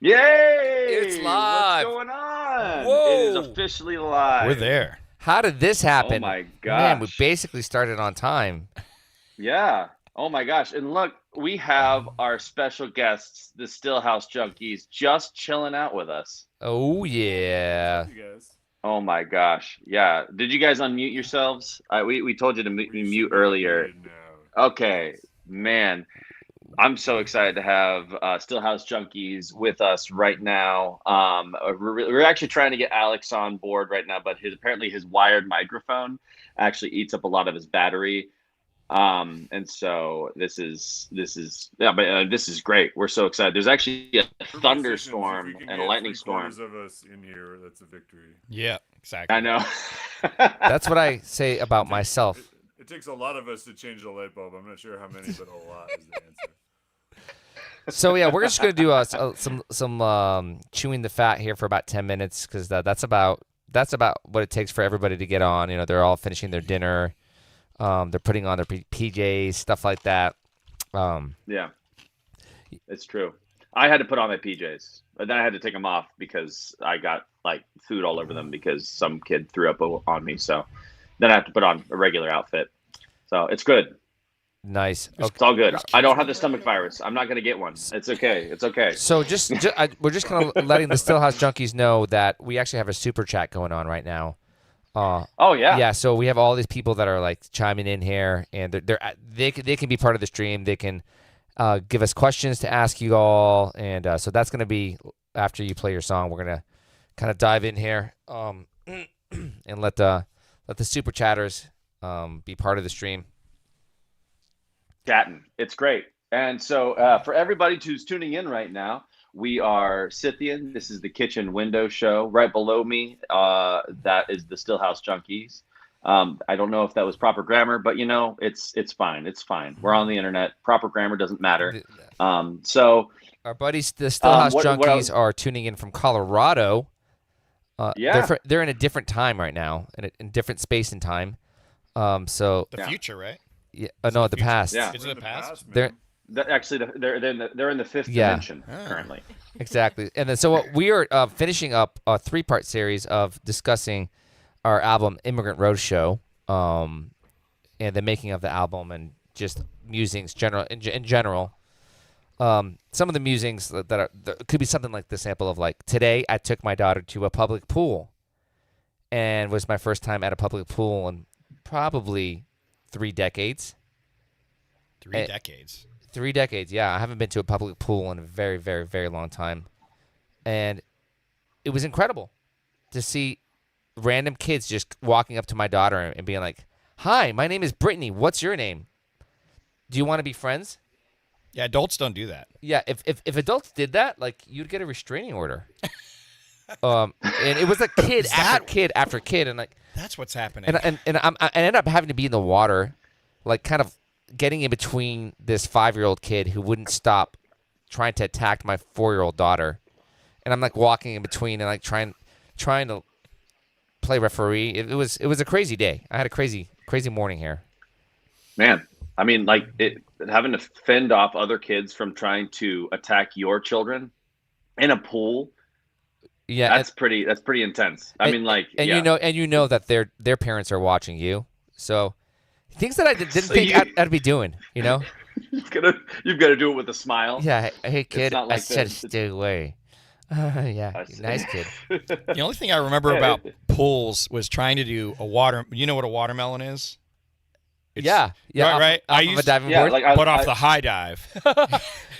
Yay! It's live. What's going on? Whoa. It is officially live. We're there. How did this happen? Oh my Man, we gosh. basically started on time. Yeah. Oh my gosh. And look, we have our special guests, the Stillhouse Junkies, just chilling out with us. Oh, yeah. You guys. Oh my gosh. Yeah. Did you guys unmute yourselves? We told you to mute earlier. No. Okay. Man. I'm so excited to have Stillhouse Junkies with us right now. We're actually trying to get Alex on board right now, but apparently his wired microphone actually eats up a lot of his battery. And so this is great. We're so excited. There's actually a thunderstorm and a lightning storm. Of us in here, that's a victory. Yeah, exactly. I know. That's what I say about myself. It takes a lot of us to change the light bulb. I'm not sure how many, but a lot is the answer. So yeah, we're just gonna do some chewing the fat here for about 10 minutes because that's about what it takes for everybody to get on. You know, they're all finishing their dinner, they're putting on their PJs, stuff like that. Yeah, it's true. I had to put on my PJs, but then I had to take them off because I got like food all over them because some kid threw up on me. So then I have to put on a regular outfit. So it's good. Nice. It's all good. I don't have the stomach virus. I'm not going to get one. It's okay. It's okay. So we're just kind of letting the Stillhouse Junkies know that we actually have a super chat going on right now. Oh yeah. Yeah. So we have all these people that are like chiming in here, and they can be part of the stream. They can give us questions to ask you all, and so that's going to be after you play your song. We're gonna kind of dive in here and let the super chatters be part of the stream. Chatting. It's great. And so for everybody who's tuning in right now, we are Scythian. This is the kitchen window show. Right below me, that is the Stillhouse Junkies. I don't know if that was proper grammar, but you know, it's fine. It's fine. We're on the internet. Proper grammar doesn't matter. So our buddies, the Stillhouse Junkies, what are tuning in from Colorado. Yeah. They're in a different time right now, in different space and time. So The future, right? yeah, no, the past. Yeah. Is it the past? They're Actually, they're in the fifth dimension currently. exactly. And then so we are finishing up a 3-part series of discussing our album Immigrant Roadshow, and the making of the album and just musings in general. Some of the musings that could be something like the sample of like, today I took my daughter to a public pool, and was my first time at a public pool in probably 3 decades. 3 decades. 3 decades, yeah. I haven't been to a public pool in a very, very, very long time. And it was incredible to see random kids just walking up to my daughter and being like, "Hi, my name is Brittany. What's your name? Do you want to be friends?" Yeah, adults don't do that. Yeah, if adults did that, like, you'd get a restraining order. And it was like kid after kid after kid, and like That's what's happening. and I ended up having to be in the water, like kind of getting in between this 5-year-old kid who wouldn't stop trying to attack my 4-year-old daughter, and I'm like walking in between and like trying to play referee. It was a crazy day. I had a crazy morning here. Man, I mean, like having to fend off other kids from trying to attack your children in a pool. Yeah, That's pretty intense. I mean, like, and yeah. you know that their parents are watching you, so things that I didn't So think you- I'd be doing, you know. You've got to do it with a smile. Yeah, hey kid, not like I said this. stay away. Yeah, nice kid. The only thing I remember about pools was trying to do a water. You know what a watermelon is? It's- Yeah, right. Off I of a used diving Yeah, board. like but off the high dive.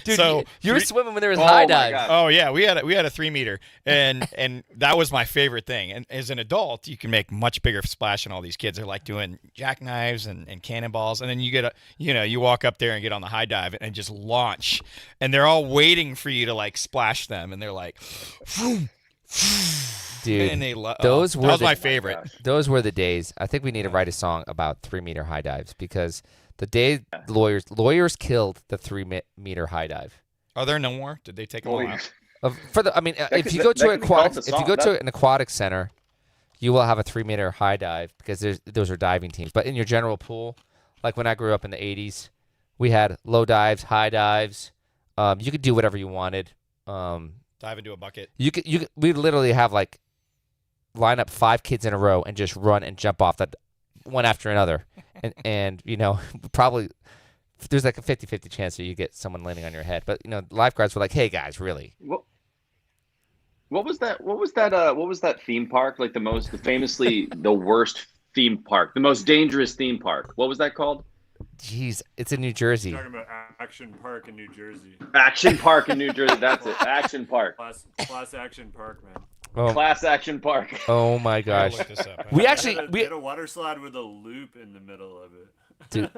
Dude, so you were three- swimming when there was Oh high my dive. God. Oh yeah, we had a 3-meter, and that was my favorite thing. And as an adult, you can make much bigger splash than all these kids. They're like doing jackknives and cannonballs, and then you walk up there and get on the high dive and just launch, and they're all waiting for you to like splash them, and they're like, Dude, and they that was the- my favorite. Those were the days. I think we need to write a song about 3-meter high dives because the day lawyers killed the 3-meter high dive. Are there no more? Did they take them all out? If you go to an aquatic center, you will have a 3-meter high dive because those are diving teams. But in your general pool, like when I grew up in the 80s, we had low dives, high dives. You could do whatever you wanted. Dive into a bucket. We literally have like line up 5 kids in a row and just run and jump off that one after another, and probably there's like a 50-50 chance that you get someone landing on your head. But lifeguards were like, "Hey guys, really." What was that theme park? Like famously the worst theme park, the most dangerous theme park. What was that called? Jeez, it's in New Jersey. You're talking about Action Park in New Jersey. Action Park in New Jersey. That's it. Action Park. Class Action Park, man. Oh. Class Action Park. Oh my gosh. Look this up. We had a water slide with a loop in the middle of it. Dude,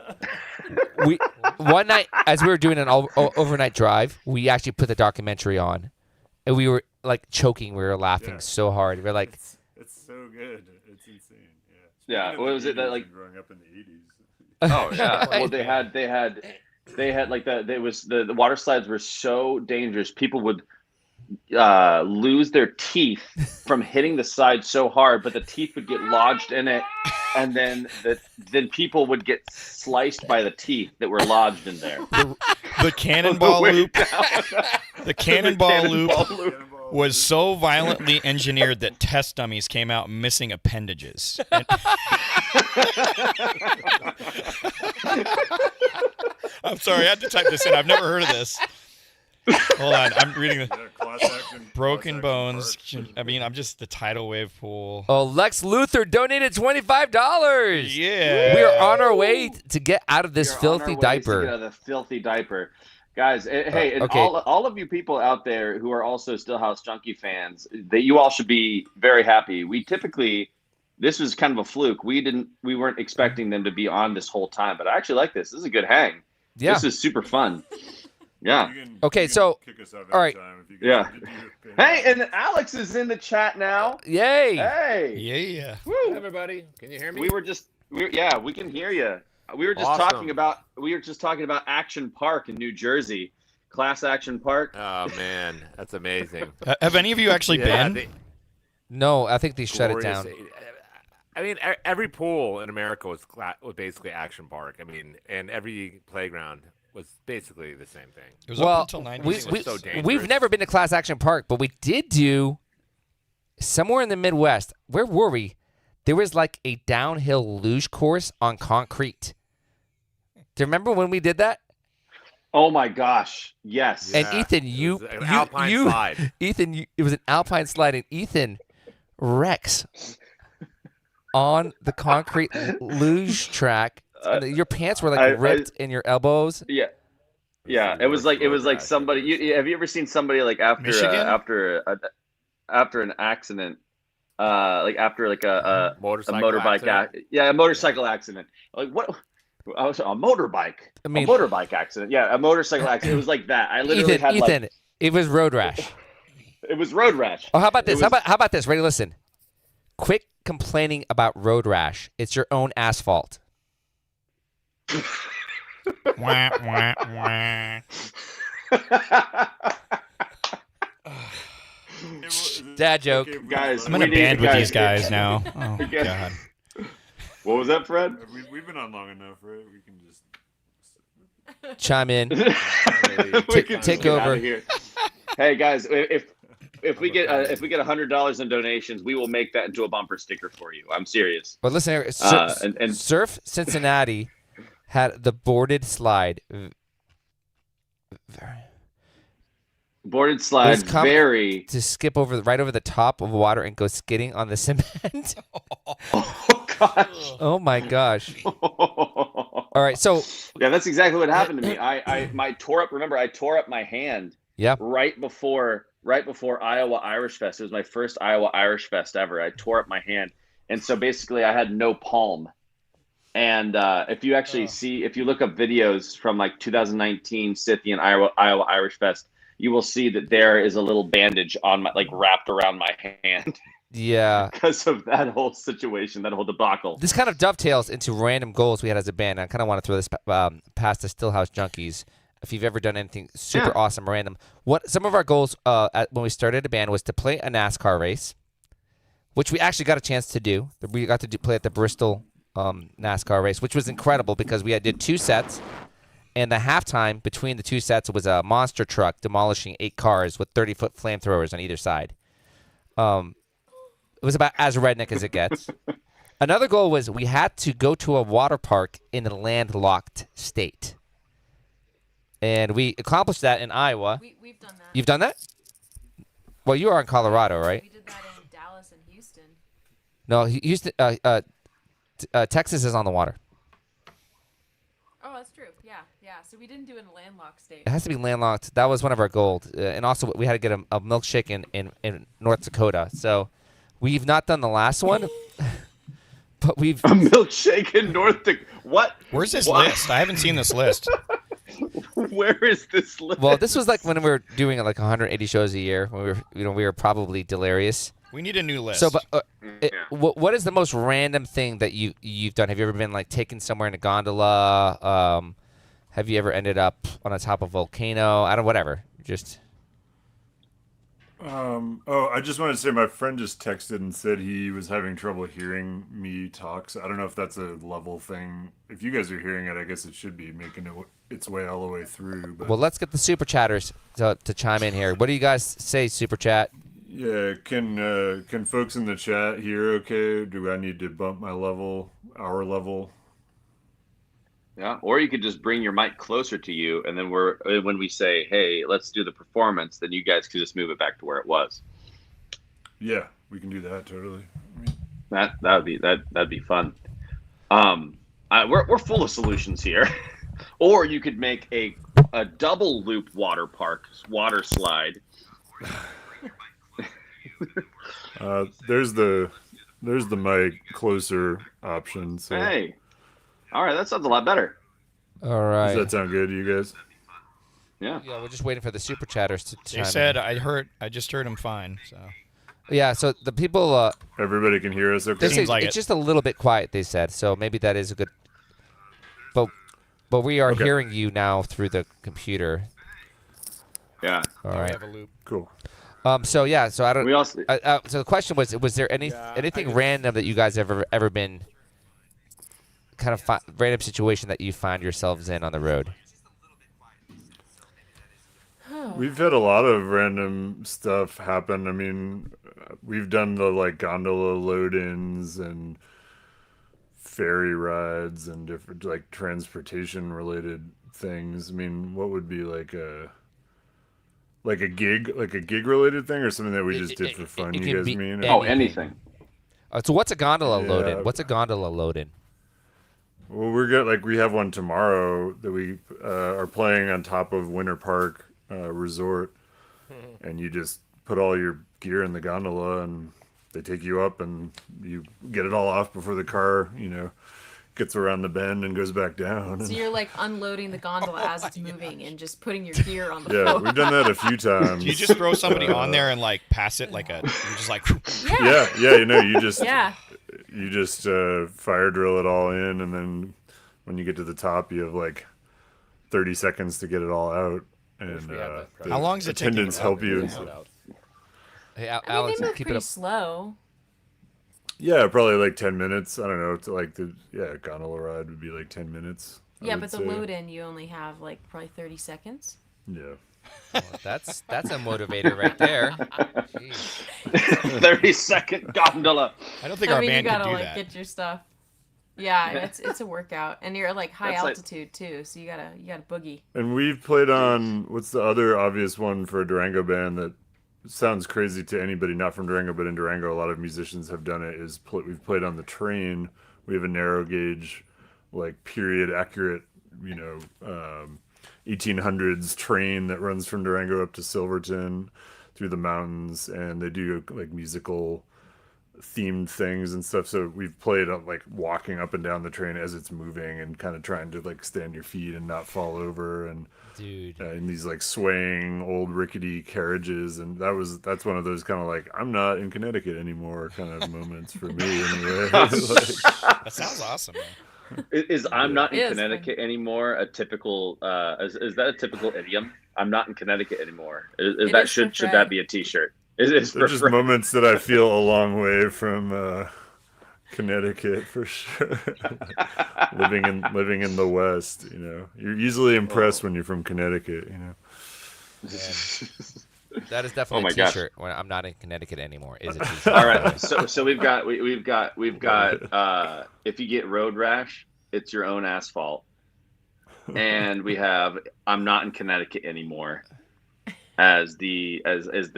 one night as we were doing an overnight drive, we actually put the documentary on, and we were like choking. We were laughing so hard. We were like, "It's so good. It's insane." Yeah. What was it that like growing up in the 80s? Oh yeah. Well, they had like the water slides were so dangerous. People would lose their teeth from hitting the side so hard, but the teeth would get lodged in it, and then people would get sliced by the teeth that were lodged in there. The cannonball loop. The cannonball loop was so violently engineered that test dummies came out missing appendages. I'm sorry, I had to type this in. I've never heard of this. Hold on, I'm reading the broken bones. I mean, I'm just the tidal wave pool. "Oh, Lex Luthor donated $25. Yeah, we are on our way to get out of this filthy diaper." Get out of the filthy diaper, guys. Hey, and okay. all of you people out there who are also Stillhouse Junkie fans, that you all should be very happy. This was kind of a fluke. We weren't expecting them to be on this whole time, but I actually like this. This is a good hang. Yeah, this is super fun. Yeah. Okay, so all right. Yeah. Hey, and Alex is in the chat now. Yay! Hey. Yeah. Woo. Hey, everybody, can you hear me? We can hear you. We were just talking about Action Park in New Jersey. Class Action Park. Oh man, that's amazing. Have any of you actually been? No, I think they shut it down. I mean, every pool in America was basically Action Park. I mean, and every playground was basically the same thing. It was up until 90s. We've never been to Class Action Park, but we did do somewhere in the Midwest. Where were we? There was like a downhill luge course on concrete. Do you remember when we did that? Oh my gosh! Yes. Yeah. And Ethan, it was an alpine slide, and Ethan wrecks on the concrete luge track. Your pants were like ripped in your elbows. Yeah. It was like somebody. Have you ever seen somebody like after an accident, like after like a motorbike accident? Yeah, a motorcycle accident. Like what? I was a motorbike. I mean, a motorbike accident. Yeah, a motorcycle accident. It was like that. I literally had Ethan. It was road rash. It was road rash. Oh, how about this? How about this? Ready? Listen. Quit complaining about road rash. It's your own asphalt. Wah, wah, wah. Dad joke. Guys, I'm in a band with these guys now. Oh, God. What was that, Fred? We've been on long enough, right? We can just chime in. Take over. Here. Hey guys, if we get $100 in donations, we will make that into a bumper sticker for you. I'm serious. But listen here, Surf Cincinnati had the boarded slide. Boarded slide, very to skip right over the top of water and go skidding on the cement. Oh gosh! Oh my gosh! All right, so yeah, that's exactly what happened to me. I tore up my hand. Yeah. Right before Iowa Irish Fest. It was my first Iowa Irish Fest ever. I tore up my hand, and so basically I had no palm. And if you actually if you look up videos from like 2019 Scythian Iowa Irish Fest, you will see that there is a little bandage on wrapped around my hand. Yeah. Because of that whole situation, that whole debacle. This kind of dovetails into random goals we had as a band. I kind of want to throw this past the Stillhouse Junkies. If you've ever done anything super awesome, random. Some of our goals when we started a band was to play a NASCAR race, which we actually got a chance to do. We got to play at the Bristol NASCAR race, which was incredible because we did 2 sets. And the halftime between the two sets was a monster truck demolishing 8 cars with 30-foot flamethrowers on either side. It was about as redneck as it gets. Another goal was we had to go to a water park in a landlocked state. And we accomplished that in Iowa. We've done that. You've done that? Well, you are in Colorado, right? We did that in Dallas and Houston. No, Houston, Texas is on the water. Oh, that's true. Yeah. So we didn't do it in a landlocked state. It has to be landlocked. That was one of our goals. And also, we had to get a milkshake in North Dakota. So we've not done the last one. But we've A milkshake in North Dakota. What? Where's this What? list? I haven't seen this list. Where is this list? Well, this was like when we were doing like 180 shows a year. When we were probably delirious. We need a new list. So, but Yeah. what is the most random thing that you've done? Have you ever been like taken somewhere in a gondola? Have you ever ended up on the top of a volcano? I don't. Whatever. Just. I just wanted to say my friend just texted and said he was having trouble hearing me talk. So I don't know if that's a level thing. If you guys are hearing it, I guess it should be making its way all the way through. But Well, let's get the super chatters to chime in here. What do you guys say, super chat? yeah, can folks in the chat hear okay? Do I need to bump my level, our level? Yeah, or you could just bring your mic closer to you, and then when we say, "Hey, let's do the performance," then you guys could just move it back to where it was. Yeah, we can do that totally. That'd be fun. We're full of solutions here. Or you could make a double loop water slide. There's the mic closer option. So Hey, all right, that sounds a lot better. All right. does that sound good to you guys? Yeah. Yeah, we're just waiting for the super chatters to chime they said I just heard him fine. So in. Yeah, so the people Everybody can hear us. they Okay. say Seems like it's it. just a little bit quiet. They said so. Maybe that is a good. But we are Okay. hearing you now through the computer. Yeah. All we right. have a loop. Cool. So yeah. So I don't. We also So the question was there anything random that you guys ever been kind of random situation that you find yourselves in on the road? We've had a lot of random stuff happen. I mean, we've done the like gondola load-ins and ferry rides and different like transportation related things. I mean, what would be like a gig related thing or something that we just did for fun? it You can guys be mean? anything. So what's a gondola Yeah. load-in? What's a gondola load-in? Well, we have one tomorrow that we are playing on top of Winter Park Resort, and you just put all your gear in the gondola, and they take you up, and you get it all off before the car, gets around the bend and goes back down. So you're like unloading the gondola as it's moving and just putting your gear on the Yeah, floor. we've done that a few times. Do you just throw somebody on there and like pass it like you're just like Yeah. Yeah, you just Yeah. you just fire drill it all in, and then when you get to the top, you have like 30 seconds to get it all out. And we had that the How long does it take you to attendants help you? Hey, I mean, Alex, they move keep it pretty up. slow. Yeah, probably like 10 minutes. I don't know. To like gondola ride would be like 10 minutes. I Yeah, would but the say. load-in, you only have like probably 30 seconds. Yeah. Well, that's a motivator right there. Jeez. 30-second gondola. I don't think I our mean, you band could gotta do like that. get your stuff. Yeah, it's a workout, and you're like high That's like- altitude too, so you gotta boogie. And we've played on what's the other obvious one for a Durango band that sounds crazy to anybody not from Durango, but in Durango a lot of musicians have done it. We've played on the train. We have a narrow gauge, like period accurate, 1800s train that runs from Durango up to Silverton through the mountains, and they do like musical themed things and stuff. So we've played like walking up and down the train as it's moving and kind of trying to like stand your feet and not fall over, and Dude. in these like swaying old rickety carriages. And that's one of those kind of like I'm not in Connecticut anymore kind of moments for me anyway. Like, That sounds awesome, man. Is I'm not It in is Connecticut anymore a typical is that a typical idiom? I'm not in Connecticut anymore. Is It that is for should Fred. that be a t-shirt? Is they're just moments that I feel a long way from Connecticut for sure. living in the West, you're easily impressed when you're from Connecticut. That is Oh definitely my a gosh. T-shirt. When I'm not in Connecticut anymore. Is a T-shirt. All right, so we've got if you get road rash, it's your own asphalt, and we have I'm not in Connecticut anymore as the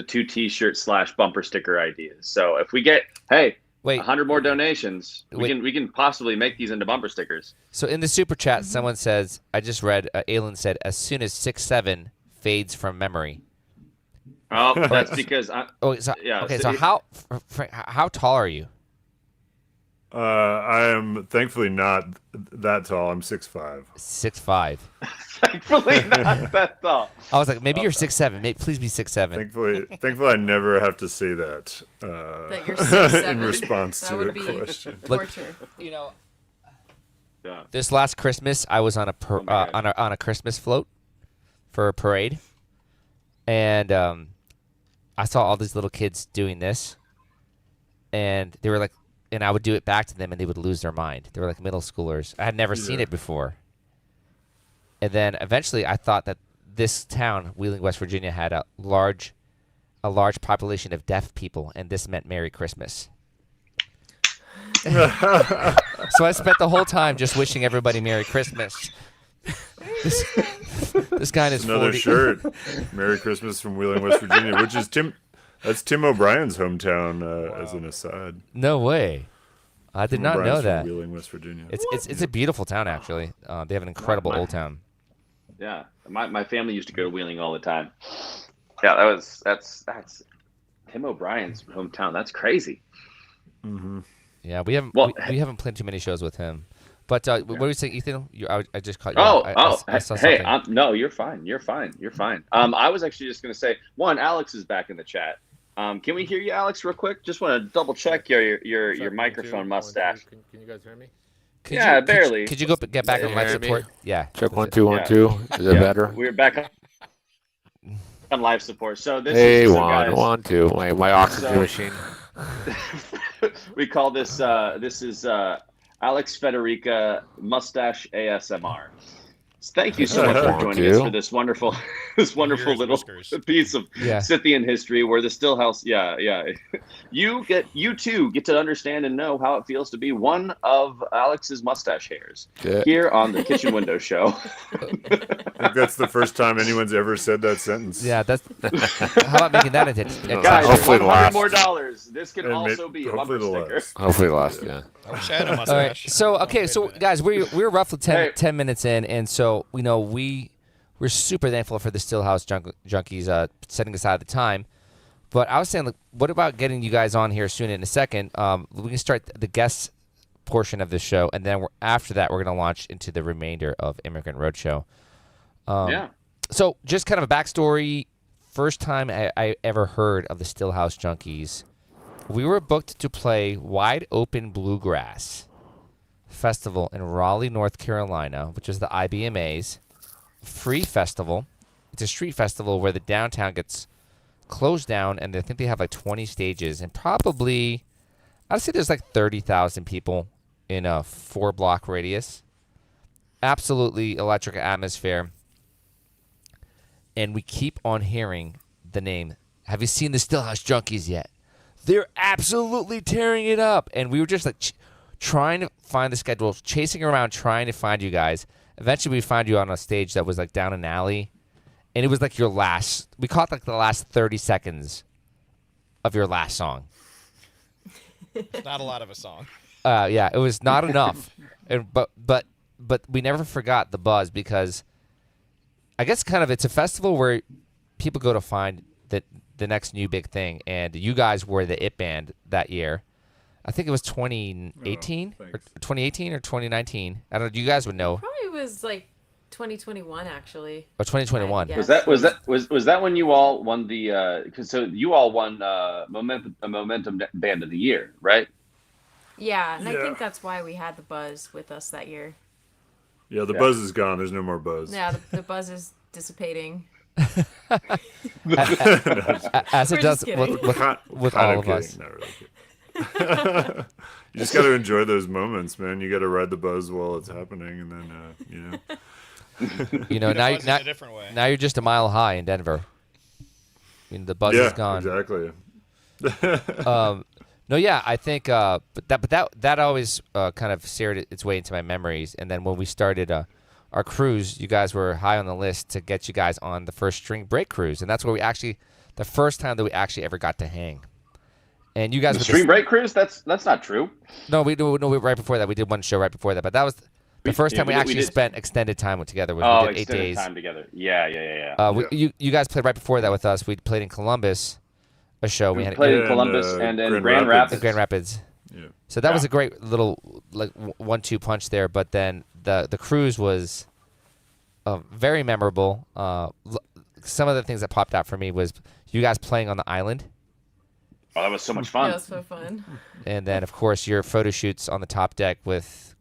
2 T-shirt / bumper sticker ideas. So if we get 100 more donations, we can possibly make these into bumper stickers. So in the super chat, someone says, I just read, Aylin said, as soon as 6'7" fades from memory. Oh, that's because so how tall are you? I am thankfully not that tall. I'm 6'5". 6'5". Thankfully not that tall. I was like, maybe you're 6'7". Please be 6'7". Thankfully, I never have to say that. That you're 6'7". In response That to would a be question. torture. This last Christmas, I was on a Christmas float for a parade, and I saw all these little kids doing this, and they were like, and I would do it back to them, and they would lose their mind. They were like middle schoolers. I had never seen it before. And then eventually, I thought that this town, Wheeling, West Virginia, had a large population of deaf people, and this meant Merry Christmas. So I spent the whole time just wishing everybody Merry Christmas. This guy is another 40. shirt. Merry Christmas from Wheeling, West Virginia, which is That's Tim O'Brien's hometown. As an aside. No way. I did Tim not O'Brien's know that. From Wheeling, West Virginia. It's a beautiful town actually. They have an incredible old town. Yeah, my family used to go to Wheeling all the time. Yeah, that's Tim O'Brien's hometown. That's crazy. Mm-hmm. Yeah, we haven't played too many shows with him. But what were you saying, Ethan? I just caught you. I saw hey, something. no, you're fine. You're fine. I was actually just gonna say, Alex is back in the chat. Can we hear you, Alex, real quick? Just want to double check your microphone mustache. Can you guys hear me? Barely. Could you get back on live support? Yeah. Check 1 2 1 2. Is it better? We're back on live support. So this Hey, is 1 2. My oxygen machine. We call this is Alex Federica Mustache ASMR. Thank you so much for joining us for this wonderful little piece of Scythian history where the Stillhouse, you too get to understand and know how it feels to be one of Alex's mustache hairs here on the Kitchen Window Show. I think that's the first time anyone's ever said that sentence. Yeah, that's. How about making that into? Guys, hopefully $100 more. This can also be a hopefully bumper sticker. Hopefully the last, yeah. I wish I had a mustache. All right. So guys, we're roughly 10 minutes in, and so we're super thankful for the Stillhouse Junkies setting aside the time. But I was saying, what about getting you guys on here soon in a second? We can start the guest portion of the show, and then after that, we're going to launch into the remainder of Immigrant Roadshow. So just kind of a backstory. First time I ever heard of the Stillhouse Junkies, we were booked to play Wide Open Bluegrass Festival in Raleigh, North Carolina, which is the IBMA's free festival. It's a street festival where the downtown gets closed down, and I think they have like 20 stages, and probably, I'd say there's like 30,000 people in a 4-block radius. Absolutely electric atmosphere. And we keep on hearing the name. Have you seen the Stillhouse Junkies yet? They're absolutely tearing it up. And we were just like trying to find the schedule, chasing around, trying to find you guys. Eventually, we found you on a stage that was like down an alley. And it was like we caught like the last 30 seconds of your last song. Not a lot of a song. Yeah, it was not enough. But we never forgot the buzz, because I guess it's a festival where people go to find the next new big thing, and you guys were the it band that year. I think it was 2018 or 2019. I don't know. You guys would know. Probably was like 2021 actually. Or 2021. Yeah. Was that when you all won the? Because you all won Momentum Band of the Year, right? Yeah, and I think that's why we had the buzz with us that year. Yeah, the buzz is gone. There's no more buzz. Yeah, the buzz is dissipating. As it does with all of us. Not really kidding. You just got to enjoy those moments, man. You got to ride the buzz while it's happening, and then Now, Buzz in a different way. now you're just a mile high in Denver. The buzz yeah, is gone. exactly. No, yeah, I think, but that always kind of seared its way into my memories. And then when we started our cruise, you guys were high on the list to get you guys on the first String Break cruise, and that's where the first time that we actually ever got to hang. And you guys The String Break cruise? That's not true. No, right before that we did one show right before that, but that was the first time we actually spent extended time together. We did 8 days. Time together. Yeah. You guys played right before that with us. We played in Columbus. A show we had played in Columbus and Grand Rapids. Grand Rapids. Yeah. So that was a great little 1-2 punch there. But then the cruise was very memorable. Some of the things that popped out for me was you guys playing on the island. Oh, that was so much fun. That was so fun. And then of course your photo shoots on the top deck with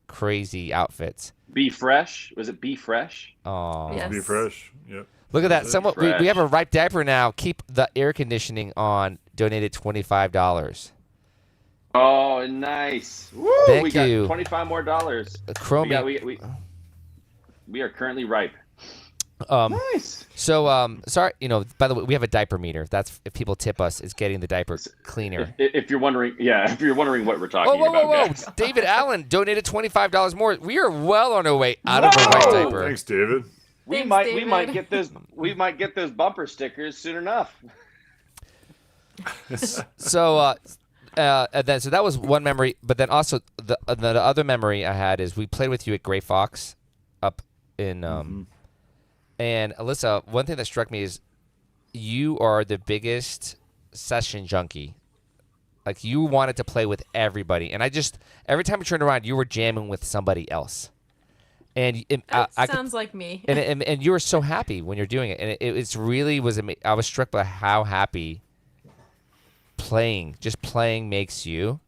crazy outfits. Be Fresh. Was it Be Fresh? Oh, Yes. Be fresh. Yep. Look at that! We have a ripe diaper now. Keep the air conditioning on. Donated $25. Oh, nice! Woo! Thank we got you. $25 more. Chromie. We are currently ripe. Nice. So, sorry. By the way, we have a diaper meter. That's if people tip us, it's getting the diaper cleaner. If you're wondering, what we're talking Whoa! about, guys. David Allen donated $25 more. We are well on our way out of a ripe diaper. Thanks, David. We Thanks, might David. get those bumper stickers soon enough. So that was one memory, but then also the other memory I had is we played with you at Gray Fox up in and Alyssa, one thing that struck me is you are the biggest session junkie. Like you wanted to play with everybody, and every time you turned around, you were jamming with somebody else. And Sounds like me. and you were so happy when you're doing it, and it's really was amazing. I was struck by how happy playing makes you.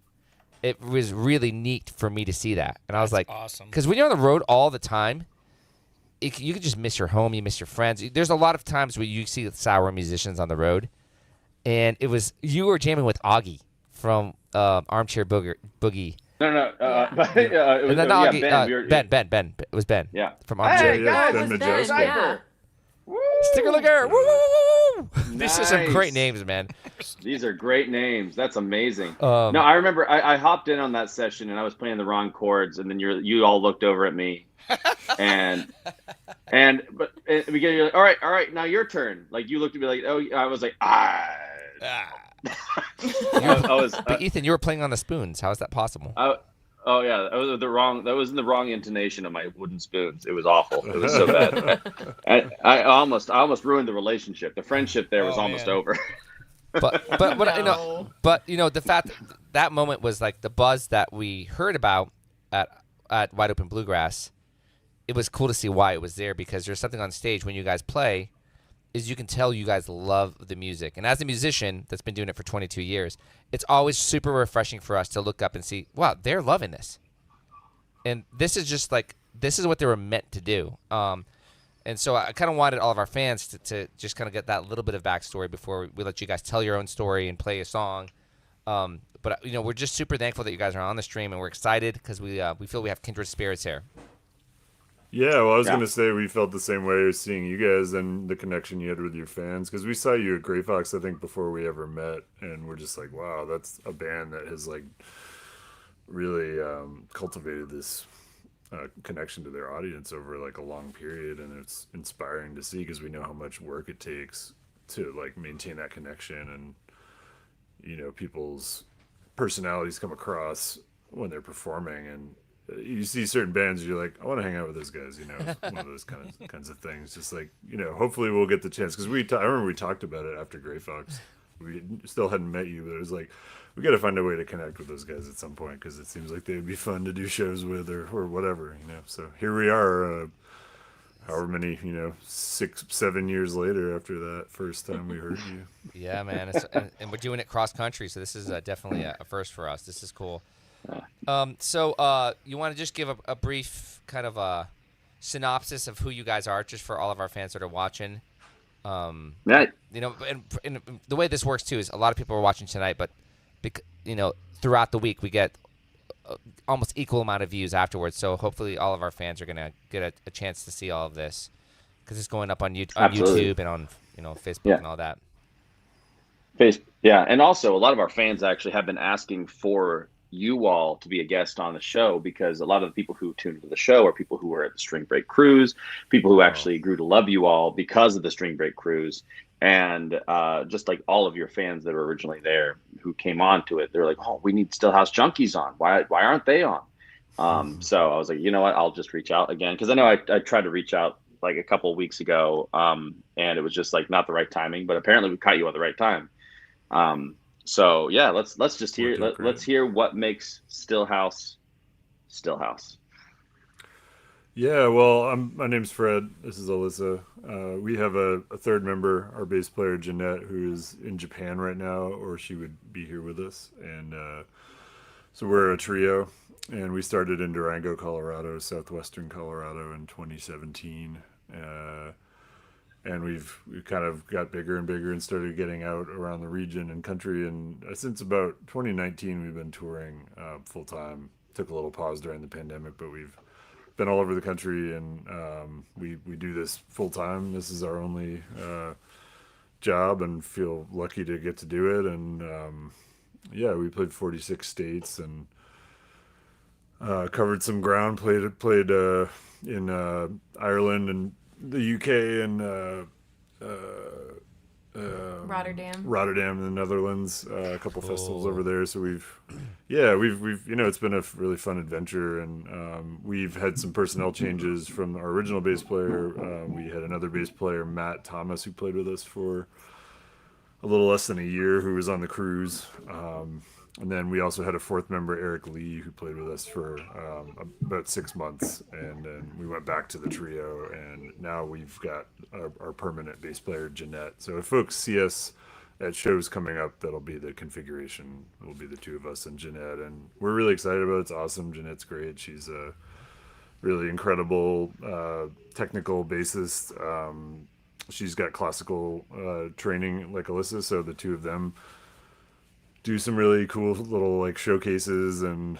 It was really neat for me to see that, and I was like, awesome. Because when you're on the road all the time, you can just miss your home, you miss your friends. There's a lot of times where you see sour musicians on the road, and you were jamming with Augie from Armchair Boogie. No. It was Ben. It was Ben. Yeah. From Armchair. Hey, guys, Ben Ben, Majestic. yeah. Sticker Looker. Woo, woo, woo, woo. These are some Nice. great names, man. These are great names. That's amazing. Um, No, I remember I hopped in on that session and I was playing the wrong chords, and then you all looked over at me, and we get you're like, all right, now your turn. Like you looked at me like, oh, I was like, I was. But Ethan, you were playing on the spoons. How is that possible? Oh yeah, that was in the wrong intonation of my wooden spoons. It was awful. It was so bad. I almost ruined the relationship. The friendship there was almost man. over. But the fact that moment was like the buzz that we heard about at Wide Open Bluegrass. It was cool to see why it was there, because there's something on stage when you guys play is you can tell you guys love the music. And as a musician that's been doing it for 22 years, it's always super refreshing for us to look up and see, wow, they're loving this. And this is what they were meant to do. And so I kind of wanted all of our fans to just kind of get that little bit of backstory before we let you guys tell your own story and play a song. But we're just super thankful that you guys are on the stream, and we're excited because we feel we have kindred spirits here. Yeah, well, I was going to say we felt the same way as seeing you guys and the connection you had with your fans, because we saw you at Gray Fox, I think, before we ever met, and we're just like, wow, that's a band that has like really cultivated this connection to their audience over like a long period, and it's inspiring to see because we know how much work it takes to like maintain that connection, and people's personalities come across when they're performing, and you see certain bands, you're like, I want to hang out with those guys. It's one of those kinds of things. Just like, hopefully we'll get the chance, because I remember we talked about it after Gray Fox. We still hadn't met you, but it was like, we got to find a way to connect with those guys at some point, because it seems like they would be fun to do shows with or whatever. So here we are, however many 6-7 years later after that first time we heard you. Yeah, man, and we're doing it cross country, so this is definitely a first for us. This is cool. So you want to just give a brief kind of a synopsis of who you guys are, just for all of our fans that are watching. Yeah. And the way this works too is a lot of people are watching tonight, but throughout the week we get almost equal amount of views afterwards. So hopefully all of our fans are gonna get a chance to see all of this because it's going up on Absolutely. YouTube and on Facebook and all that. Yeah, and also a lot of our fans actually have been asking for you all to be a guest on the show because a lot of the people who tuned into the show are people who were at the String Break Cruise, people who actually grew to love you all because of the String Break Cruise, and just like all of your fans that were originally there who came on to it, they're like, oh, we need Stillhouse Junkies on. Why aren't they on? So I was like, you know what, I'll just reach out again because I know I tried to reach out like a couple of weeks ago, and it was just like not the right timing, but apparently we caught you at the right time. So yeah, let's just hear let's hear what makes Stillhouse. Yeah, well, my name's Fred. This is Alyssa. We have a third member, our bass player Jeanette, who is in Japan right now, or she would be here with us. And so we're a trio, and we started in Durango, Colorado, southwestern Colorado, in 2017. And we've kind of got bigger and bigger and started getting out around the region and country. And since about 2019, we've been touring full time. Took a little pause during the pandemic, but we've been all over the country, and we do this full time. This is our only job, and feel lucky to get to do it. And yeah, we played 46 states and covered some ground. Played in Ireland and the UK and Rotterdam in the Netherlands, a couple festivals over there. So we've it's been a really fun adventure, and we've had some personnel changes from our original bass player. We had another bass player, Matt Thomas, who played with us for a little less than a year, who was on the cruise. And then we also had a fourth member, Eric Lee, who played with us for about 6 months. And then we went back to the trio, and now we've got our permanent bass player, Jeanette. So if folks see us at shows coming up, that'll be the configuration. It'll be the two of us and Jeanette. And we're really excited about it. It's awesome. Jeanette's great. She's a really incredible technical bassist. She's got classical training like Alyssa, so the two of them do some really cool little like showcases, and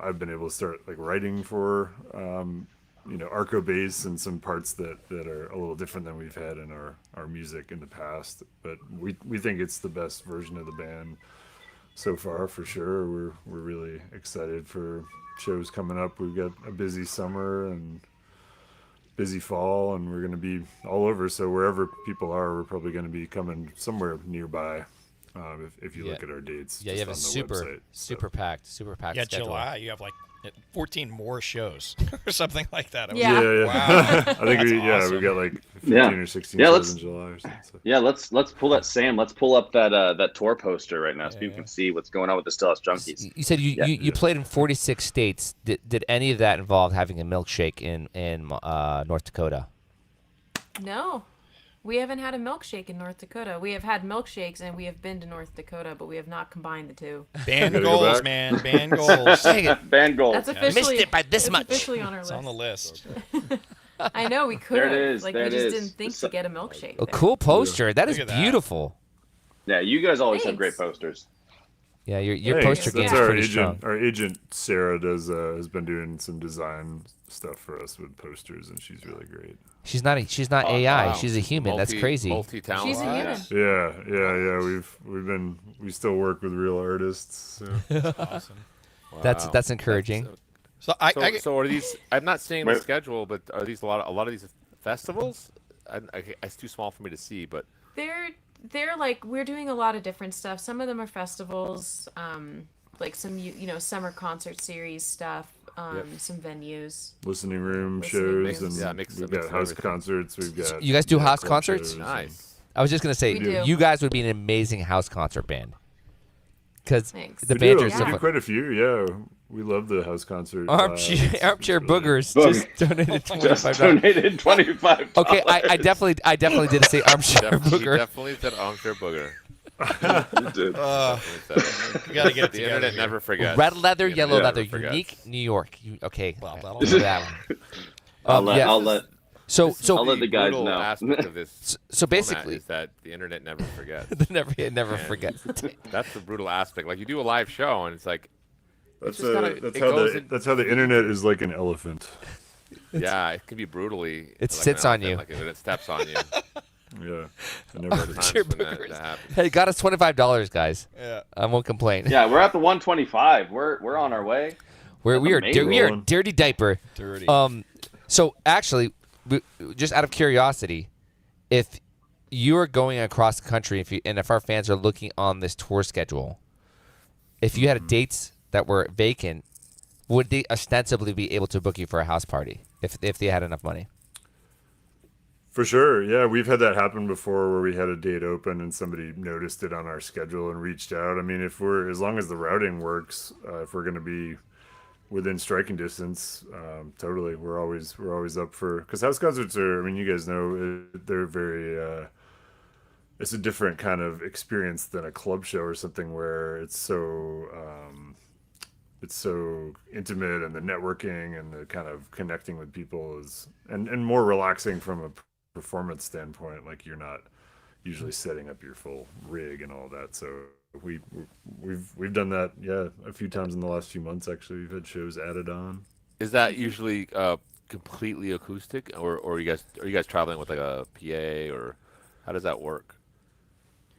I've been able to start like writing for Arco bass and some parts that are a little different than we've had in our music in the past. But we think it's the best version of the band so far, for sure. We're really excited for shows coming up. We've got a busy summer and busy fall, and we're going to be all over. So wherever people are, we're probably going to be coming somewhere nearby. If you look at our dates, you have a super packed Yeah, schedule. July, you have like 14 more shows or something like that. Yeah. Wow. I think awesome. we got like 15 or 16 shows in July or something. So. Yeah, let's pull that, Sam. Let's pull up that tour poster right now so people can see what's going on with the Stillhouse Junkies. You said you played in 46 states. Did any of that involve having a milkshake in North Dakota? No. We haven't had a milkshake in North Dakota. We have had milkshakes and we have been to North Dakota, but we have not combined the two. Band goals, man. Band goals. Band goals. That's officially, missed it by this much. Officially on our It's list. on the list. I know, we could There have. it is, Like, there we it just is. didn't think to get a milkshake. A there. cool poster. That is Look at that. beautiful. Yeah, you guys always have great Thanks. posters. Yeah, your Thanks. poster game That's is our pretty agent. strong. Our agent Sarah has been doing some design stuff for us with posters, and she's really great. She's not AI. Wow. She's a human. That's crazy. Multi-talented. She's a human. Yeah. We still work with real artists. So. Awesome. Wow. That's encouraging. So So are these? I'm not seeing the Wait. schedule, but are these a lot of these festivals? It's too small for me to see, but They're like, we're doing a lot of different stuff. Some of them are festivals, like some summer concert series stuff, some venues. Listening room Listening shows, rooms. and Mix we've of got house everything. concerts. We've got You guys do house club concerts? shows and- nice. I was just gonna say We do. you guys would be an amazing house concert band because Thanks. the We bands do. are We so do fun. quite a few. Yeah, we love the house concert. Armchair it's really- boogers Boog. just donated Just $25. donated $25. Okay, I definitely did say armchair He booger. definitely said armchair booger. Dude. you gotta get it The together. internet here. never forgets. Red leather, The yellow internet leather, never forgets. unique New York. Okay, Well, that'll do do. that one. I'll let So I'll let the guys brutal know. aspect of this so format basically, is that the internet never forgets. never And forget. That's the brutal aspect. Like you do a live show, and it's like That's just gotta- that's it how goes the in- that's how the internet is like an elephant. yeah, it can be brutally. It like sits an on you. elephant, like it steps on you. Yeah, I never had Times Your when that boogers. happens. Hey, got us $25, guys. Yeah. I won't complain. Yeah, we're at the 125. We're on our way. We are amazing. we are dirty diaper. Dirty. So actually, just out of curiosity, if you are going across the country, if our fans are looking on this tour schedule, if you had dates that were vacant, would they ostensibly be able to book you for a house party if they had enough money? For sure, yeah, we've had that happen before where we had a date open and somebody noticed it on our schedule and reached out. I mean, as long as the routing works, if we're going to be within striking distance, totally, we're always up for, because house concerts are. I mean, you guys know they're very. It's a different kind of experience than a club show or something where it's so intimate, and the networking and the kind of connecting with people is and more relaxing from a performance standpoint. Like, you're not usually setting up your full rig and all that. So we've done that, yeah, a few times in the last few months. Actually, we've had shows added on. Is that usually completely acoustic, or are you guys traveling with like a PA, or how does that work?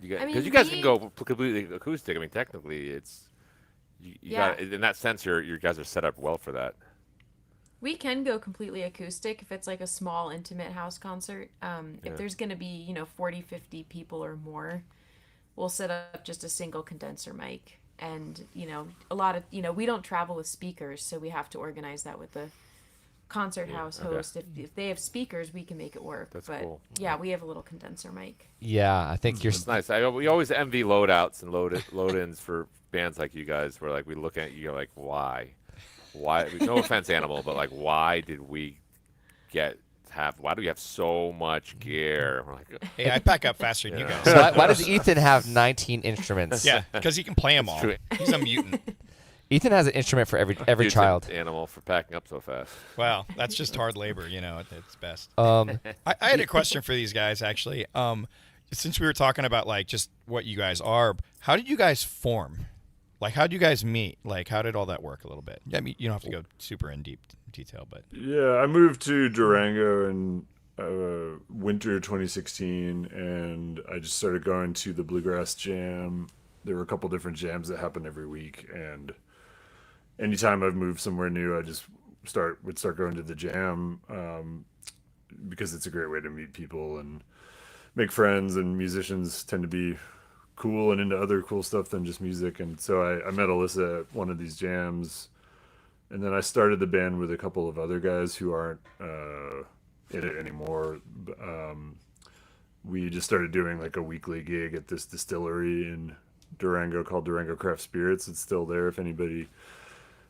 You guys, I mean, because you guys can go completely acoustic. I mean, technically, it's you got, in that sense, you guys are set up well for that. We can go completely acoustic if it's like a small, intimate house concert. If there's going to be, 40, 50 people or more, we'll set up just a single condenser mic. And, a lot of, we don't travel with speakers, so we have to organize that with the concert house host. If they have speakers, we can make it work. That's but cool. yeah, we have a little condenser mic. Yeah, I think you're. It's nice. We always envy loadouts and load-ins for bands like you guys, where like we look at you like, why? No offense, Animal, but like, why did we why do we have so much gear? We're like, Hey, I pack up faster than you guys. Why does Ethan have 19 instruments? Yeah, because he can play them all. true. He's a mutant. Ethan has an instrument for every dude's child. an Animal for packing up so fast. Well, that's just hard labor, at its best. Um, I had a question for these guys, actually. Since we were talking about like just what you guys are, how did you guys form? Like, how did you guys meet? Like, how did all that work a little bit? I mean, you don't have to go super in deep detail, but Yeah, I moved to Durango in winter 2016, and I just started going to the Bluegrass Jam. There were a couple different jams that happened every week, and anytime I've moved somewhere new, I just would start going to the jam, because it's a great way to meet people and make friends, and musicians tend to be cool and into other cool stuff than just music. And so I met Alyssa at one of these jams, and then I started the band with a couple of other guys who aren't in it anymore. We just started doing like a weekly gig at this distillery in Durango called Durango Craft Spirits. It's still there if anybody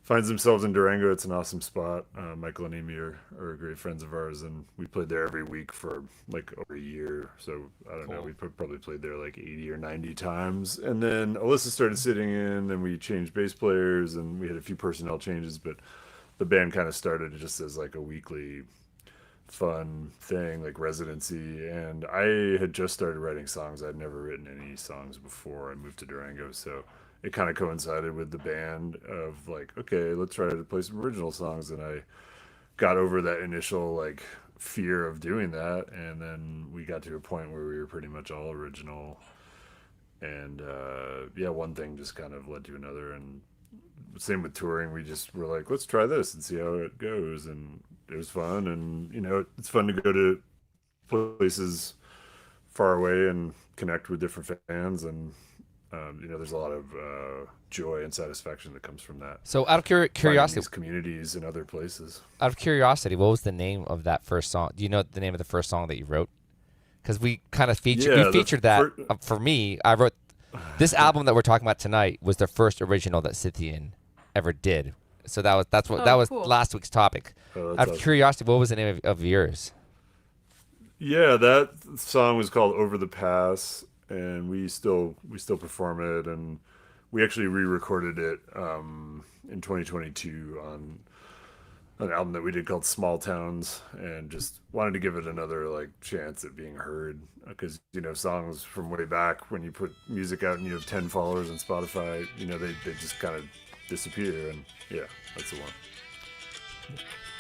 finds themselves in Durango. It's an awesome spot. Michael and Amy are great friends of ours, and we played there every week for like over a year. So I don't know, we probably played there like 80 or 90 times. And then Alyssa started sitting in, and we changed bass players, and we had a few personnel changes, but the band kind of started just as like a weekly fun thing, like residency. And I had just started writing songs. I'd never written any songs before I moved to Durango, so it kind of coincided with the band of like, okay, let's try to play some original songs. And I got over that initial like fear of doing that, and then we got to a point where we were pretty much all original. And yeah, one thing just kind of led to another, and same with touring. We just were like, let's try this and see how it goes, and it was fun. And it's fun to go to places far away and connect with different fans, and there's a lot of joy and satisfaction that comes from that. so out of Finding curiosity, these communities in other places. what was the name of that first song? Do you know the name of the first song that you wrote? Because we kind of featured that. For me, I wrote this album that we're talking about tonight was the first original that Scythian ever did. So that was Cool. last week's topic. Oh, that's Out of awesome. curiosity, what was the name of yours? Yeah, that song was called Over the Pass, and we still perform it, and we actually re-recorded it in 2022 on an album that we did called Small Towns, and just wanted to give it another like chance at being heard, because songs from way back, when you put music out and you have 10 followers on Spotify, they just kind of disappear. And yeah, that's the one.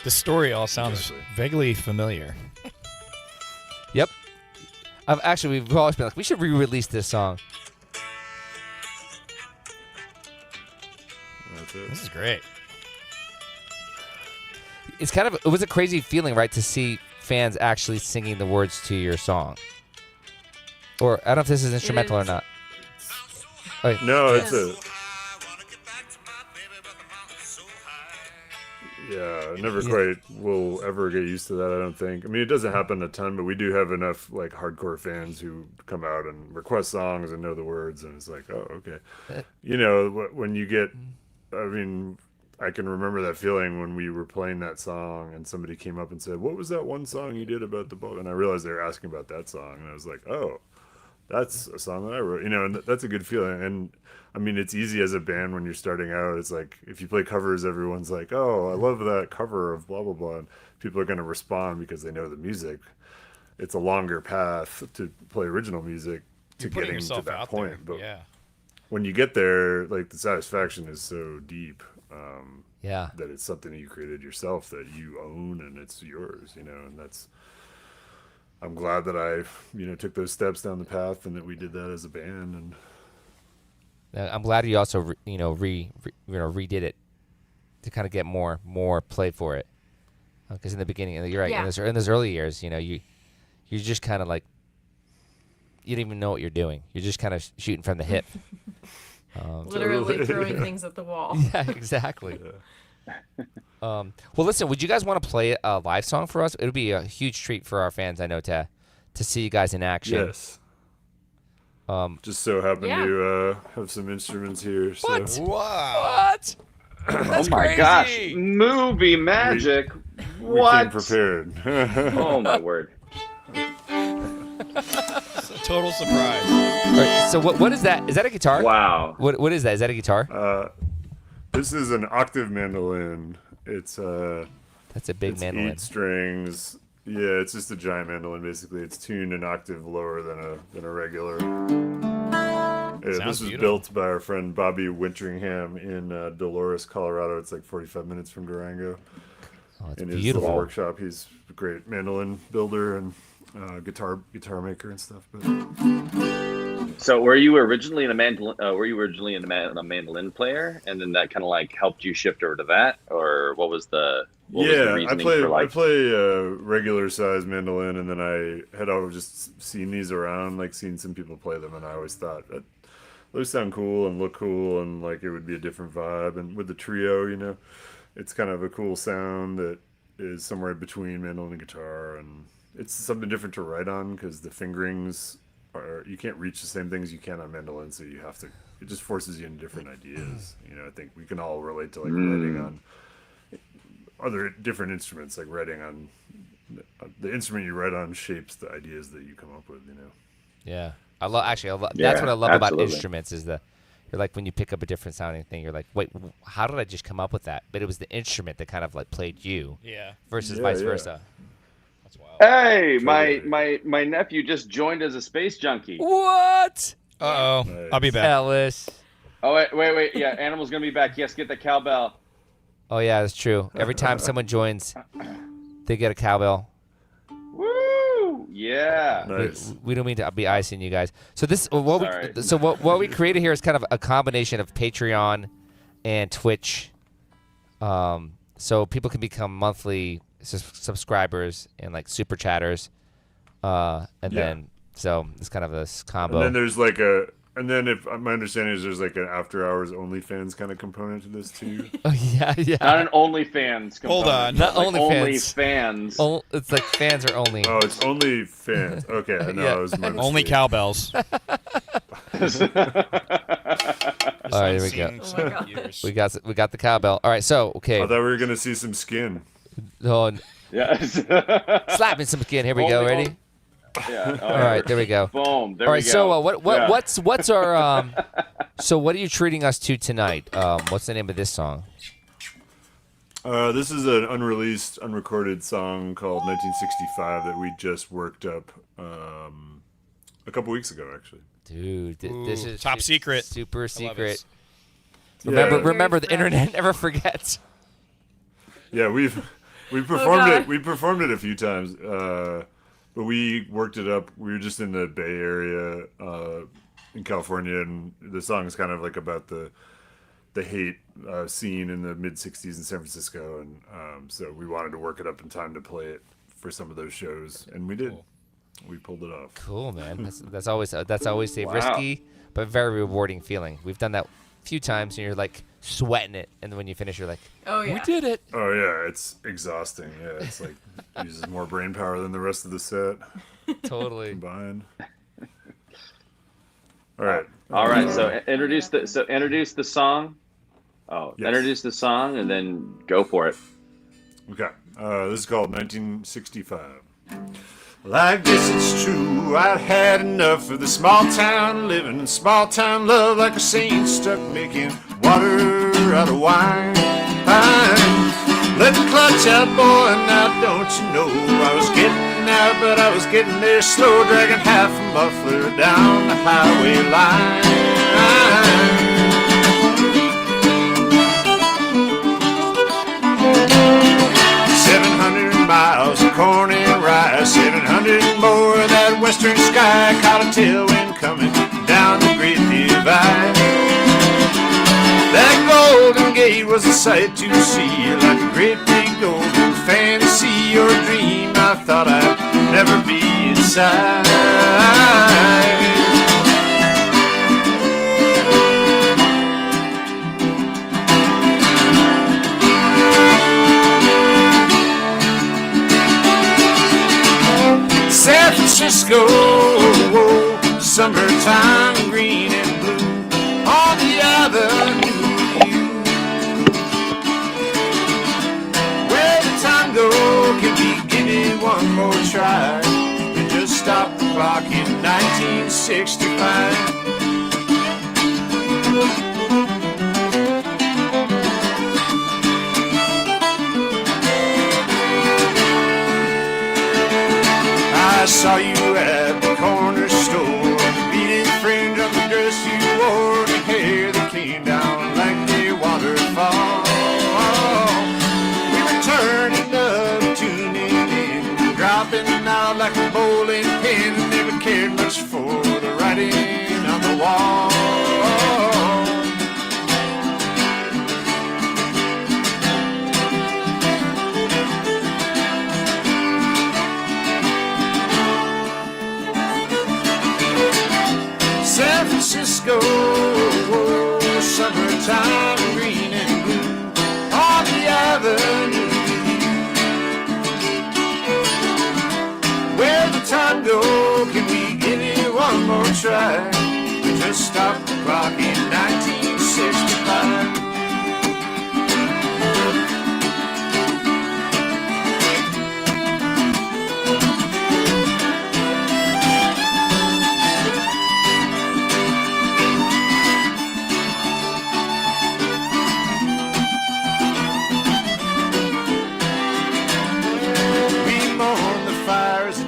The story all sounds vaguely familiar. Yep. We've always been like, we should re-release this song. That's it. This is great. It was a crazy feeling, right, to see fans actually singing the words to your song. Or I don't know if this is instrumental or not. Oh, No, Yes. Yeah, never quite will ever get used to that, I don't think. I mean, it doesn't happen a ton, but we do have enough like hardcore fans who come out and request songs and know the words, and it's like, oh, okay. When you get, I mean, I can remember that feeling when we were playing that song and somebody came up and said, "What was that one song you did about the boat?" And I realized they were asking about that song, and I was like, oh, that's a song that I wrote, and that's a good feeling. And I mean, it's easy as a band when you're starting out. It's like, if you play covers, everyone's like, oh, I love that cover of blah, blah, blah. And people are going to respond because they know the music. It's a longer path to play original music to getting to that point. But when you get there, like, the satisfaction is so deep that it's something that you created yourself, that you own, and it's yours, and that's... I'm glad that I, took those steps down the path, and that we did that as a band. And I'm glad you also, redid it to kind of get more play for it. Because in the beginning, you're right. Yeah. In those early years, you're just kind of like, you don't even know what you're doing. You're just kind of shooting from the hip. Literally throwing things at the wall. Yeah, exactly. Well, listen, would you guys want to play a live song for us? It would be a huge treat for our fans, I know, to see you guys in action. Yes. Just so happen to have some instruments here. What? So. Wow. What? That's Oh my crazy. gosh! Movie magic. We What? came prepared. Oh my word! It's a total surprise. All right, so what is that? Is that a guitar? Wow. What is that? Is that a guitar? This is an octave mandolin. It's That's a big mandolin. 8 strings. Yeah, it's just a giant mandolin. Basically, it's tuned an octave lower than a regular. Yeah, this was built by our friend Bobby Winteringham in Dolores, Colorado. It's like 45 minutes from Durango. Oh, it's in his beautiful. little workshop. He's a great mandolin builder and guitar maker and stuff. But So, were you originally a mandolin player, and then that kind of like helped you shift over to that, or what was the reasoning for like? I play a regular size mandolin, and then I had always just seen these around, like seen some people play them, and I always thought those sound cool and look cool, and like it would be a different vibe. And with the trio, it's kind of a cool sound that is somewhere between mandolin and guitar, and it's something different to write on because the fingerings you can't reach the same things you can on mandolin, so you have to. It just forces you into different ideas. I think we can all relate to like writing on other different instruments, like writing on the instrument you write on shapes the ideas that you come up with. Yeah, that's what I love about instruments is you're like when you pick up a different sounding thing, you're like, wait, how did I just come up with that? But it was the instrument that kind of like played you. Yeah. Versus vice versa. That's wild. Hey, my nephew just joined as a space junkie. What? Uh-oh. Nice. I'll be back. Ellis. Oh wait, yeah, Animal's gonna be back. Yes, get the cowbell. Oh yeah, that's true. Every time someone joins, they get a cowbell. Woo! Yeah. Nice. We don't mean to be icing you guys. So what we created here is kind of a combination of Patreon and Twitch. So people can become monthly subscribers and like super chatters. Then so it's kind of this combo. And then there's like if my understanding is there's like an after hours OnlyFans kind of component to this too. Oh yeah. Not an OnlyFans component. Hold on. Not like OnlyFans. OnlyFans. It's like fans are only. Oh, it's only fans. Okay, I know. Yeah. It was my Only mistake. cowbells. All right, here we go. Oh my gosh. We got the cowbell. All right, so okay. I thought we were gonna see some skin. Oh, Yes. slapping some skin. Here we go. Only- Ready? Yeah. All right, there we go. Boom. There All we right, go. so Yeah. what's our so what are you treating us to tonight? What's the name of this song? This is an unreleased, unrecorded song called 1965 that we just worked up a couple weeks ago, actually. Dude, this is top secret. Super secret. Yeah. Remember, the internet never forgets. Yeah, we performed it. We performed it a few times, but we worked it up. We were just in the Bay Area in California, and the song is kind of like about the hate scene in the mid '60s in San Francisco, and so we wanted to work it up in time to play it for some of those shows, and we did. Cool. We pulled it off. Cool, man. That's always a risky but very rewarding feeling. We've done that a few times, and you're like sweating it, and then when you finish, you're like, "Oh yeah, we did it." Oh yeah, it's exhausting. Yeah, it's like uses more brain power than the rest of the set. Totally combined. All right. All right. So introduce the song. Oh, yes. Introduce the song and then go for it. Okay. This is called 1965. Well, I guess it's true. I'd had enough of the small town living and small town love, like a saint stuck making water out of wine. Let the clutch out, boy. Now don't you know I was getting out, but I was getting there slow, dragging half a muffler down the highway line. 700 miles of corn and rye, 700 more of that western sky. Caught a tailwind coming down the Great Divide. That Golden Gate was a sight to see, like a great big golden fantasy or dream. I thought I'd never be inside. 'San Francisco, summertime, green and blue, on the avenue. Where the time go, can we give it one more try? We just stopped the clock in 1965. I saw you at the corner store, the beaded fringe on the dress you wore, the hair that came down like a waterfall. We were turning up, tuning in, dropping out like a bowling pin. Never cared much for the writing on the wall. San Francisco, summertime, green and blue, on the avenue. Where the time go, can we give it one more try? We just stopped the clock in 1965.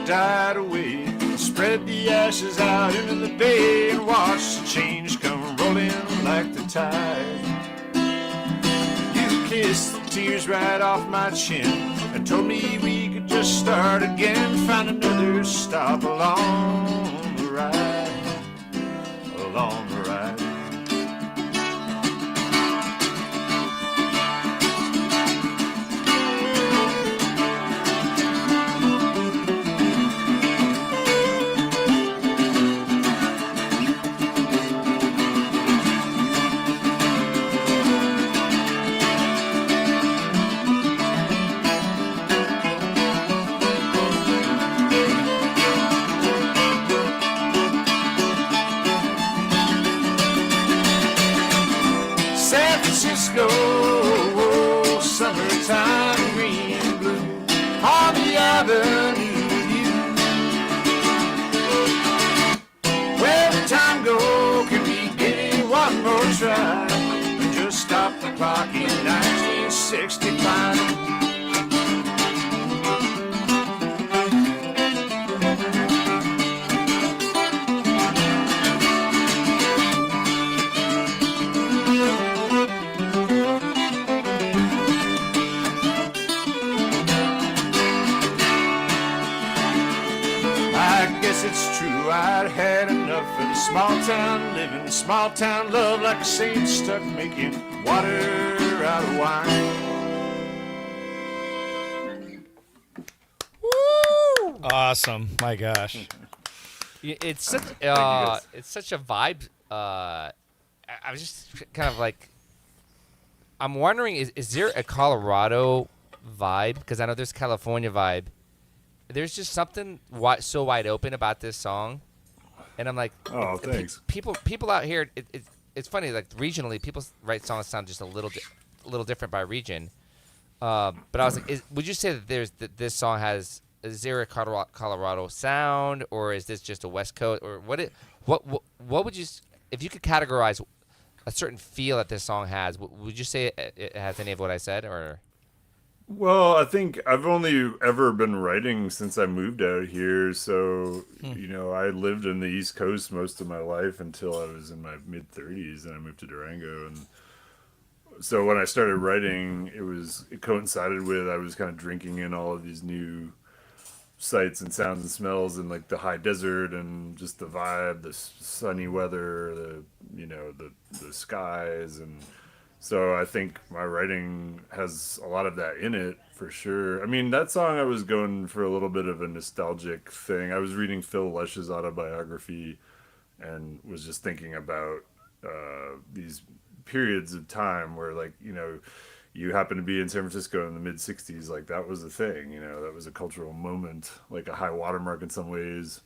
Died away, spread the ashes out into the bay and watch the change come rolling like the tide. You kissed the tears right off my chin and told me we could just start again, find another stop along the ride, along the ride. San Francisco, summertime, green and blue, on the avenue. Where the time go, can we give it one more try? We just stopped the clock in 1965. I'd had enough of the small town living, small town love, like a saint stuck making water out of wine. Awesome. My gosh. It's such it's such a vibe. I was just kind of like, I'm wondering, is there a Colorado vibe? Because I know there's California vibe. There's just something so wide open about this song, and I'm like, Oh, thanks. People out here, it's funny. Like regionally, people write songs sound just a little different by region. But I was like, would you say that this song has? Is there a Colorado sound, or is this just a West Coast, or what would you, if you could categorize a certain feel that this song has, would you say it has any of what I said, or? Well, I think I've only ever been writing since I moved out here. So, I lived in the East Coast most of my life until I was in my mid-30s, and I moved to Durango. And so when I started writing, it coincided with I was kind of drinking in all of these new sights and sounds and smells, and like the high desert and just the vibe, the sunny weather, the skies. And so I think my writing has a lot of that in it for sure. I mean, that song, I was going for a little bit of a nostalgic thing. I was reading Phil Lesh's autobiography and was just thinking about these periods of time where, like, you happen to be in San Francisco in the mid 60s, like that was a thing, that was a cultural moment, like a high watermark in some ways.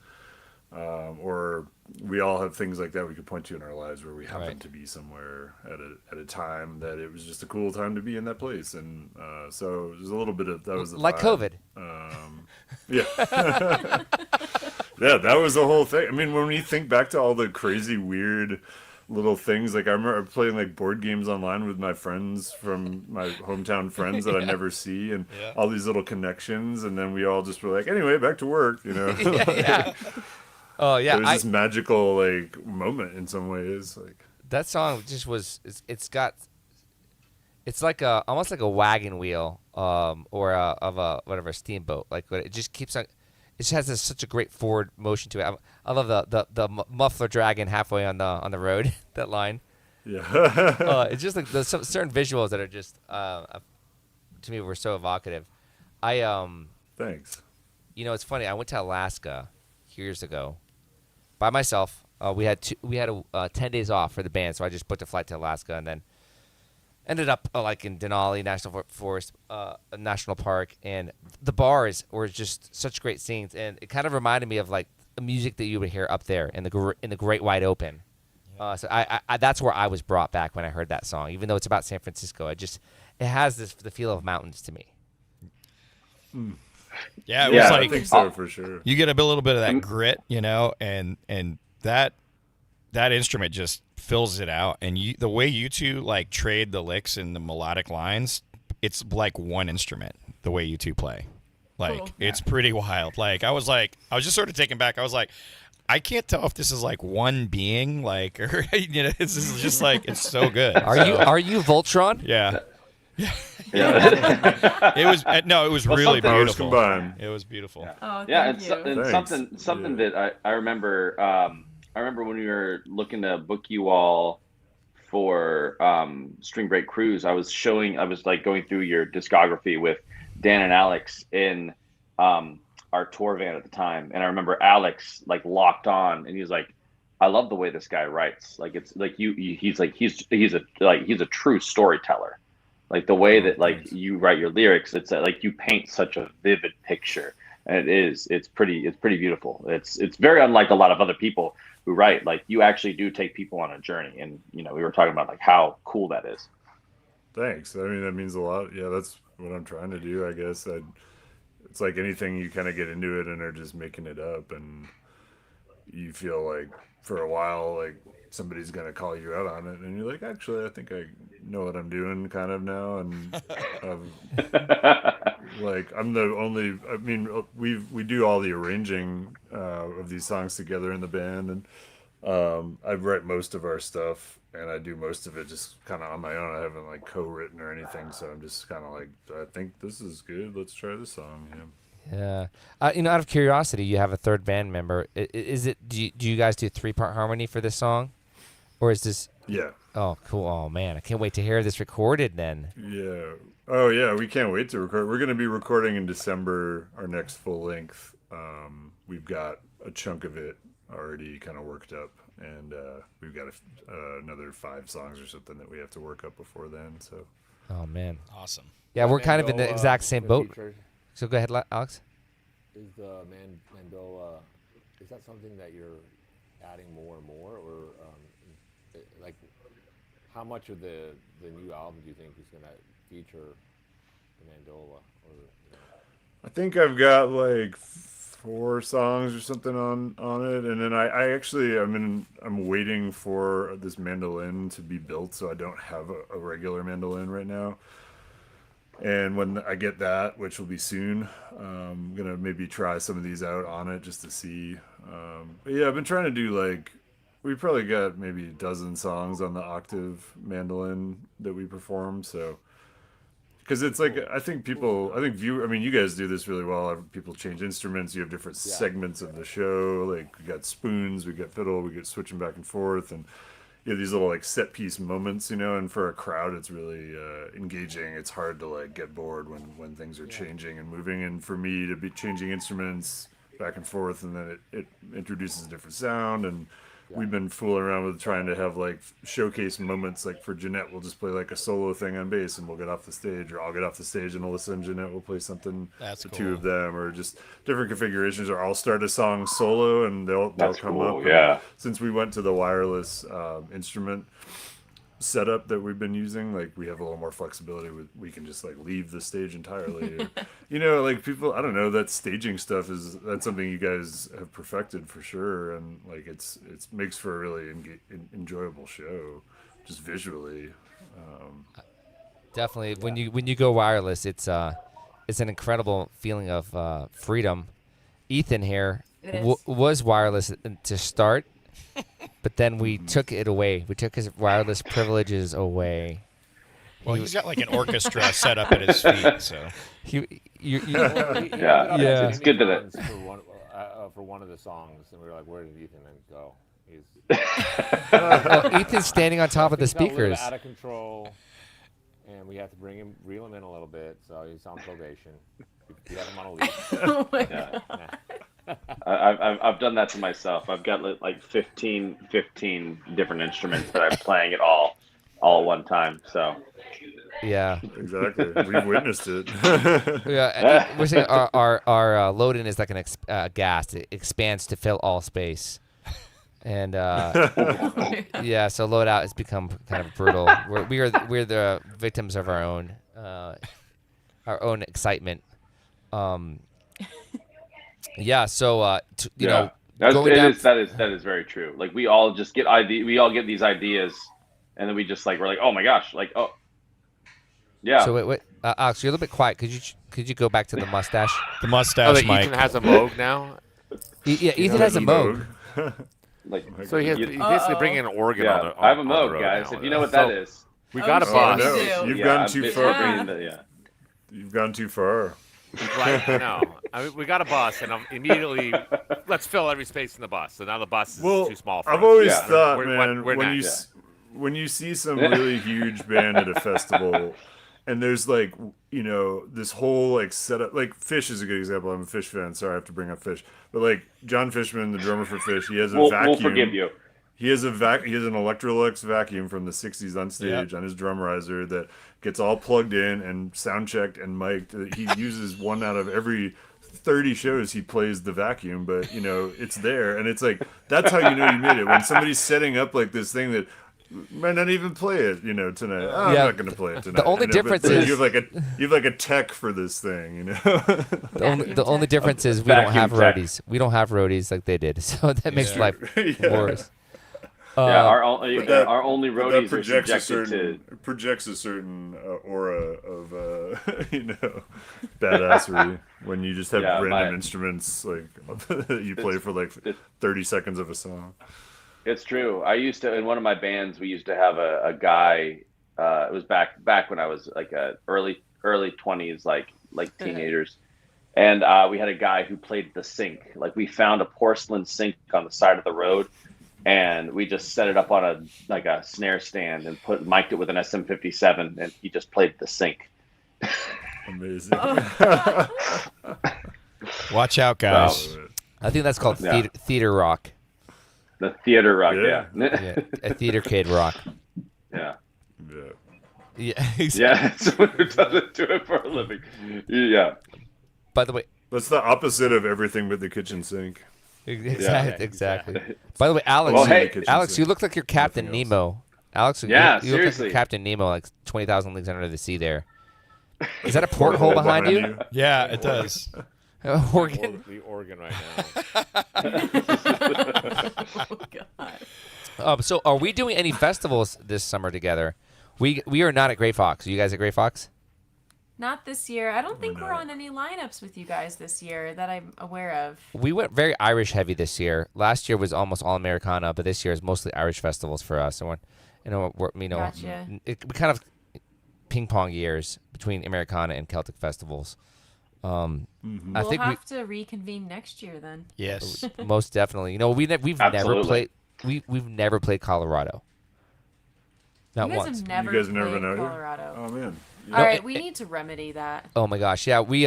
Or we all have things like that we could point to in our lives where we happen to be somewhere at a time that it was just a cool time to be in that place. And so there's a little bit of that was the like vibe. COVID. Yeah. Yeah, that was the whole thing. I mean, when you think back to all the crazy, weird little things, like I remember playing like board games online with my friends from my hometown friends that I never see, and all these little connections, and then we all just were like, anyway, back to work, Yeah. Oh yeah, it was this magical like moment in some ways. Like that song just was. It's like almost like a wagon wheel, or of a whatever steamboat. Like it just keeps on. It just has such a great forward motion to it. I love the muffler dragging halfway on the road. That line. Yeah. It's just like there's some certain visuals that are just to me were so evocative. Thanks. It's funny. I went to Alaska years ago by myself. We had 10 days off for the band, so I just booked a flight to Alaska and then ended up like in Denali National Forest, National Park, and the bars were just such great scenes, and it kind of reminded me of like the music that you would hear up there in the great wide open. So I that's where I was brought back when I heard that song, even though it's about San Francisco. It has the feel of mountains to me. Yeah, it was like, I think so for sure. You get a little bit of that grit, and that instrument just fills it out. And the way you two like trade the licks and the melodic lines, it's like one instrument. The way you two play, like it's pretty wild. Like I was just sort of taken back. I was like, I can't tell if this is like one being, like, or this is just like it's so good. Are you Voltron? Yeah. It was really beautiful. Combined. It was beautiful. Oh, Yeah, thank you. and something that I remember. I remember when we were looking to book you all for String Break Cruise. I was like going through your discography with Dan and Alex in our tour van at the time, and I remember Alex like locked on, and he's like, "I love the way this guy writes. Like it's like he's a true storyteller. Like the way that like you write your lyrics, it's like you paint such a vivid picture, and it's pretty beautiful. It's very unlike a lot of other people who write. Like you actually do take people on a journey, and we were talking about like how cool that is." Thanks. I mean, that means a lot. Yeah, that's what I'm trying to do, I guess. It's like anything, you kind of get into it and are just making it up, and you feel like for a while like somebody's going to call you out on it, and you're like, actually, I think I know what I'm doing kind of now. And like I'm the only, I mean, we do all the arranging of these songs together in the band, and I write most of our stuff, and I do most of it just kind of on my own. I haven't like co-written or anything, so I'm just kind of like, I think this is good, let's try this song. Yeah. Out of curiosity, you have a third band member. Is it? Do you guys do 3-part harmony for this song, or is this? Yeah. Oh, cool. Oh man, I can't wait to hear this recorded then. Yeah. Oh yeah, we can't wait to record. We're going to be recording in December our next full length. We've got a chunk of it already kind of worked up, and we've got another 5 songs or something that we have to work up before then. So. Oh man. Awesome. Yeah, we're kind of in the exact same boat. So go ahead, Alex. Is the mandola, is that something that you're adding more and more, or like how much of the new album do you think is going to feature the mandola? Or I think I've got like 4 songs or something on it, and then I actually I'm waiting for this mandolin to be built, so I don't have a regular mandolin right now. And when I get that, which will be soon, I'm gonna maybe try some of these out on it just to see. But yeah, I've been trying to do we probably got maybe a dozen songs on the octave mandolin that we perform. So, because it's I think you guys do this really well. People change instruments. You have different segments of the show. Like we got spoons, we got fiddle, we get switching back and forth, and you have these little set piece moments, and for a crowd it's really engaging. It's hard to get bored when things are changing and moving, and for me to be changing instruments back and forth, and then it introduces a different sound. And we've been fooling around with trying to have showcase moments. Like for Jeanette, we'll just play a solo thing on bass, and we'll get off the stage, or I'll get off the stage and Alyssa and Jeanette will play something. That's the cool. 2 of them, or just different configurations, or I'll start a song solo and they'll come cool, up. yeah. Since we went to the wireless instrument setup that we've been using, we have a little more flexibility we can just leave the stage entirely. People, I don't know, that staging stuff that's something you guys have perfected for sure, and it's makes for a really enjoyable show just visually. Definitely, when you go wireless, it's an incredible feeling of freedom. Ethan here was wireless to start, but then we took it away. We took his wireless privileges away. Well, he's got an orchestra set up at his feet, so. Yeah. It's good that for one of the songs, and we were like, "Where did Ethan then go?" Well, Ethan's standing on top of the He's got a little speakers. bit out of control, and we have to reel him in a little bit. So he's on probation. We have him on a leash. Oh my God. I've done that to myself. I've got 15 different instruments that I'm playing at all at one time. So Yeah. Exactly. We've witnessed it. Yeah. We're saying our load-in is like an gas. It expands to fill all space. And yeah, so load out has become kind of brutal. We're the victims of our own excitement. Yeah, so you know, that is very true. We all just get get these ideas, and then we just we're like, oh my gosh, yeah. So wait, Alex, you're a little bit quiet. Could you go back to the mustache? The mustache, Ethan Mike. has a Moog now. Yeah, Ethan has a Moog. So he's basically bringing an organ on the I have a on the Moog, road guys. now, If you know what that is. We got a Oh, bus. no. No, you've Yeah, gone I'm too basically far. bringing You've gone too far. No, we got a bus, and immediately let's fill every space in the bus. So now the bus is too small for us. I've always Yeah. thought, We're man, not. when you see some really huge band at a festival, and there's this whole setup. Fish is a good example. I'm a Fish fan. Sorry, I have to bring up Fish, but John Fishman, the drummer for Fish, he has a vacuum. We'll forgive you. He has an Electrolux vacuum from the 60s on stage on his drum riser that gets all plugged in and sound checked and mic'd. He uses one out of every 30 shows he plays the vacuum, but it's there, and it's that's how you know you made it. When somebody's setting up this thing that might not even play it, tonight. Oh, I'm not going to play it tonight. The only difference is you have a tech for this thing, The only difference is we don't have Vacuum tech. roadies. We don't have roadies like they did, so that makes life worse. Our only roadies are projects a certain aura of badassery when you just have random instruments that you play for 30 seconds of a song. It's true. I used to, in one of my bands, we used to have a guy. It was back when I was early 20s, like teenagers, and we had a guy who played the sink. Like we found a porcelain sink on the side of the road, and we just set it up on a snare stand and mic'd it with an SM57, and he just played the sink. Amazing. Watch out, guys. So, I think that's called Yeah. theater rock. The theater rock, Yeah. Yeah, a theater kid rock. Yeah. yeah. Yeah. Yeah, someone who doesn't do it for a living. Yeah. By the way, That's the opposite of everything but the kitchen sink. exactly. By the way, Alex, Well, hey, Alex, you look like you're Captain Nothing else. Nemo. Alex, Yeah, you look like seriously. you're Captain Nemo, like 20,000 leagues under the sea. There. Is that a porthole behind you? Yeah, it does. Organ. The organ right now. Oh God. So, are we doing any festivals this summer together? We are not at Grey Fox. Are you guys at Grey Fox? Not this year. I don't think we're not. on any lineups with you guys this year that I'm aware of. We went very Irish heavy this year. Last year was almost all Americana, but this year is mostly Irish festivals for us. And we Gotcha. we kind of ping pong years between Americana and Celtic festivals. I We'll think have to reconvene next year then. Yes. we most definitely. We've never Absolutely. played. We've never played Colorado. Not You guys once. have never You guys have played never been out here? Colorado. Oh man. All right, we need to remedy that. Oh my gosh, yeah, we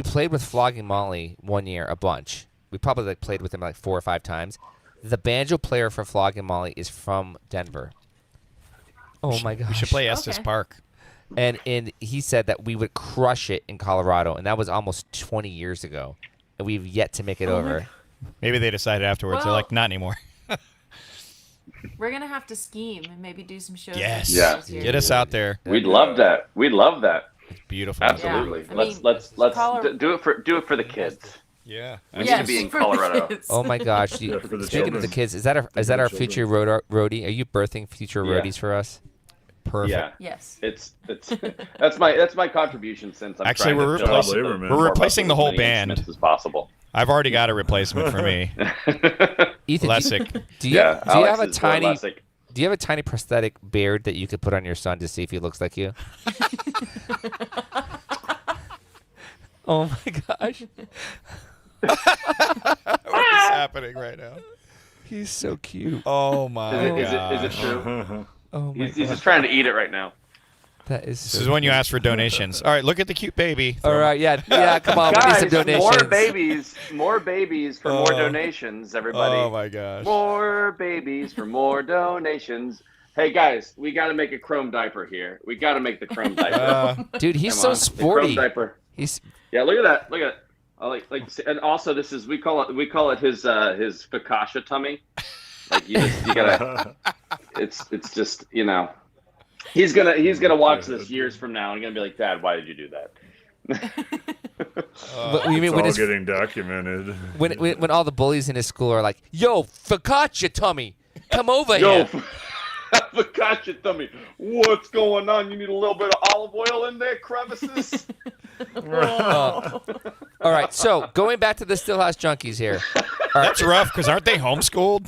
played with Flogging Molly one year a bunch. We probably played with him 4 or 5 times. The banjo player for Flogging Molly is from Denver. Oh my gosh. We should play Estes Okay. Park. And he said that we would crush it in Colorado, and that was almost 20 years ago, and we've yet to make it over. Maybe they decided afterwards. They're Well- like, not anymore. We're gonna have to scheme and maybe do some shows. Yes. Yeah. this year. Get us out there. We'd love that. We'd love that. Beautiful. Absolutely. I let's mean, let's Color- do it for the kids. Yeah. We Yes, need to be in for the Colorado. kids. Oh my gosh! Yeah, for the Speaking of children. the kids, is that our children. future roadie? Are you birthing future Yeah. roadies for us? Perfect. Yeah. Yes. It's that's my contribution since I'm Actually, trying we're to fill up replacing- with we're more replacing the as whole many band. instruments as possible. I've already got a replacement for me. Ethan, Lessick. do you Yeah, do you Alex have a is more tiny Lessick. do you have a tiny prosthetic beard that you could put on your son to see if he looks like you? Oh my gosh, What is happening right now? he's so cute. Oh my Is god. it true? Oh my He's god, just trying to eat it right now. that is. This So is when you ask for donations. All right, look at the cute baby. All right, yeah, come on, we need Guys, some donations. more babies for more donations, everybody. Oh my gosh. More babies for more donations. Hey guys, we got to make a chrome diaper here. We got to make the chrome diaper. Dude, he's Come so on. The sporty. chrome diaper. He's Yeah, look at that. Look at it. I like, and also this is we call it his focaccia tummy. Like you gotta. It's just he's gonna watch this years from now and gonna be like, Dad, why did you do that? you mean It's when all his getting documented. when all the bullies in his school are like, "Yo, focaccia tummy, come over Yo, here." focaccia tummy. What's going on? You need a little bit of olive oil in there, crevices. All right, so going back to the Stillhouse Junkies here. That's rough because aren't they homeschooled?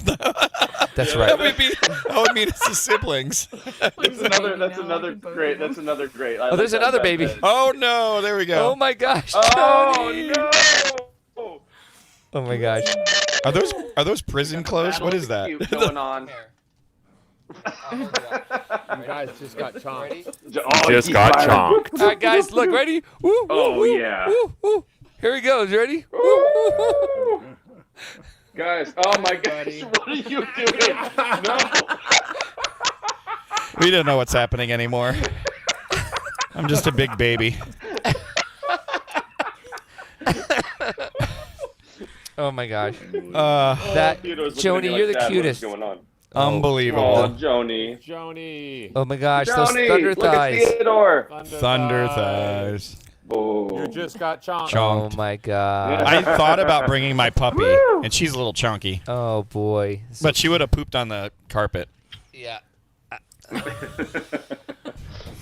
That's right. That would mean it's the siblings. That's another great. That's another great. Oh, there's another baby. Oh no, there we go. Oh my gosh. Oh Tony. no! Oh my gosh. Are those prison clothes? What is that? Cute going on? You guys just got chomped. Just got chomped. All right, guys, look, ready? Woo, woo, Oh, woo, yeah. Woo, woo. Here he goes. Ready? Woo, woo, woo. Guys, oh my gosh, what are you doing? No. We don't know what's happening anymore. I'm just a big baby. Oh my gosh. That Theodore's looking at Joni, me like, you're the "Dad, cutest. What's going on? unbelievable. Oh, Joni. Joni. Oh my gosh, those Joni, thunder look thighs. at Theodore. Thunder thighs. Oh. You just got chomped. Oh my god. I thought about bringing my puppy, and she's a little chunky, Oh boy. but she would have pooped on the carpet. Yeah.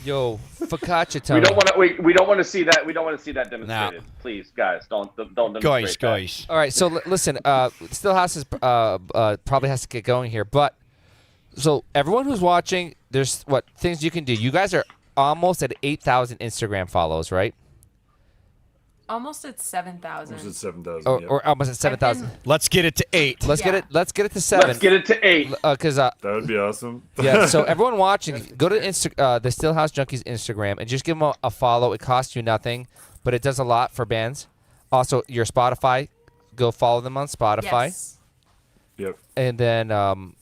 Yo, focaccia We tummy. don't want to. We don't want to see that. We don't want to see that demonstrated. Please, guys, don't demonstrate Guys, that. guys. All right, so listen, Stillhouse is probably has to get going here, but so everyone who's watching, there's things you can do. You guys are almost at 8,000 Instagram follows, right? almost at Or is 7,000. it 7,000? Or almost at 7,000. Let's get it to 8. Let's get Yeah. it. Let's get it to 7. Let's get it to 8. Because That would be awesome. yeah. So everyone watching, go to the Stillhouse Junkies Instagram and just give them a follow. It costs you nothing, but it does a lot for bands. Also, your Spotify, go follow them on Spotify. Yes. Yep. And then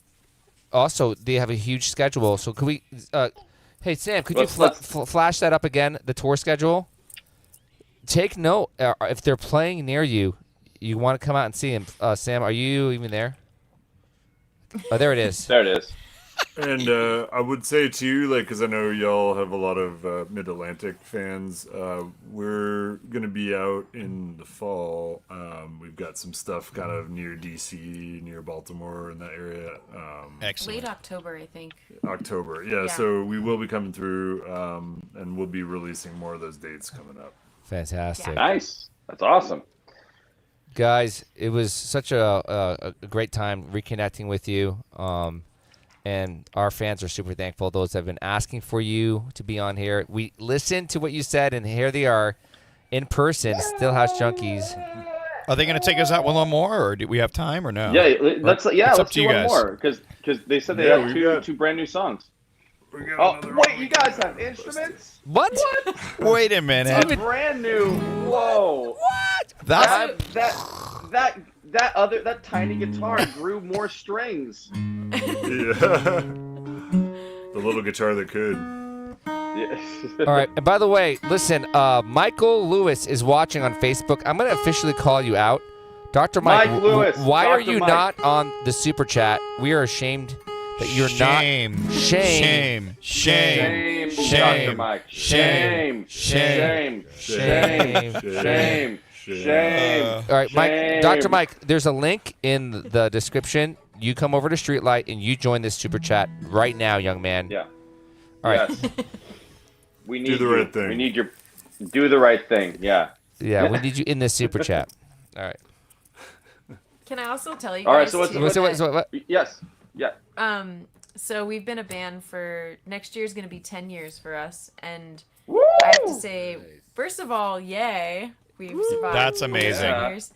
also they have a huge schedule. So could we? Hey Sam, could you flash that up again? The tour schedule. Take note. If they're playing near you, you want to come out and see them. Sam, are you even there? Oh, there it is. There it is. And I would say too, like, because I know y'all have a lot of Mid-Atlantic fans. We're gonna be out in the fall. We've got some stuff kind of near DC, near Baltimore, in that area. Excellent. Late October, I think. October, yeah. So we will be coming through, and we'll be releasing more of those dates coming up. Fantastic. Nice. That's awesome. Guys, it was such a great time reconnecting with you. And our fans are super thankful. Those that have been asking for you to be on here. We listened to what you said, and here they are in person, Stillhouse Junkies. Are they going to take us out one more, or do we have time, or no? Yeah, let's up to do you one guys. more because they said they Yeah, have we got- two brand new songs. We got Oh another wait, one. you guys have instruments? What? Wait a minute. A brand new. Whoa. That's That tiny guitar grew more strings. Yeah. The little guitar that could. Yeah. All right. And by the way, listen, Michael Lewis is watching on Facebook. I'm going to officially call you out. Dr. Mike, Mike Lewis, why are Dr. you Mike. not on the super chat? We are ashamed that you're shame. not. Shame. Shame, Shame. Dr. Mike. Shame. Shame. Shame. Shame. Shame. All right, Mike, Shame. Dr. Mike, there's a link in the description. You come over to Streetlight and you join this super chat right now, young man. Yeah. All right. Yes. We need Do the you. right thing. We need your. Do the right thing. Yeah. Yeah, we need you in this super chat. All right. Can I also tell you All right, guys so what's- too what's- that- What? Yes. Yeah. So we've been a band for next year's going to be 10 years for us, and Woo! I have to say, first of all, yay, we've survived. That's amazing. 10 years.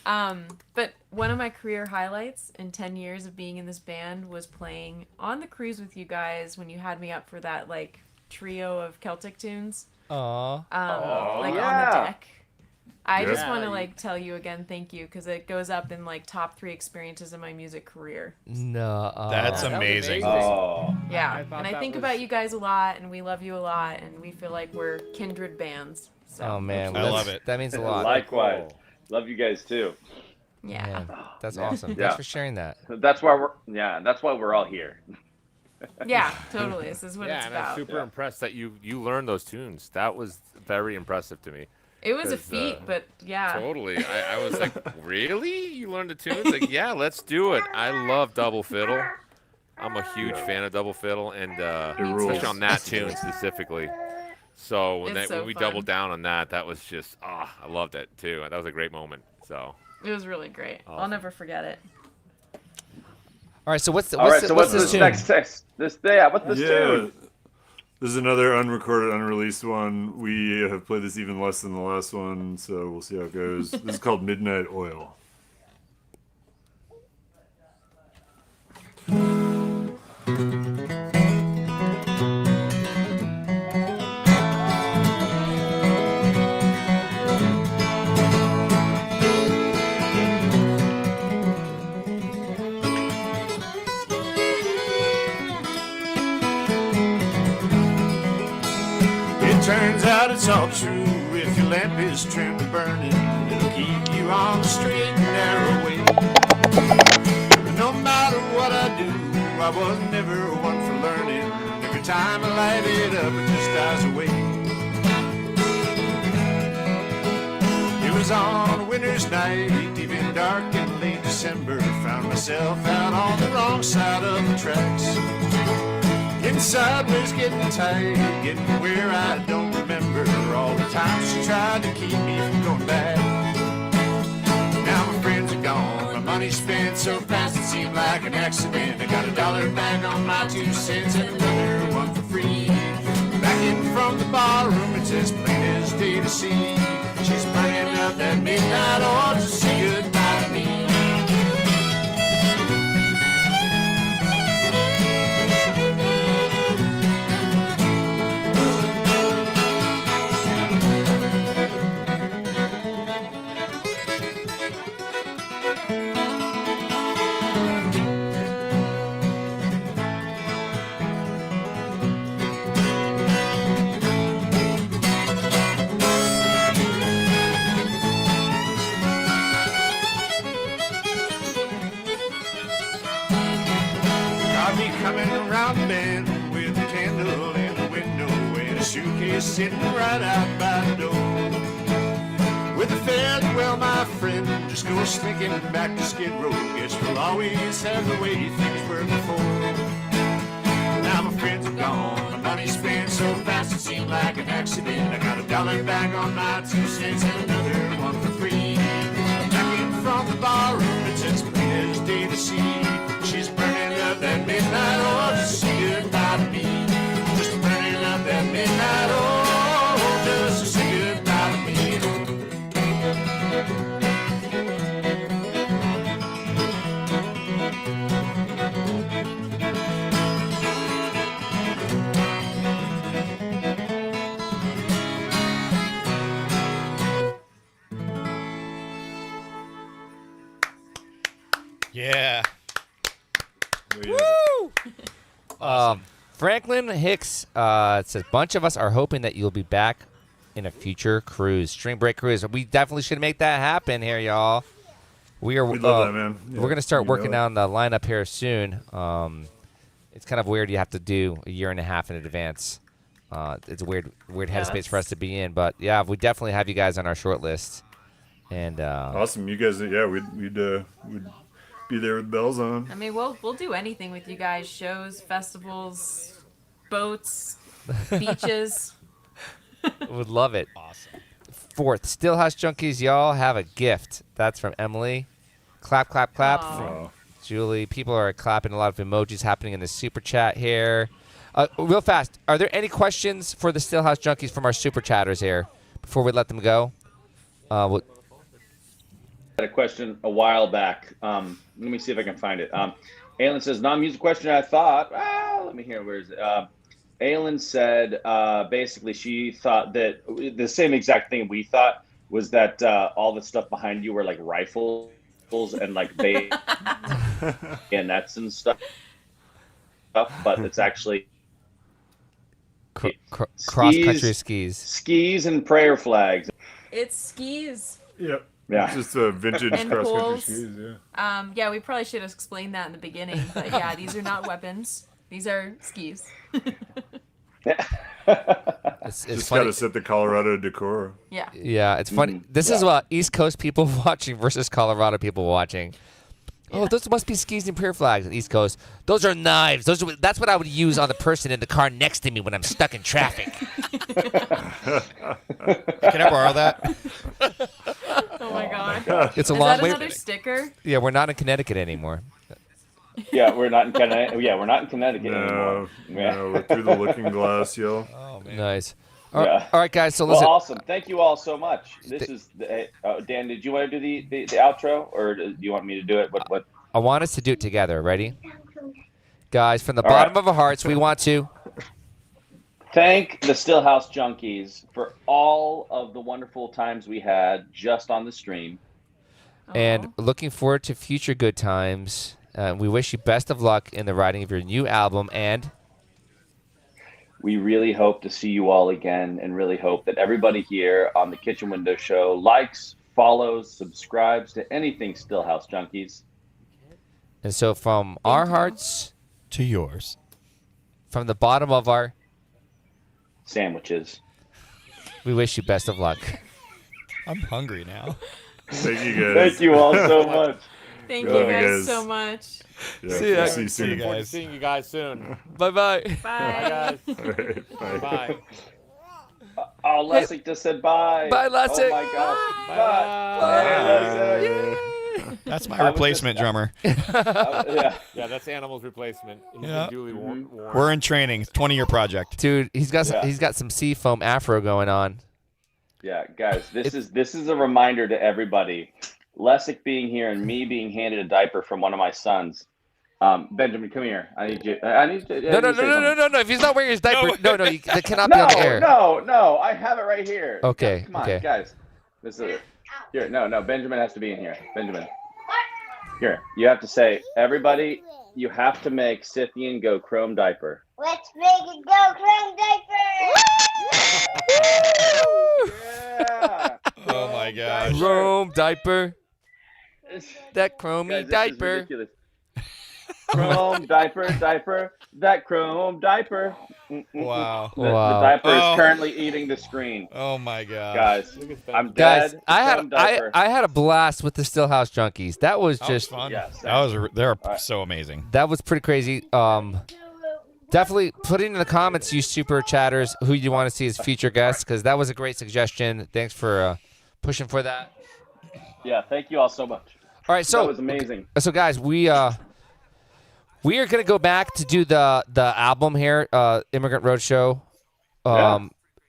But one of my career highlights in 10 years of being in this band was playing on the cruise with you guys when you had me up for that like trio of Celtic tunes, Aw. like on yeah. the deck. I just Yeah. want to like tell you again, thank you, because it goes up in like top 3 experiences in my music career. No. That's That was amazing. Oh. Yeah, I thought and I that think was- about you guys a lot, and we love you a lot, and we feel like we're kindred bands. So Oh, man. I love it. That means a lot. Likewise. Love you guys too. yeah. Man, that's awesome. Yeah. Thanks for sharing that. That's why we're all here. Yeah, totally. This is what Yeah, it's and I'm about. super impressed that you learned those tunes. That was very impressive to me. It was a 'cause, feat, but yeah. Totally. I was like, really? You learned the tunes? Like, yeah, let's do it. I love double fiddle. I'm a huge fan of double fiddle, and rules. especially on that tune specifically. So when, It's so when we fun. doubled down on that, that was just, I loved it too. That was a great moment. So It was really great. I'll Awesome. never forget it. All right, so what's All right. So what's this this tune? next text? What's this Yeah. tune? This is another unrecorded, unreleased one. We have played this even less than the last one, so we'll see how it goes. This is called Midnight Oil. It turns out it's all true. If your lamp is trimmed and burning, it'll keep you on the straight and narrow way. But no matter what I do, I was never one for learning. Every time I light it up, it just dies away. It was on a winter's night, even dark in late December. Found myself out on the wrong side of the tracks. Inside was getting tight, getting where I don't remember all the times she tried to keep me from going back. Now my friends are gone, my money spent so fast it seemed like an accident. I got $1 back on my 2 cents and another one for free. Back in from the barroom, it's as plain as day to see. She's playing up that midnight oil to say goodbye to me. Got me coming around the bend with a candle in the window and a suitcase sitting right out by the door. With a farewell, my friend, just go slinking back to Skid Row. Guess we'll always have the way things were before. Now my friends are gone, my money's spent so fast it seemed like an accident. I got $1 back on my 2 cents and another one for free. Back in from the barroom, it's as plain as day to see. She's burning up that midnight oil to say goodbye to me. Just burning up that midnight oil just to say goodbye to me. Yeah. Franklin Hicks says, bunch of us are hoping that you'll be back in a future cruise, String Break cruise. We definitely should make that happen here, y'all. We are. We'd love that, man. Yeah, we're gonna start you know working it. on the lineup here soon. It's kind of weird. You have to do a year and a half in advance. It's a weird headspace for us to be in. But yeah, we definitely have you guys on our short list. And Awesome, you guys. Yeah, we'd be there with bells on. I mean, we'll do anything with you guys: shows, festivals, boats, beaches. would love it. Awesome. Fourth, Stillhouse Junkies, y'all have a gift. That's from Emily. Clap, clap, clap. Aw. From Julie. People are clapping. A lot of emojis happening in the super chat here. Real fast, are there any questions for the Stillhouse Junkies from our super chatters here before we let them go? Had a question a while back. Let me see if I can find it. Aylin says, non-music question. I thought, let me hear. Where is it? Aylin said, basically, she thought that the same exact thing we thought was that all the stuff behind you were like rifles and like bayonets and stuff. But it's actually Cross-country skis. Skis and prayer flags. It's skis. Yep. Yeah. It's just a vintage And cross-country poles. skis, yeah. Yeah, we probably should have explained that in the beginning. But yeah, these are not weapons. These are skis. It's Just funny. gotta set the Colorado decor. Yeah. Yeah, it's funny. This is what East Coast people watching versus Colorado people watching. Oh, those must be skis and prayer flags on the East Coast. Those are knives. That's what I would use on the person in the car next to me when I'm stuck in traffic. Can I borrow that? Oh my god. It's a Is long that way. another sticker? Yeah, we're not in Connecticut anymore. Yeah, we're not in Connecticut. Yeah, we're not in Connecticut No, anymore. Yeah. no, we're through the looking glass, yo. Oh man. Nice. Yeah. All right, guys. So Well, listen. awesome. Thank you all so much. This is Dan. Did you want to do the outro, or do you want me to do it? What? I want us to do it together. Ready? Guys, from the All bottom right. of our hearts, we want to Thank the Stillhouse Junkies for all of the wonderful times we had just on the stream. and Aw. looking forward to future good times. We wish you best of luck in the writing of your new album, and We really hope to see you all again, and really hope that everybody here on the Kitchen Window Show likes, follows, subscribes to anything Stillhouse Junkies. so from our hearts, To yours. from the bottom of our, Sandwiches. we wish you best of luck. I'm hungry now. Thank you guys. Thank you all so much. Thank Love you you guys guys. so much. Yeah, See ya. we'll see you See you soon. Forward to guys. seeing you guys soon. Bye bye. Bye. Bye, guys. All right, bye. Bye. Oh, Leslie just said bye. Bye, Leslie. Oh my gosh. Bye. Bye. Leslie. That's my I was replacement drummer. Yeah. Yeah, that's Animal's replacement. He's Yeah. been duly warned. We're in training. 20-year project. Dude, he's got Yeah. he's got some sea foam afro going on. Yeah, guys, this is a reminder to everybody. Lessick being here and me being handed a diaper from one of my sons. Benjamin, come here. I need you. No. If he's not wearing his diaper, no, that cannot be on the air. No. I have it right here. Okay. Come on, guys. This is it. Here. No. Benjamin has to be in here. Benjamin. Here. You have to say, everybody. You have to make Scythian go Chrome diaper. Let's make it go Chrome diaper. Yeah. Oh my gosh. Chrome diaper. That chromey Guys, this is diaper. ridiculous. Chrome diaper, that chrome diaper. Wow. The diaper is currently eating the screen. Oh my god. Guys, I'm Guys, dead. I had a blast with the Stillhouse Junkies. That was just fun. Yes. They're so amazing. that was pretty crazy. Definitely put in the comments, you super chatters, who you want to see as future guests, because that was a great suggestion. Thanks for pushing for that. Yeah, thank you all so much. All right, so That was amazing. So guys, we are gonna go back to do the album here, Immigrant Roadshow.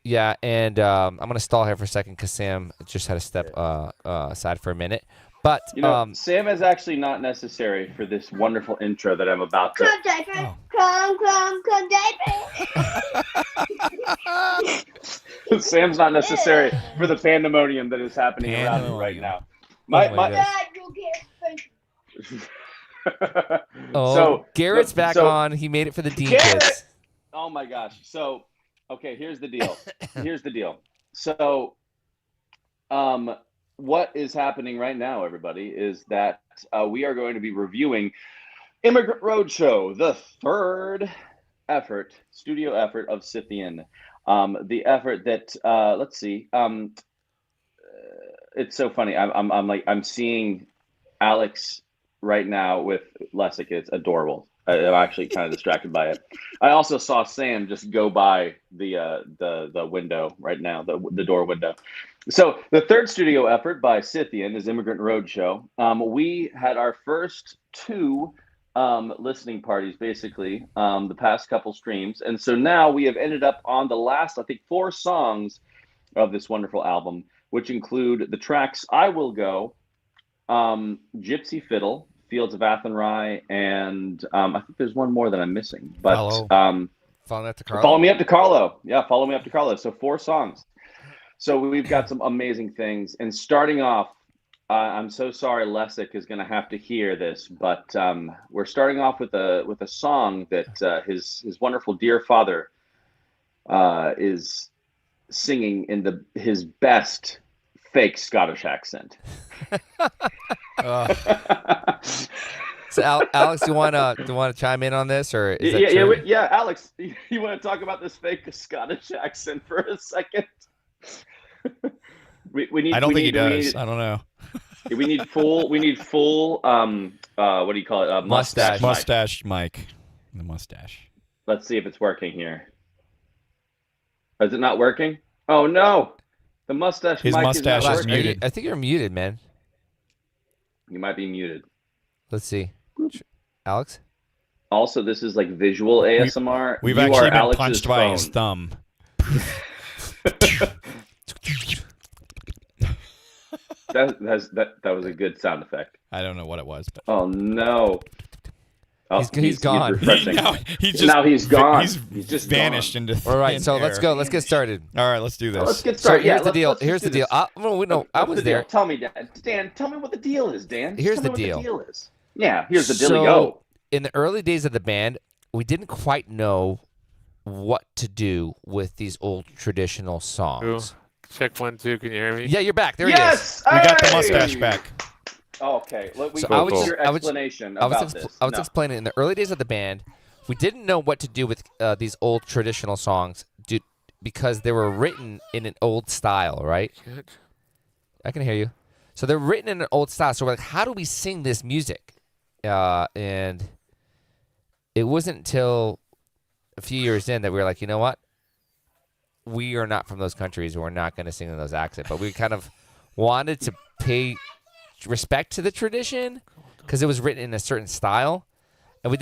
Yeah, and I'm gonna stall here for a second because Sam just had to step aside for a minute. But Sam is actually not necessary for this wonderful intro that I'm about to. Chrome diaper. Chrome diaper. Sam's not necessary for the pandemonium that is happening around me right now. my God, So Garrett's back on. He made it for the Dean kids. Oh my gosh. So, okay, here's the deal. So, what is happening right now, everybody, is that we are going to be reviewing Immigrant Roadshow, the third studio effort of Scythian. The effort that let's see. It's so funny. I'm seeing Alex right now with Lessick. It's adorable. I'm actually kind of distracted by it. I also saw Sam just go by the window right now, the door window. So the third studio effort by Scythian is Immigrant Roadshow. We had our first two listening parties, basically, the past couple streams. And so now we have ended up on the last, I think, 4 songs of this wonderful album, which include the tracks I Will Go, Gypsy Fiddle, Fields of Athenry, and I think there's one more that I'm missing. But Follow Me Up to Carlo. Follow Me Up to Carlo. Yeah, Follow Me Up to Carlo. So 4 songs. So we've got some amazing things. And starting off, I'm so sorry Lessick is going to have to hear this, but we're starting off with a song that his wonderful dear father is singing in his best fake Scottish accent. So Alex, do you want to chime in on this, or is that true? Yeah, Alex, you want to talk about this fake Scottish accent for a second? we need. I don't think he does. I don't know. We need full. What do you call it? Mustache Mike. The mustache. Let's see if it's working here. Is it not working? Oh no, the mustache. His mic mustache is muted. I think you're muted, man. You might be muted. Let's see, Alex. Also, this is like visual ASMR. We've You actually are been Alex's punched by phone. his thumb. That was a good sound effect. I don't know what it was, but Oh no. Oh, He's gone. refreshing. now he's gone. He's just vanished gone. into. All right, thin so let's air. go. Let's get started. All right, let's do this. Let's get So started. here's the let's deal. just Here's do the deal. this. I What's was the deal? there. Tell me, Dan. Dan, tell me what the deal is, Dan. Just Here's tell the me deal. What the deal is. Yeah, here's the deal. So, Go. in the early days of the band, we didn't quite know what to do with these old traditional songs. Check 1, 2. Can you hear me? Yeah, you're back. There Yes! We got the Hey! mustache back. Oh, okay. Let me So go I was to just- your I was- explanation I was about this. I was No. explaining in the early days of the band, we didn't know what to do with these old traditional songs because they were written in an old style, right? Shit. I can hear you. So they're written in an old style. So we're like, how do we sing this music? And it wasn't until a few years in that we were like, you know what? We are not from those countries. We're not going to sing in those accents. But we kind of wanted to pay respect to the tradition because it was written in a certain style, and we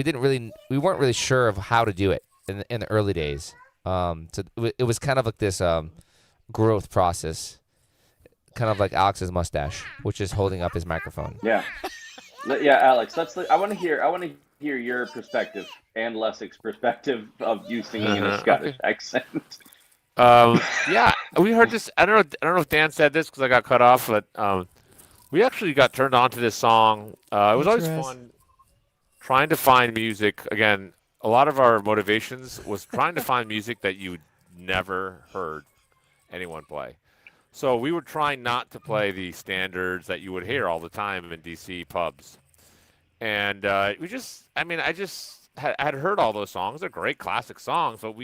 weren't really sure of how to do it in the early days. So it was kind of like this growth process, kind of like Alex's mustache, which is holding up his microphone. Yeah. Yeah, Alex, I want to hear your perspective and Lessig's perspective of you singing in a Scottish accent. Yeah, we heard this. I don't know if Dan said this because I got cut off, but we actually got turned on to this song. It was always fun trying to find music. Again, a lot of our motivations was trying to find music that you never heard anyone play. So we were trying not to play the standards that you would hear all the time in DC pubs. And I just had heard all those songs. They're great classic songs, but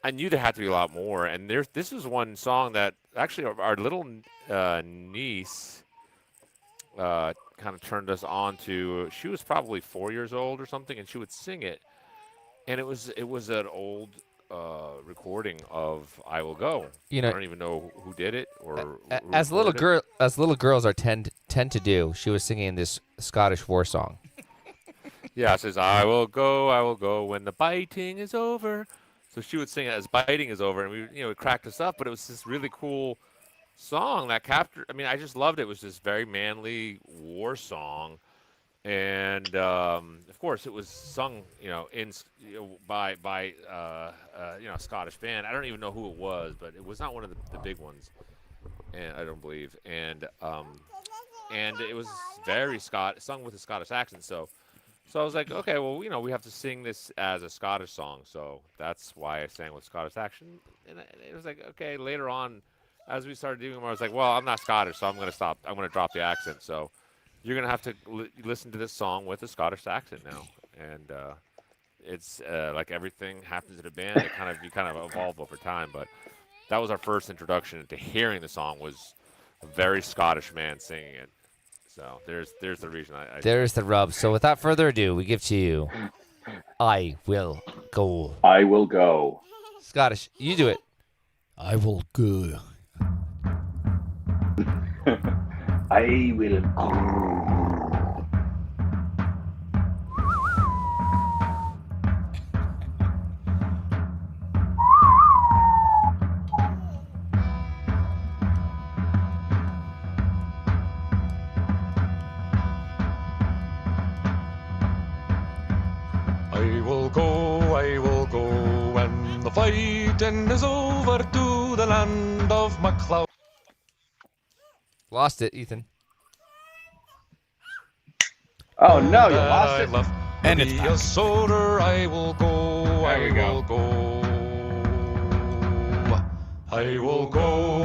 I knew there had to be a lot more. And this was one song that actually our little niece kind of turned us on to. She was probably 4 years old or something, and she would sing it. And it was an old recording of "I Will Go." You know, I don't even know who did it or as little girls tend to do. She was singing this Scottish war song. Yeah, it says I will go when the biting is over." So she would sing it as biting is over, and it cracked us up. But it was this really cool song that captured. I mean, I just loved it. It was this very manly war song. And of course, it was sung, by a Scottish band. I don't even know who it was, but it was not one of the big ones, and I don't believe. And it was very sung with a Scottish accent. So I was like, okay, well, we have to sing this as a Scottish song. So that's why I sang with Scottish accent. And it was like, okay. Later on, as we started doing more, I was like, well, I'm not Scottish, so I'm going to stop. I'm going to drop the accent. So you're going to have to listen to this song with a Scottish accent now. And it's like everything happens in a band. You kind of evolve over time. But that was our first introduction to hearing the song, was a very Scottish man singing it. So there's the reason I There's the rub. So without further ado, we give to you I Will Go. I Will Go. Scottish, you do it. I will go. I will go. I will go when the fighting is over to the land of MacLeod. Lost it, Ethan. Oh no, you lost it. And it's a soldier, I will go. There we go. I will go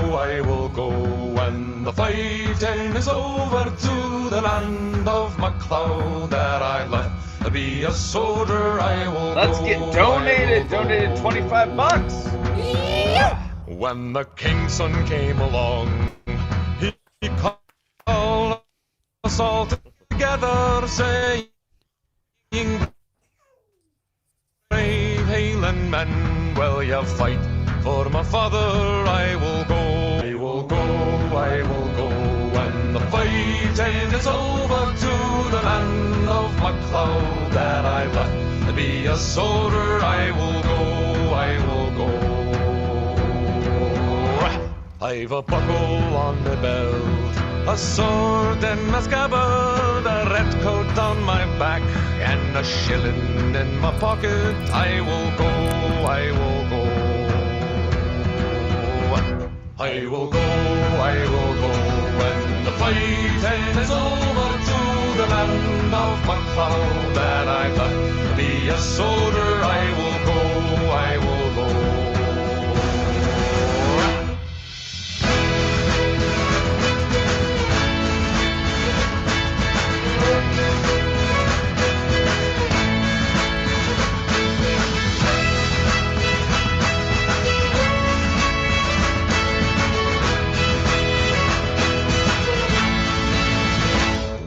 when the fighting is over to the land of MacLeod that I love. Be a soldier, I will Let's go. get donated. Donated $25. Yeah. When the king's son came along, he called us all together, saying, "Brave Highland men, will you fight for my father? I will go. I will go. I will go. When the fighting is over to the land of MacLeod that I left, be a soldier. I will go. I will go. I've a buckle on my belt, a sword in my scabbard, a red coat on my back, and a shilling in my pocket. I will go. I will go. I will go. I will go. When the fighting is over to the land of MacLeod that I left, be a soldier. I will go. I will go.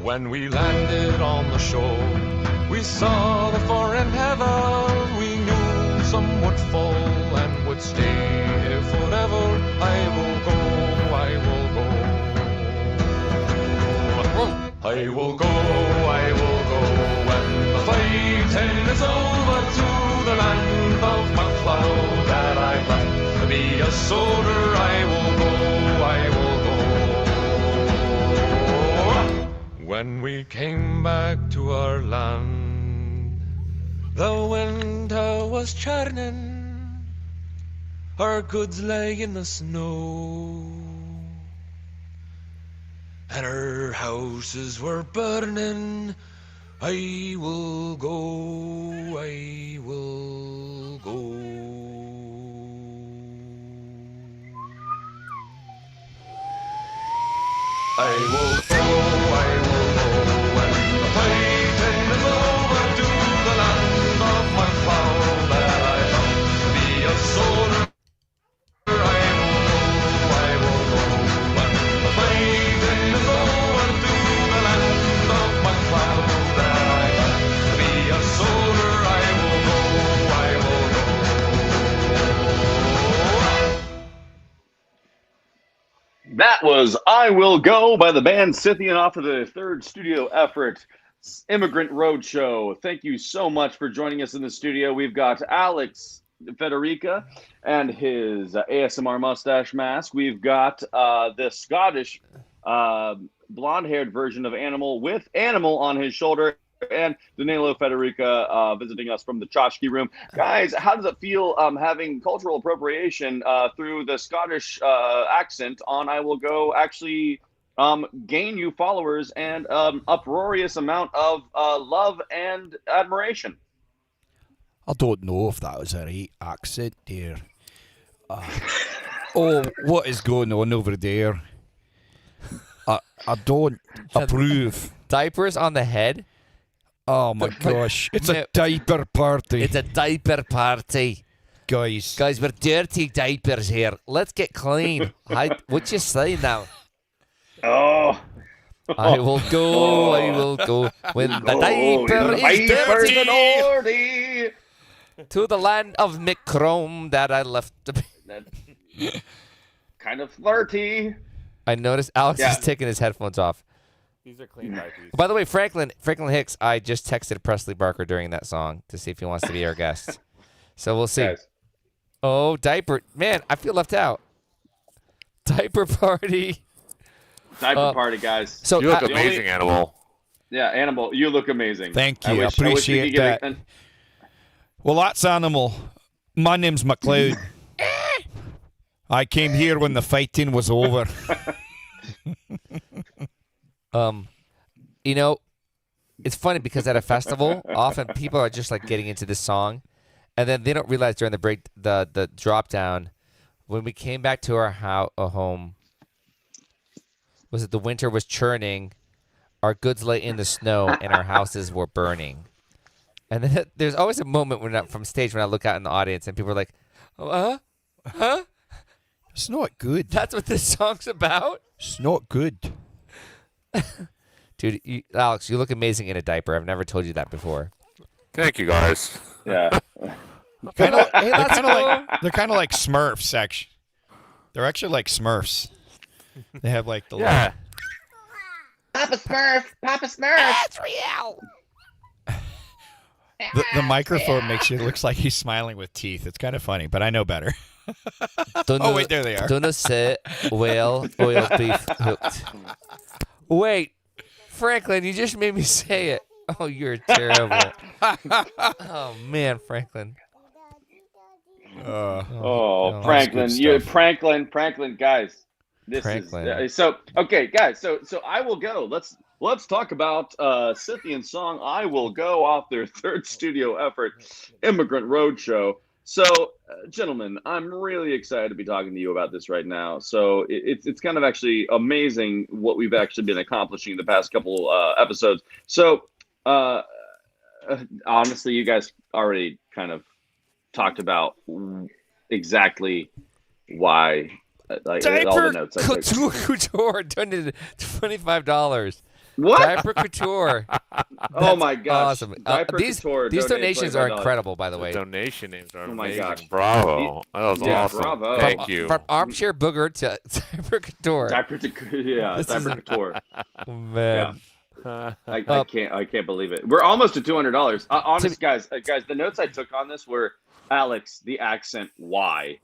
When we landed on the shore, we saw the foreign heather. We knew some would fall and would stay here forever. I will go, I will go. I will go, I will go. When the fighting is over to the land of MacLeod that I left, be a soldier. I will when we came back to our land. The winter was churning, our goods lay in the snow, and our houses were burning. I will go, I will go. I will go, when the fighting is over, to the land of my plow that I found to be a soldier. I will go, when the fighting is over, to the land of my plow that I found to be a soldier. I will go, I will go. That was I Will Go by the band Scythian off of the third studio effort, Immigrant Roadshow. Thank you so much for joining us in the studio. We've got Alex Federica and his ASMR mustache mask. We've got the Scottish blonde-haired version of Animal with Animal on his shoulder, and Danilo Federica visiting us from the Tchotchke room. Guys, how does it feel having cultural appropriation through the Scottish accent on I Will Go actually gain you followers and uproarious amount of love and admiration? I don't know if that was a right accent there. Oh, what is going on over there? I don't approve. Diapers on the head? Oh my gosh. It's a diaper party. It's a diaper party. Guys, we're dirty diapers here. Let's get clean. What you say now? Oh. I will go, I will go. When the diaper is dirty, to the land of Microme that I left to be. Kind of flirty. I noticed Alex is taking his headphones off. These are clean diapers. By the way, Franklin Hicks, I just texted Presley Barker during that song to see if he wants to be our guest. So we'll see. Guys. Oh, diaper. Man, I feel left out. Diaper party. Diaper party, guys. So you look amazing, Animal. Yeah, Animal, you look amazing. Thank you. I wish we appreciate could that. Well, that's Animal. My name's McLeod. I came here when the fighting was over. You know, it's funny because at a festival, often people are just like getting into this song, and then they don't realize during the break, the drop down, when we came back to our home, was it the winter was churning, our goods lay in the snow, and our houses were burning. And then there's always a moment from stage when I look out in the audience and people are like, oh, huh? It's not good. That's what this song's about? It's not good. Dude, Alex, you look amazing in a diaper. I've never told you that before. Thank you, guys. Yeah. They're kind of like Smurfs, actually. They're actually like Smurfs. They have like the yeah. Papa Smurf. That's real. The microphone makes it looks like he's smiling with teeth. It's kind of funny, but I know better. Oh wait, there they are. Don't say well oil beef hooked. Wait, Franklin, you just made me say it. Oh, you're terrible. Oh man, Franklin. Franklin, guys. Is so okay, guys. So I Will Go. Let's talk about Scythian song I Will Go off their third studio effort, Immigrant Roadshow. So, gentlemen, I'm really excited to be talking to you about this right now. So it's kind of actually amazing what we've actually been accomplishing the past couple episodes. So honestly, you guys already kind of talked about exactly why. Like Diaper all the notes. Couture donated $25. What? Diaper Couture. Oh my gosh! Awesome. These These donations are incredible, by the way. The donation names are my amazing. gosh. Bravo! That was awesome. Bravo. Thank you. From Armchair Booger to Diaper Couture. Diaper Couture. Oh, man. Yeah. I can't believe it. We're almost to $200. Honest, guys, the notes I took on this were Alex, the accent, why?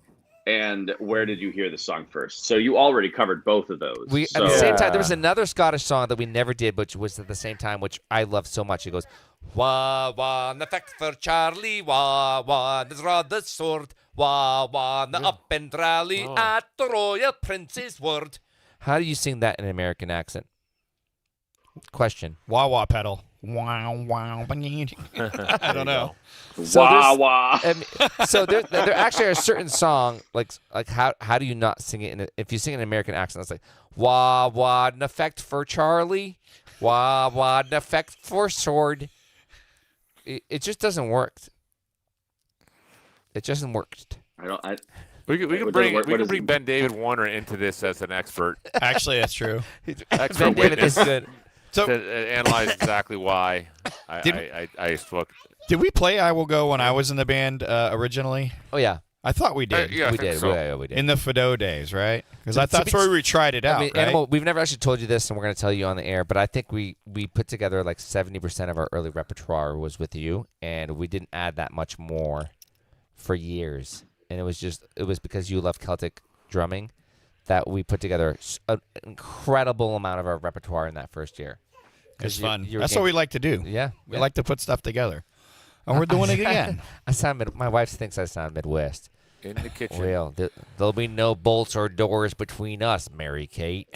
and where did you hear the song first? So you already covered both of those. At the same time, there was another Scottish song that we never did, which was at the same time, which I love so much. It goes, wah, wah, an effect for Charlie, wah, wah, the draw the sword, wah, wah, the up and rally at the royal prince's word. How do you sing that in an American accent? Question. Wah wah pedal. Wow wow. I don't know. So wah wah. So there actually are a certain song like how do you not sing it if you sing it in an American accent? It's like wah wah, an effect for Charlie, wah wah, an effect for sword. It just doesn't work. It just doesn't work. We could bring Ben David Warner into this as an expert. Actually, that's true. Ben David is good. So, to analyze exactly why I spoke. Did we play "I Will Go" when I was in the band originally? Oh yeah, I thought we did. Yeah, we did. So. We did. In the Fido days, right? Because I thought that's where we tried it out. I mean, right? Animal, we've never actually told you this, and we're going to tell you on the air. But I think we put together like 70% of our early repertoire was with you, and we didn't add that much more for years. And it was because you loved Celtic drumming that we put together an incredible amount of our repertoire in that first year. It's fun. That's what we like to do. Yeah. We like to put stuff together. And we're doing it again. My wife thinks I sound Midwest. In the kitchen. Well, there'll be no bolts or doors between us, Mary Kate.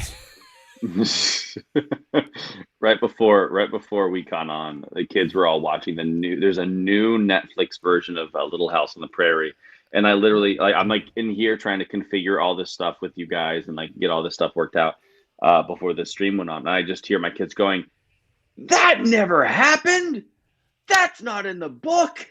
Right before we got on, the kids were all watching there's a new Netflix version of Little House on the Prairie. And I literally, I'm like in here trying to configure all this stuff with you guys and like get all this stuff worked out before the stream went on. And I just hear my kids going, "That never happened. That's not in the book."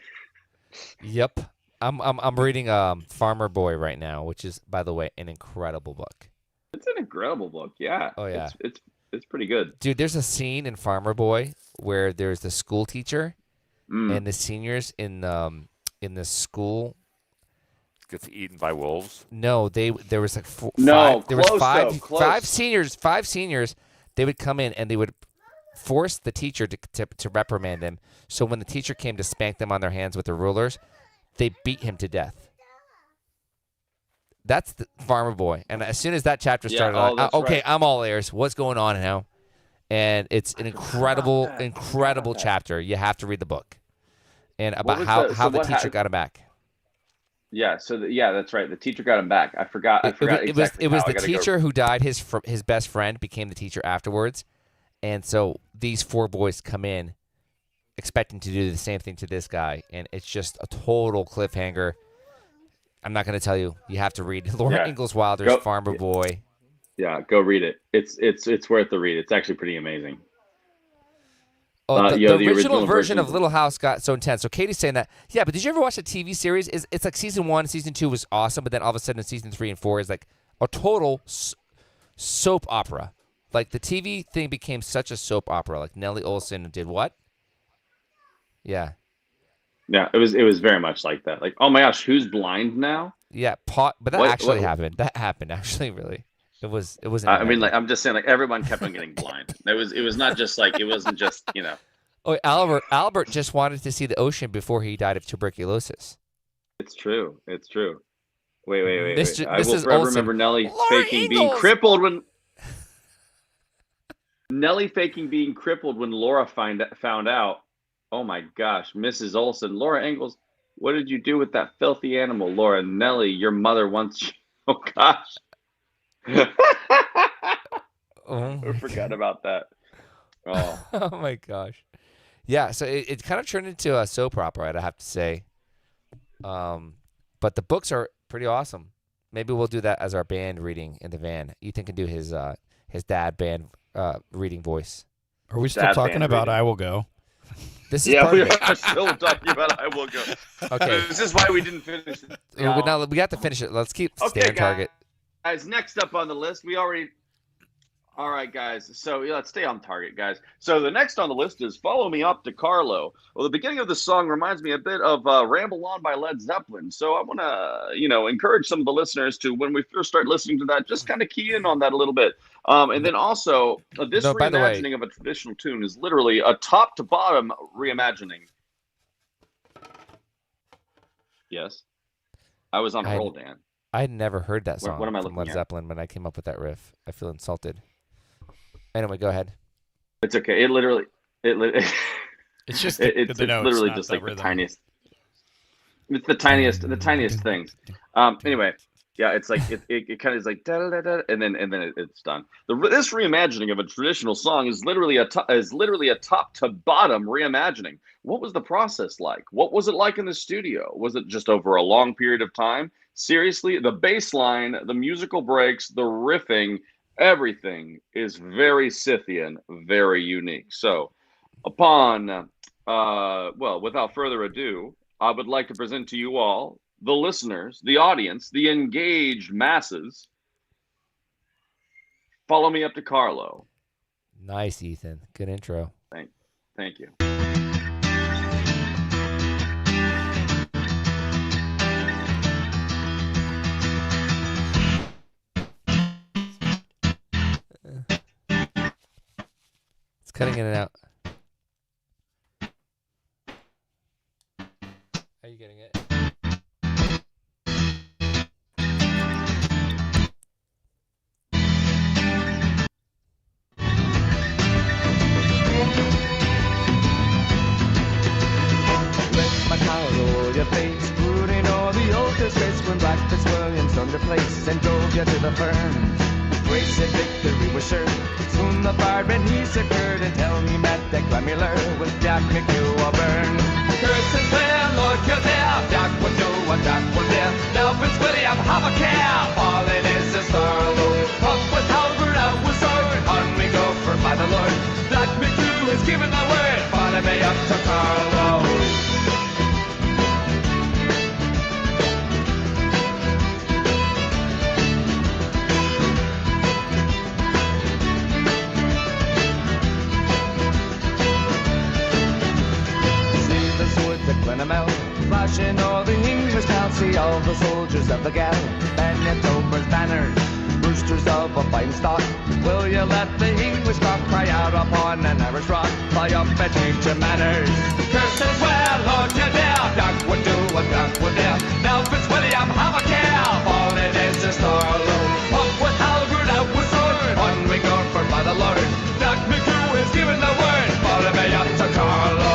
Yep, I'm reading Farmer Boy right now, which is, by the way, an incredible book. It's an incredible book. Yeah. Oh yeah. It's pretty good. Dude, there's a scene in Farmer Boy where there's the school teacher and the seniors in the school gets eaten by wolves. No, there was like five seniors. They would come in and they would force the teacher to reprimand them. So when the teacher came to spank them on their hands with the rulers, they beat him to death. That's the Farmer Boy. And as soon as that chapter started, right. I'm all ears. What's going on now? And it's an incredible chapter. You have to read the book. And about how the teacher got him back. Yeah, that's right. The teacher got him back. I forgot exactly. It was the teacher who died. His best friend became the teacher afterwards. And so these four boys come in expecting to do the same thing to this guy, and it's just a total cliffhanger. I'm not going to tell you. You have to read Laura Ingalls Wilder's Farmer Boy. Yeah, go read it. It's worth the read. It's actually pretty amazing. Oh, the original version of Little House got so intense. So Katie's saying that. Yeah, but did you ever watch the TV series? It's like season 1, season 2 was awesome, but then all of a sudden season 3 and 4 is like a total soap opera. Like the TV thing became such a soap opera. Like Nellie Olson did what? Yeah. Yeah, it was very much like that. Like, oh my gosh, who's blind now? Yeah, but that happened. That happened actually, really. It was. I mean, like I'm just saying, like everyone kept on getting blind. It was not just like it wasn't just Oh, Albert just wanted to see the ocean before he died of tuberculosis. It's true. Wait. Mr. I will forever remember Nellie being crippled when Laura found out. Oh my gosh, Mrs. Olson, Laura Ingalls, what did you do with that filthy animal? Laura, Nellie, your mother wants you. Oh gosh. I forgot about that. Oh. Oh my gosh. Yeah, so it kind of turned into a soap opera, I'd have to say. But the books are pretty awesome. Maybe we'll do that as our band reading in the van. Ethan can do his dad band reading voice. Are we still talking about I Will Go? This is we are still talking about I Will Go. Okay. This is why we didn't finish it. Now we got to finish it. Let's keep staying on target. Guys, next up on the list, all right, guys. So let's stay on target, guys. So the next on the list is Follow Me Up to Carlo. Well, the beginning of the song reminds me a bit of Ramble On by Led Zeppelin. So I want to, encourage some of the listeners to, when we first start listening to that, just kind of key in on that a little bit. And then also, this reimagining of a traditional tune is literally a top to bottom reimagining. Yes. I was on a roll, Dan. I had never heard that song What am I from looking Led at? Zeppelin when I came up with that riff. I feel insulted. Anyway, go ahead. It's okay. It literally, It's just it's the notes, literally not just the like rhythm. the tiniest. It's the tiniest things. Anyway, yeah, it's like it kind of is like da da da da, and then it's done. This reimagining of a traditional song is literally a top to bottom reimagining. What was the process like? What was it like in the studio? Was it just over a long period of time? Seriously, the bass line, the musical breaks, the riffing, everything is very Scythian, very unique. So, without further ado, I would like to present to you all, the listeners, the audience, the engaged masses. Follow me up to Carlo. Nice, Ethan. Good intro. Thank you. It's cutting in and out. Are you getting it? Your face, putting all the old disgrace when Black Fitzwilliams under place and drove you to the ferns. Grace and victory was sure. Soon the firebrand he secured until he met the Glamular with Jack McHugh O'Byrne. Curses well, Lord Kildare, Jack would do what Jack would do. Now Fitzwilliam, have a care, falling is a sorrow. Up with halberd, out with sword, on we go for by the Lord. Jack McHugh has given the word, follow me up to Carlo. Flashing all the English towns, see all the soldiers of the gal, Bennett Over's banners, boosters of a fine stock. Will you let the English cock cry out upon an Irish rock? Fly up and change your manners. Curses well, Lord Kildare, Jack would do what Jack would do. Now Fitzwilliam, have a care, falling is a Starlow. Up with halberd, out with sword, on we go for by the Lord. Jack McHugh is given the word, follow me up to Carlo.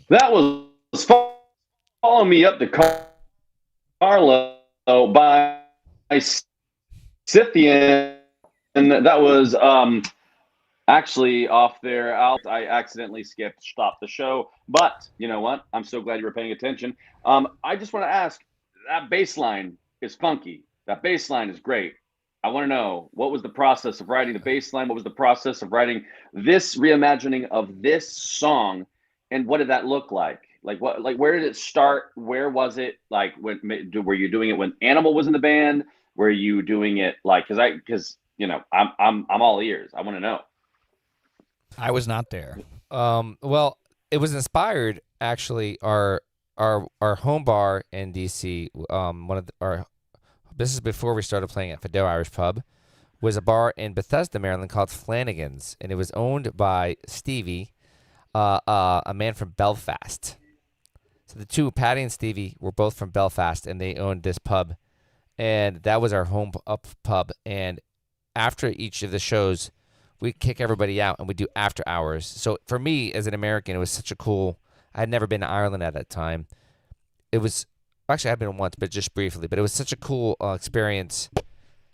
That was Follow Me Up to Carlo by Scythian, and that was actually off there. I accidentally stopped the show, but you know what? I'm so glad you were paying attention. I just want to ask, that bass line is funky. That bass line is great. I want to know, what was the process of writing the bass line? What was the process of writing this reimagining of this song? And what did that look like? Like what? Like where did it start? Where was it? Like when were you doing it when Animal was in the band? Were you doing it like because I'm all ears. I want to know. I was not there. Well, it was inspired actually. Our home bar in DC. This is before we started playing at Fidel Irish Pub. Was a bar in Bethesda, Maryland called Flanagan's, and it was owned by Stevie, a man from Belfast. So the two, Patty and Stevie, were both from Belfast, and they owned this pub, and that was our home up pub. And after each of the shows, we kick everybody out, and we do after hours. So for me, as an American, it was such a cool. I had never been to Ireland at that time. It was actually I've been once, but just briefly. But it was such a cool experience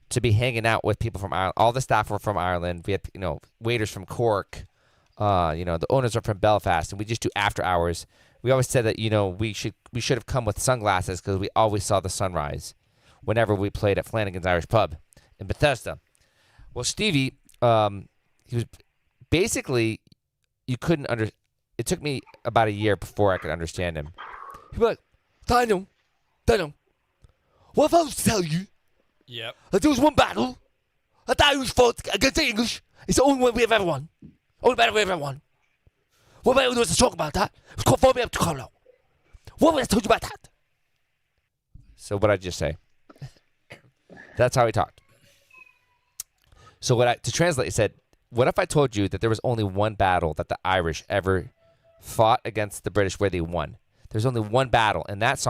to be hanging out with people from Ireland. All the staff were from Ireland. We had, waiters from Cork. The owners are from Belfast, and we just do after hours. We always said that, we should have come with sunglasses because we always saw the sunrise whenever we played at Flanagan's Irish Pub in Bethesda. Well, Stevie, he was basically, you couldn't it took me about a year before I could understand him. He'd be like, Daniel, what if I was to tell you Yep. that there was one battle that the Irish fought against the English? It's the only one we have ever won. Only battle we have ever won. What about us to talk about that? It's called Follow Me Up to Carlo. What would I told you about that? So what I just say? That's how he talked. So to translate, he said, what if I told you that there was only one battle that the Irish ever fought against the British where they won? There's only one battle, and that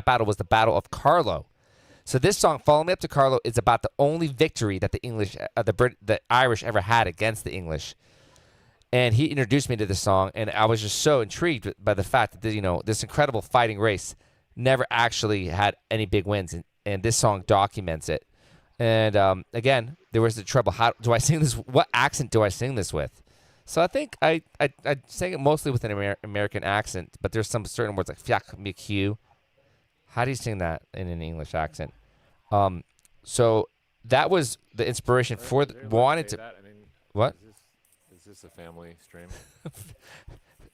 battle was the Battle of Carlo. So this song, Follow Me Up to Carlo, is about the only victory that the Irish ever had against the English. And he introduced me to this song, and I was just so intrigued by the fact that this incredible fighting race never actually had any big wins, and this song documents it. And again, there was the trouble. How do I sing this? What accent do I sing this with? So I think I sang it mostly with an American accent, but there's some certain words like fiach McHugh. How do you sing that in an English accent? So that was the inspiration for wanted to. What? Is this a family stream?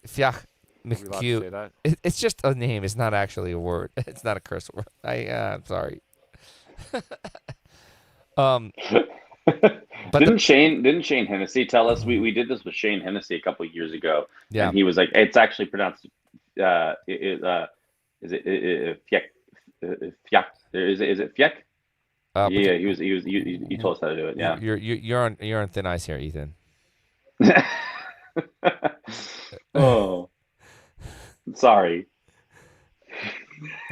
Fiach Are we allowed to say that? It's just a name. It's not actually a word. It's not a curse word. I'm sorry. But didn't Shane Hennessy tell us we did this with Shane Hennessy a couple of years ago? Yeah, and he was like, it's actually pronounced is it Fiek? Fiek? Is it Fiek? Yeah, he told us how to do it. Yeah, you're on thin ice here, Ethan. Oh, sorry.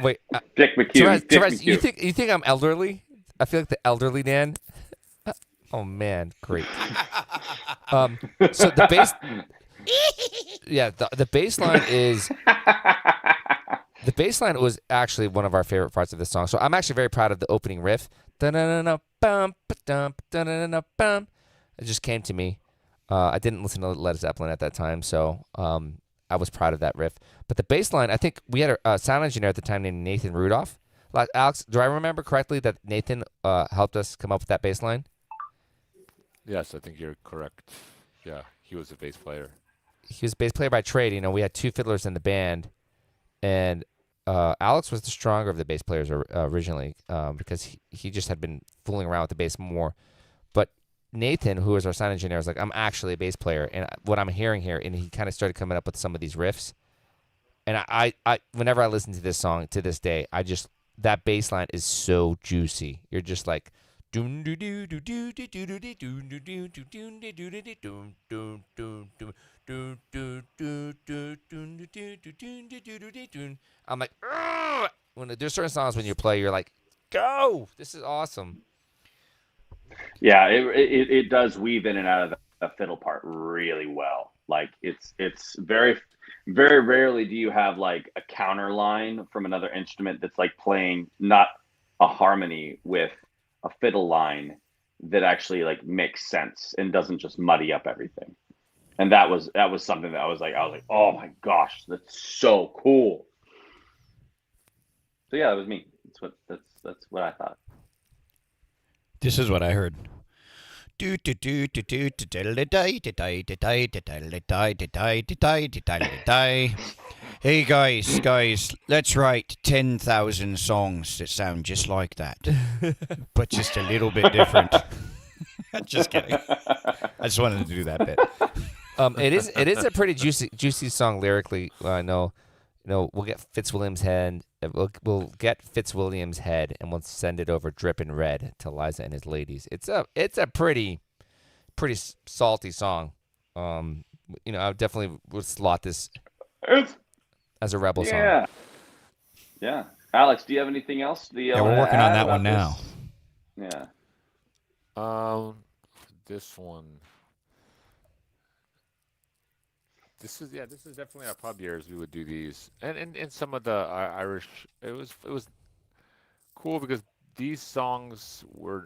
Wait, Dick McHugh. Therese, you think I'm elderly? I feel like the elderly Dan. Oh man, great. So the bass, the bass line is the bass line was actually one of our favorite parts of this song. So I'm actually very proud of the opening riff. It just came to me. I didn't listen to Led Zeppelin at that time, so I was proud of that riff. But the bass line, I think we had a sound engineer at the time named Nathan Rudolph. Like, Alex, do I remember correctly that Nathan helped us come up with that bass line? Yes, I think you're correct. Yeah, he was a bass player. He was a bass player by trade. We had two fiddlers in the band, and Alex was the stronger of the bass players originally because he just had been fooling around with the bass more. But Nathan, who was our sound engineer, was like, I'm actually a bass player, and what I'm hearing here, and he kind of started coming up with some of these riffs. And I whenever I listen to this song to this day, that bass line is so juicy. You're just like, I'm like, when there's certain songs when you play, you're like, go, this is awesome. Yeah, it does weave in and out of the fiddle part really well. Like it's very, very rarely do you have like a counter line from another instrument that's like playing not a harmony with a fiddle line that actually like makes sense and doesn't just muddy up everything. And that was something that I was like, oh my gosh, that's so cool. So yeah, that was me. That's what I thought. This is what I heard. Hey guys, let's write 10,000 songs that sound just like that, but just a little bit different. Just kidding. I just wanted to do that bit. It is a pretty juicy song lyrically. I know, we'll get Fitzwilliam's head. We'll get Fitzwilliam's head, and we'll send it over dripping red to Liza and his ladies. It's a pretty salty song. I definitely would slot this as a rebel song. Yeah. Alex, do you have anything else? Yeah, we're working on that one now. Yeah. This one. This is definitely our pub years. We would do these, and some of the Irish. It was cool because these songs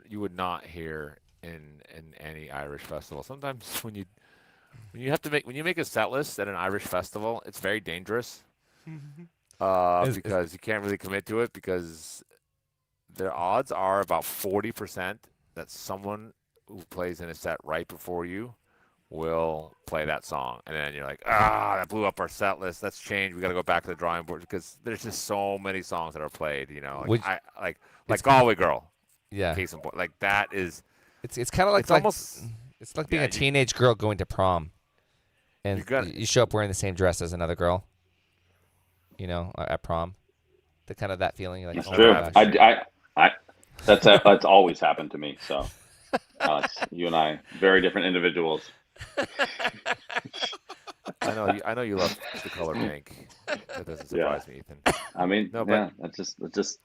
you would not hear in any Irish festival. Sometimes when you make a set list at an Irish festival, it's very dangerous because you can't really commit to it because the odds are about 40% that someone who plays in a set right before you will play that song, and then you're like, that blew up our set list. Let's change. We got to go back to the drawing board because there's just so many songs that are played. Like Galway Girl. Yeah. Case in point, like that is. It's kind of like it's like being a teenage girl going to prom, and you show up wearing the same dress as another girl. At prom, that feeling. You're like, it's true. That's always happened to me. So, Alex, you and I, very different individuals. I know you love the color pink. That doesn't surprise me, Ethan. I mean, no, but that's just.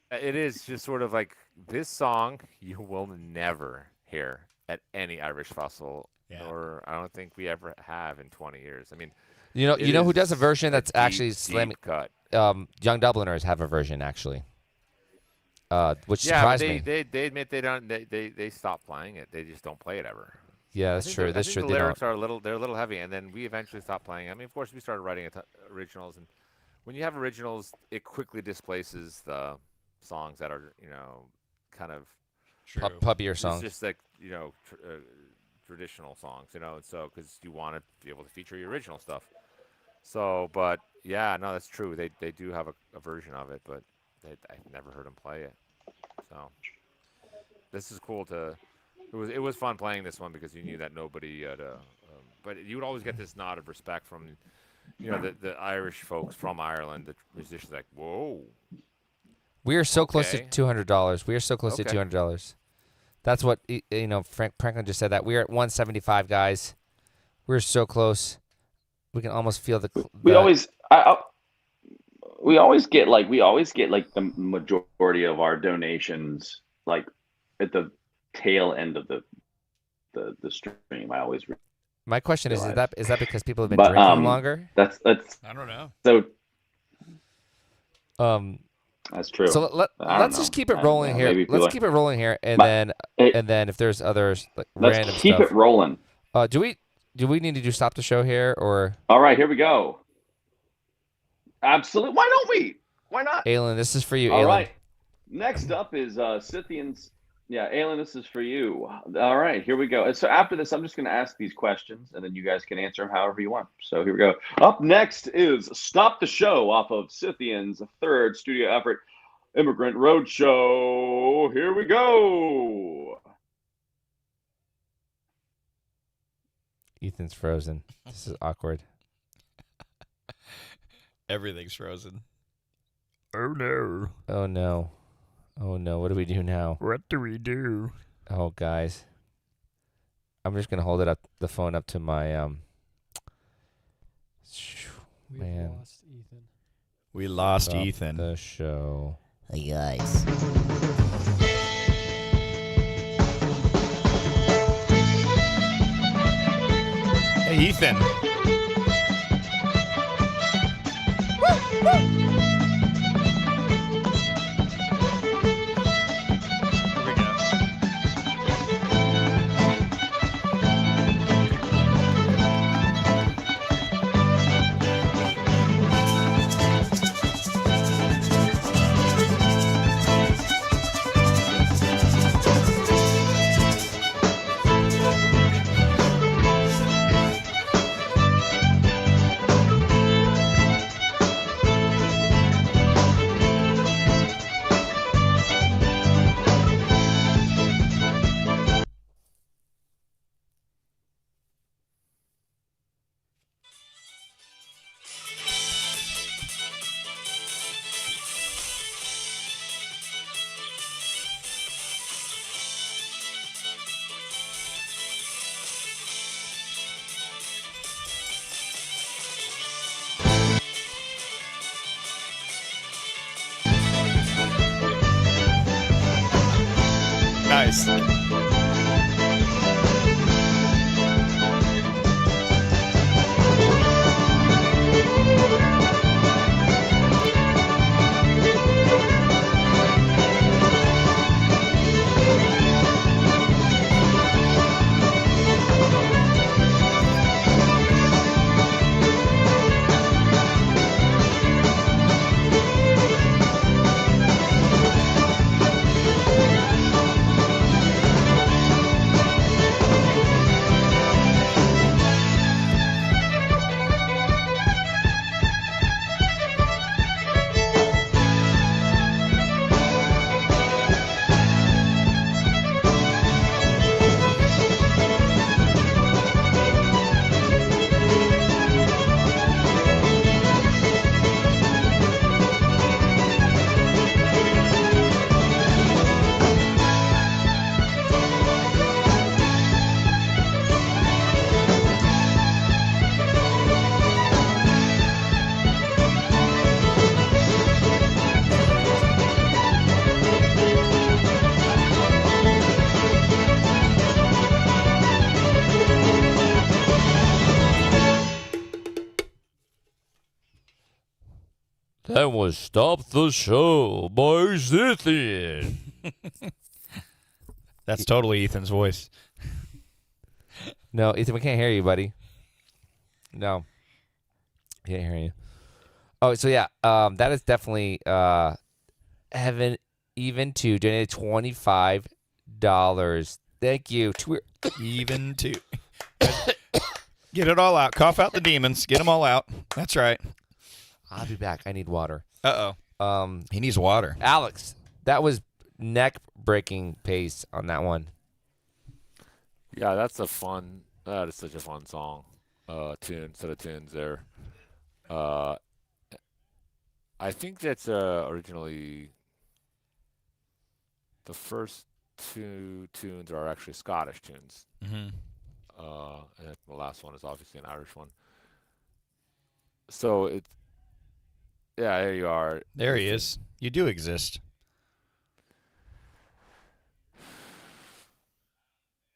It is just sort of like this song you will never hear at any Irish festival, or I don't think we ever have in 20 years. I mean, you know who does a version that's actually slamming cut. Young Dubliners have a version actually, which surprised me. They admit they stopped playing it. They just don't play it ever. Yeah, that's true. That's true. The lyrics are a little heavy, and then we eventually stopped playing. I mean, of course, we started writing originals, and when you have originals, it quickly displaces the songs that are kind of pubbier songs. It's just like traditional songs, and so because you want to be able to feature your original stuff. So, but yeah, no, that's true. They do have a version of it, but I've never heard them play it. So this is cool to. It was fun playing this one because you knew that nobody had but you would always get this nod of respect from the Irish folks from Ireland, the musicians, like, whoa. We are so close to $200. We are so close to $200. That's what Franklin just said. That we are at 175, guys. We're so close. We can almost feel the. We always get the majority of our donations like at the tail end of the stream. I always. My question is that because people have been drinking longer? That's I don't know. So that's true. So let's just keep it rolling here. Let's keep it rolling here, and then if there's others like let's random keep stuff. it rolling. Do we need to do stop the show here or? All right, here we go. Absolutely. Why don't we? Why not? Aylin, this is for you. All Aylin. right. Next up is Scythian's. Yeah, Aylin, this is for you. All right, here we go. So after this, I'm just going to ask these questions, and then you guys can answer them however you want. So here we go. Up next is Stop the Show off of Scythian's third studio effort, Immigrant Roadshow. Here we go. Ethan's frozen. This is awkward. Everything's frozen. Oh no. Oh no. Oh no, what do we do now? What do we do? Oh, guys. I'm just going to hold the phone up to my, man. Lost Ethan. We lost Stop Ethan. The show. Hey, guys. Hey, Ethan. Junkies. That was Stop the Show by Scythian. That's totally Ethan's voice. No, Ethan, we can't hear you, buddy. No. Can't hear you. Oh, so yeah, that is definitely Evan even to donated $25. Thank you. Even to get it all out. Cough out the demons. Get them all out. That's right. I'll be back. I need water. Uh-oh. He needs water. Alex, that was neck-breaking pace on that one. Yeah, that is such a fun song. Set of tunes there. I think that's originally the first two tunes are actually Scottish tunes. Mm-hmm. And the last one is obviously an Irish one. So it's, yeah, there you are. There he is. You do exist.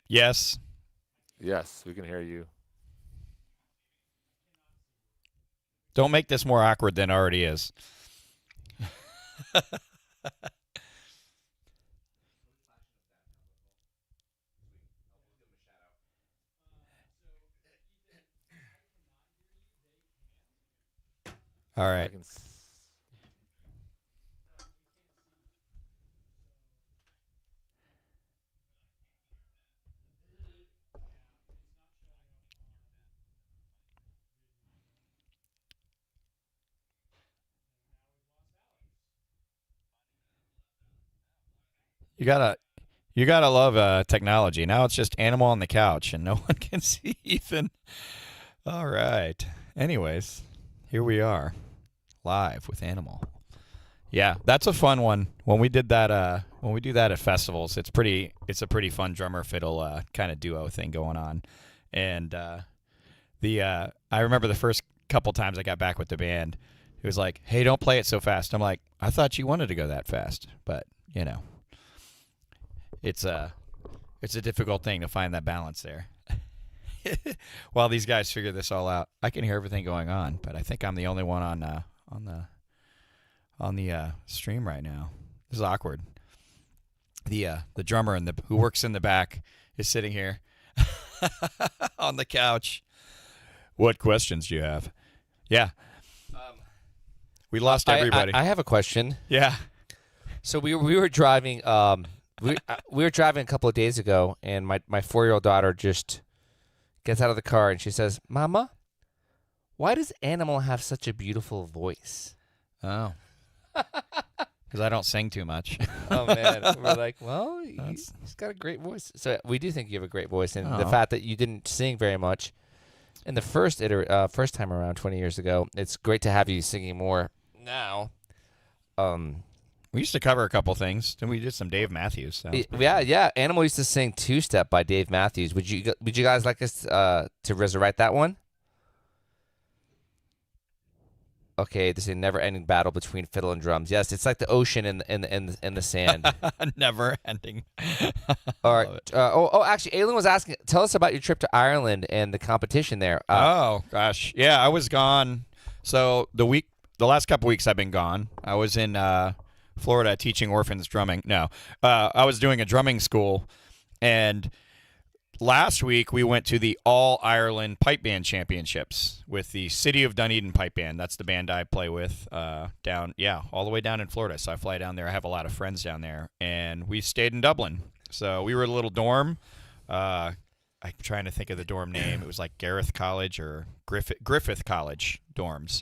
Yes. Yes, we can hear you. Don't make this more awkward than it already is. All right. You gotta love technology. Now it's just Animal on the couch, and no one can see Ethan. All right. Anyways, here we are, live with Animal. Yeah, that's a fun one. When we did that, when we do that at festivals, it's a pretty fun drummer fiddle kind of duo thing going on. And I remember the first couple times I got back with the band, it was like, "Hey, don't play it so fast." I'm like, "I thought you wanted to go that fast," but you know. It's a difficult thing to find that balance there. While these guys figure this all out, I can hear everything going on, but I think I'm the only one on the stream right now. This is awkward. The drummer who works in the back is sitting here on the couch. What questions do you have? Yeah. We lost everybody. I have a question. Yeah. So we were driving. We were driving a couple of days ago, and my 4-year-old daughter just gets out of the car and she says, "Mama, why does Animal have such a beautiful voice?" Oh. Because I don't sing too much. Oh, man. We're like, well, he's got a great voice. So we do think you have a great voice. And the fact that you didn't sing very much in the first time around 20 years ago, it's great to have you singing more now. We used to cover a couple things. Then we did some Dave Matthews. Yeah. Animal used to sing Two Step by Dave Matthews. Would you guys like us to resurrect that one? Okay, this is a never-ending battle between fiddle and drums. Yes, it's like the ocean in the sand. Never ending. All right. Actually, Aylin was asking. Tell us about your trip to Ireland and the competition there. Oh gosh, yeah, I was gone. So the last couple weeks I've been gone. I was in Florida teaching orphans drumming. No, I was doing a drumming school, and last week we went to the All Ireland Pipe Band Championships with the City of Dunedin Pipe Band. That's the band I play with all the way down in Florida. So I fly down there. I have a lot of friends down there, and we stayed in Dublin. So we were a little dorm. I'm trying to think of the dorm name. It was like Gareth College or Griffith College dorms.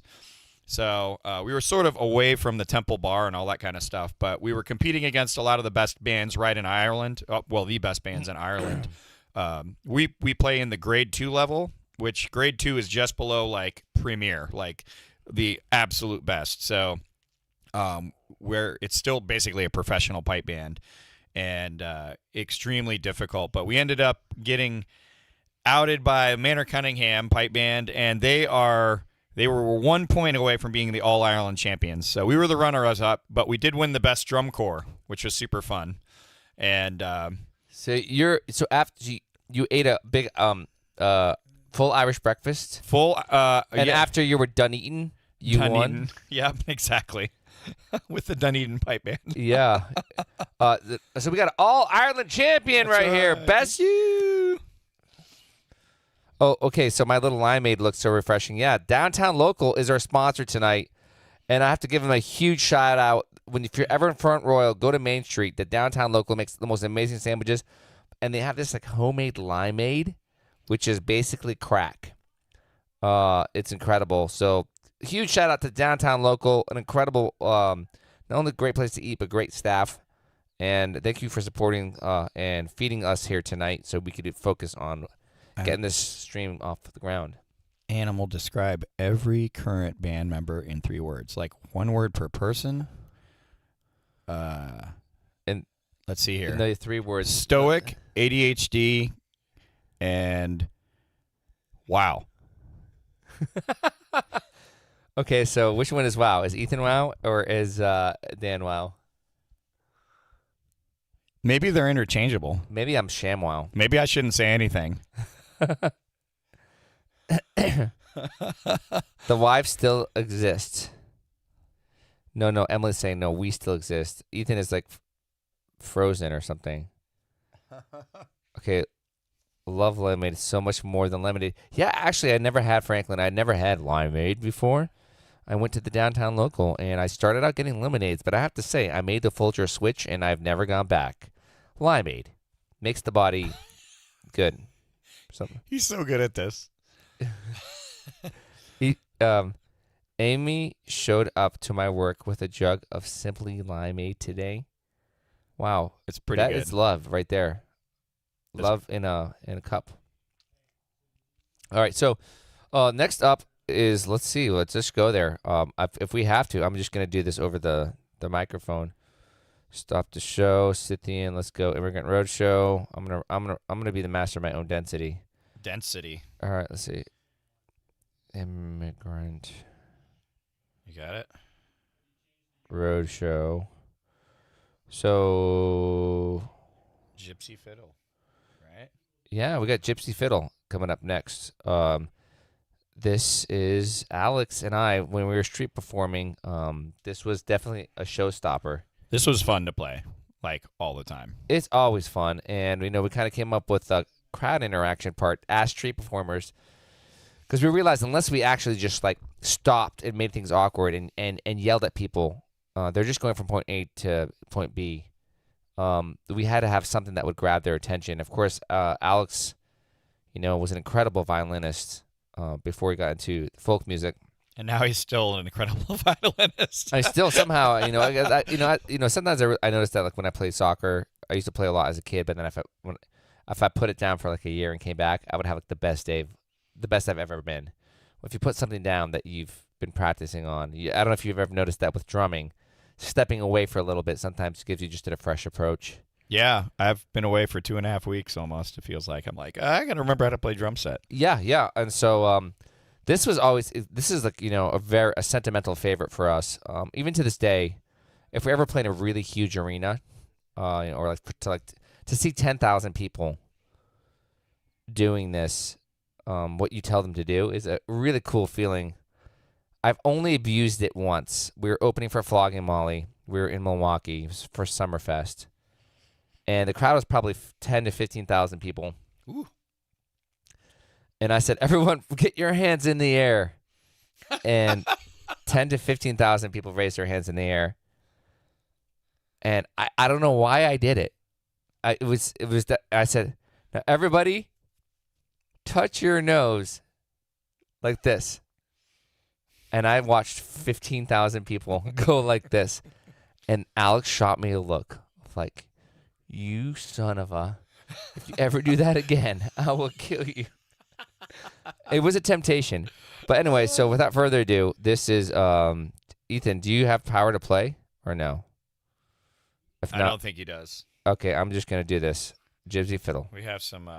So we were sort of away from the Temple Bar and all that kind of stuff, but we were competing against a lot of the best bands right in Ireland. The best bands in Ireland. We play in the grade 2 level, which grade 2 is just below like premier, like the absolute best. So where it's still basically a professional pipe band and extremely difficult. But we ended up getting outed by Manor Cunningham Pipe Band, and they were 1 point away from being the All Ireland champions. So we were the runners up, but we did win the best drum corps, which was super fun. And so after you ate a big full Irish breakfast, after you were done eating, you won. Yeah, exactly. With the Dunedin Pipe Band. Yeah. So we got an All Ireland champion right here. Best you. Oh, okay. So my little limeade looks so refreshing. Yeah, Downtown Local is our sponsor tonight, and I have to give them a huge shout out. If you're ever in Front Royal, go to Main Street. The Downtown Local makes the most amazing sandwiches, and they have this like homemade limeade, which is basically crack. It's incredible. So huge shout out to Downtown Local, an incredible, not only great place to eat, but great staff. And thank you for supporting and feeding us here tonight, so we could focus on getting this stream off the ground. Animal, describe every current band member in 3 words, like 1 word per person. And let's see here. The 3 words: stoic, ADHD, and wow. Okay, so which one is wow? Is Ethan wow or is Dan wow? Maybe they're interchangeable. Maybe I'm sham wow. Maybe I shouldn't say anything. The wives still exist. No, Emily's saying no, we still exist. Ethan is like frozen or something. Okay, love limeade so much more than lemonade. Yeah, actually, I never had Franklin. I never had limeade before. I went to the Downtown Local, and I started out getting lemonades, but I have to say, I made the Folger switch, and I've never gone back. Limeade makes the body good. He's so good at this. Amy showed up to my work with a jug of Simply Limeade today. Wow, it's pretty good. That is love right there. Love in a cup. All right, so next up is, let's just go there. If we have to, I'm just gonna do this over the microphone. Stop the show, Scythian. Let's go, Immigrant Roadshow. I'm gonna be the master of my own density. All right, let's see. Immigrant. You got it. Roadshow. So. Gypsy Fiddle, right? Yeah, we got Gypsy Fiddle coming up next. This is Alex and I, when we were street performing, this was definitely a showstopper. This was fun to play, like, all the time. It's always fun, and we kind of came up with the crowd interaction part as street performers, because we realized unless we actually just, like, stopped and made things awkward and yelled at people, they're just going from point A to point B. We had to have something that would grab their attention. Of course, Alex, was an incredible violinist before he got into folk music. And now he's still an incredible violinist. I still somehow, sometimes I noticed that, like, when I play soccer, I used to play a lot as a kid, but then if I put it down for like a year and came back, I would have like the best I've ever been. If you put something down that you've been practicing on, I don't know if you've ever noticed that with drumming, stepping away for a little bit sometimes gives you just a fresh approach. Yeah, I've been away for 2.5 weeks almost. It feels like I'm like, I gotta remember how to play drum set. Yeah, and so this was always this is like a sentimental favorite for us. Even to this day, if we ever play in a really huge arena, or to see 10,000 people doing this, what you tell them to do is a really cool feeling. I've only abused it once. We were opening for Flogging Molly. We were in Milwaukee. It was for Summerfest. And the crowd was probably 10 to 15,000 people. Ooh. And I said, everyone, get your hands in the air. And 10 to 15,000 people raised their hands in the air. And I don't know why I did it. I said, now everybody, touch your nose like this. And I watched 15,000 people go like this. And Alex shot me a look like, you son of a, if you ever do that again, I will kill you. It was a temptation. But anyway, so without further ado, this is, Ethan, do you have power to play or no? If I not, don't think he does. okay, I'm just going to do this. Gypsy fiddle. We have some.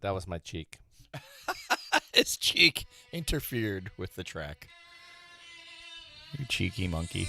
That was my cheek. His cheek interfered with the track. You cheeky monkey.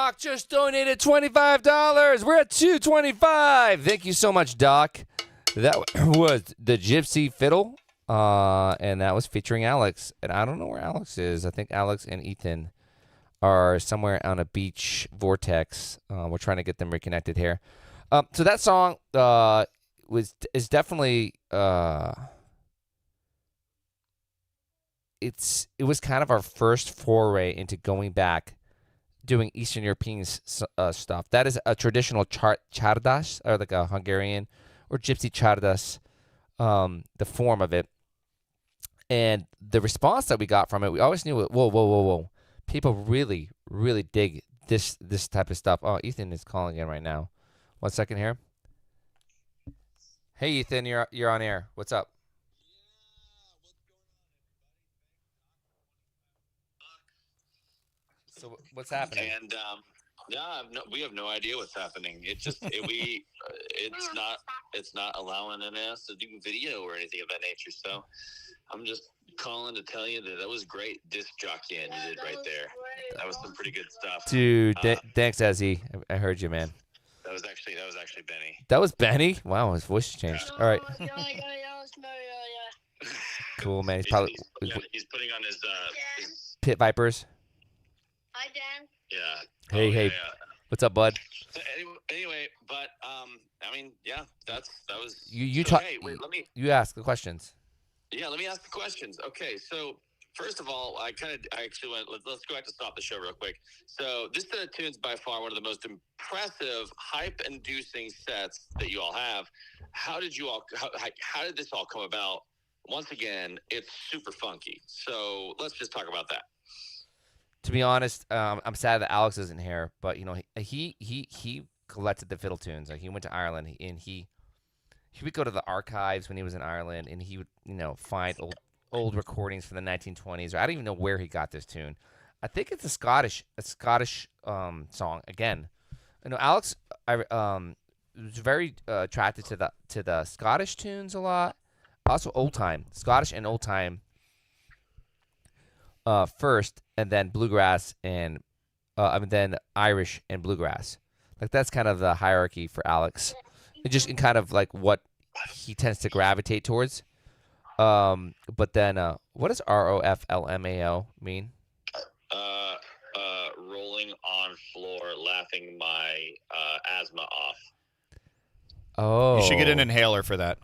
Doc just donated $25. We're at $225. Thank you so much, Doc. That was the Gypsy Fiddle, and that was featuring Alex. And I don't know where Alex is. I think Alex and Ethan are somewhere on a beach vortex. We're trying to get them reconnected here. So that song is definitely it was kind of our first foray into going back, doing Eastern European stuff. That is a traditional czardas, or like a Hungarian or gypsy czardas, the form of it. And the response that we got from it, we always knew, whoa. People really, really dig this type of stuff. Oh, Ethan is calling in right now. 1 second here. Hey, Ethan, you're on air. What's up? So what's happening? And we have no idea what's happening. It just it's not allowing us to do video or anything of that nature. So I'm just calling to tell you that was great disc jockeying you did right there. That was some pretty good stuff, Dude. Thanks, Ezzy. I heard you, man. That was actually Benny. That was Benny. Wow, his voice changed. All right. Cool, man. He's probably he's putting on his Pit Vipers. Hi, Dan. Yeah. Hey. Yeah. What's up, bud? Anyway, but I mean, yeah, that was You so, talk. Hey, wait, You ask the questions. Yeah, let me ask the questions. Okay, so first of all, I actually went. Let's go back to stop the show real quick. So this set of tunes by far one of the most impressive, hype-inducing sets that you all have. How did this all come about? Once again, it's super funky. So let's just talk about that. To be honest, I'm sad that Alex isn't here, but you know he collected the fiddle tunes. Like, he went to Ireland and he would go to the archives when he was in Ireland, and he would find old recordings from the 1920s. Or I don't even know where he got this tune. I think it's a Scottish song. Again, Alex was very attracted to the Scottish tunes a lot. Also old time, Scottish and old time. First, and then bluegrass, and then Irish and bluegrass. Like, that's kind of the hierarchy for Alex. It just in kind of like what he tends to gravitate towards. But then, what does ROFLMAO mean? Rolling on floor, laughing my asthma off. Oh, you should get an inhaler for that.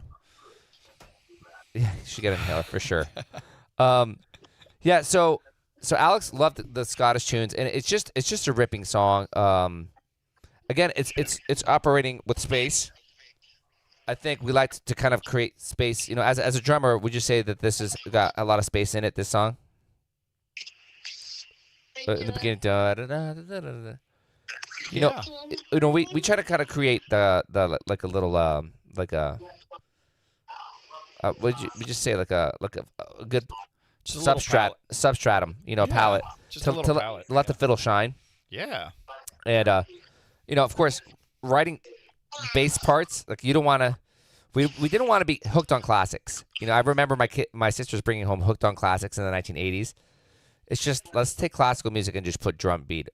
Yeah, you should get an inhaler for sure. Yeah, so Alex loved the Scottish tunes, and it's just a ripping song. Again, it's operating with space. I think we like to kind of create space. As a drummer, would you say that this has got a lot of space in it? This song. In the beginning, we try to kind of create the like a little like a would you just say like a good substratum, palette. Just a little palette. Let the fiddle shine. Yeah. And of course, writing bass parts, like, you don't want to. We didn't want to be hooked on classics. I remember my sisters bringing home hooked on classics in the 1980s. It's just, let's take classical music and just put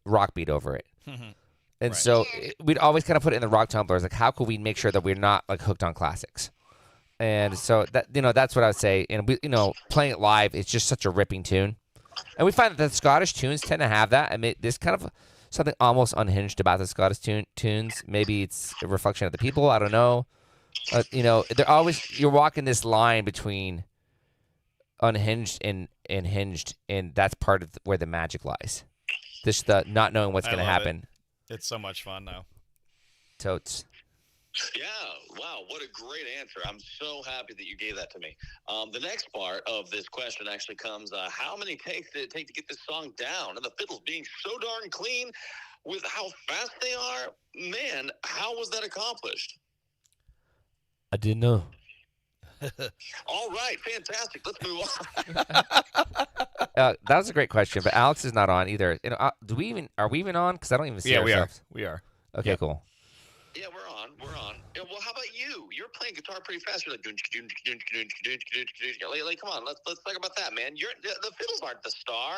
rock beat over it. And Right. so we'd always kind of put it in the rock tumblers. Like, how could we make sure that we're not like hooked on classics? And so that that's what I would say. And we playing it live, it's just such a ripping tune. And we find that the Scottish tunes tend to have that. I mean, there's kind of something almost unhinged about the Scottish tunes. Maybe it's a reflection of the people. I don't know. They're always, you're walking this line between unhinged and hinged, and that's part of where the magic lies. Just the not knowing what's going to happen. It's so much fun, though. Totes. Yeah, wow, what a great answer. I'm so happy that you gave that to me. The next part of this question actually comes, how many takes did it take to get this song down? And the fiddles being so darn clean with how fast they are, man, how was that accomplished? I didn't know. All right, fantastic. Let's move on. That was a great question, but Alex is not on either. Are we even on? Because I don't even see ourselves. We are. Okay, yeah. Cool. Yeah, we're on. Yeah, well, how about you? You're playing guitar pretty fast. You're like, like, come on, let's talk about that, man. The fiddles aren't the star.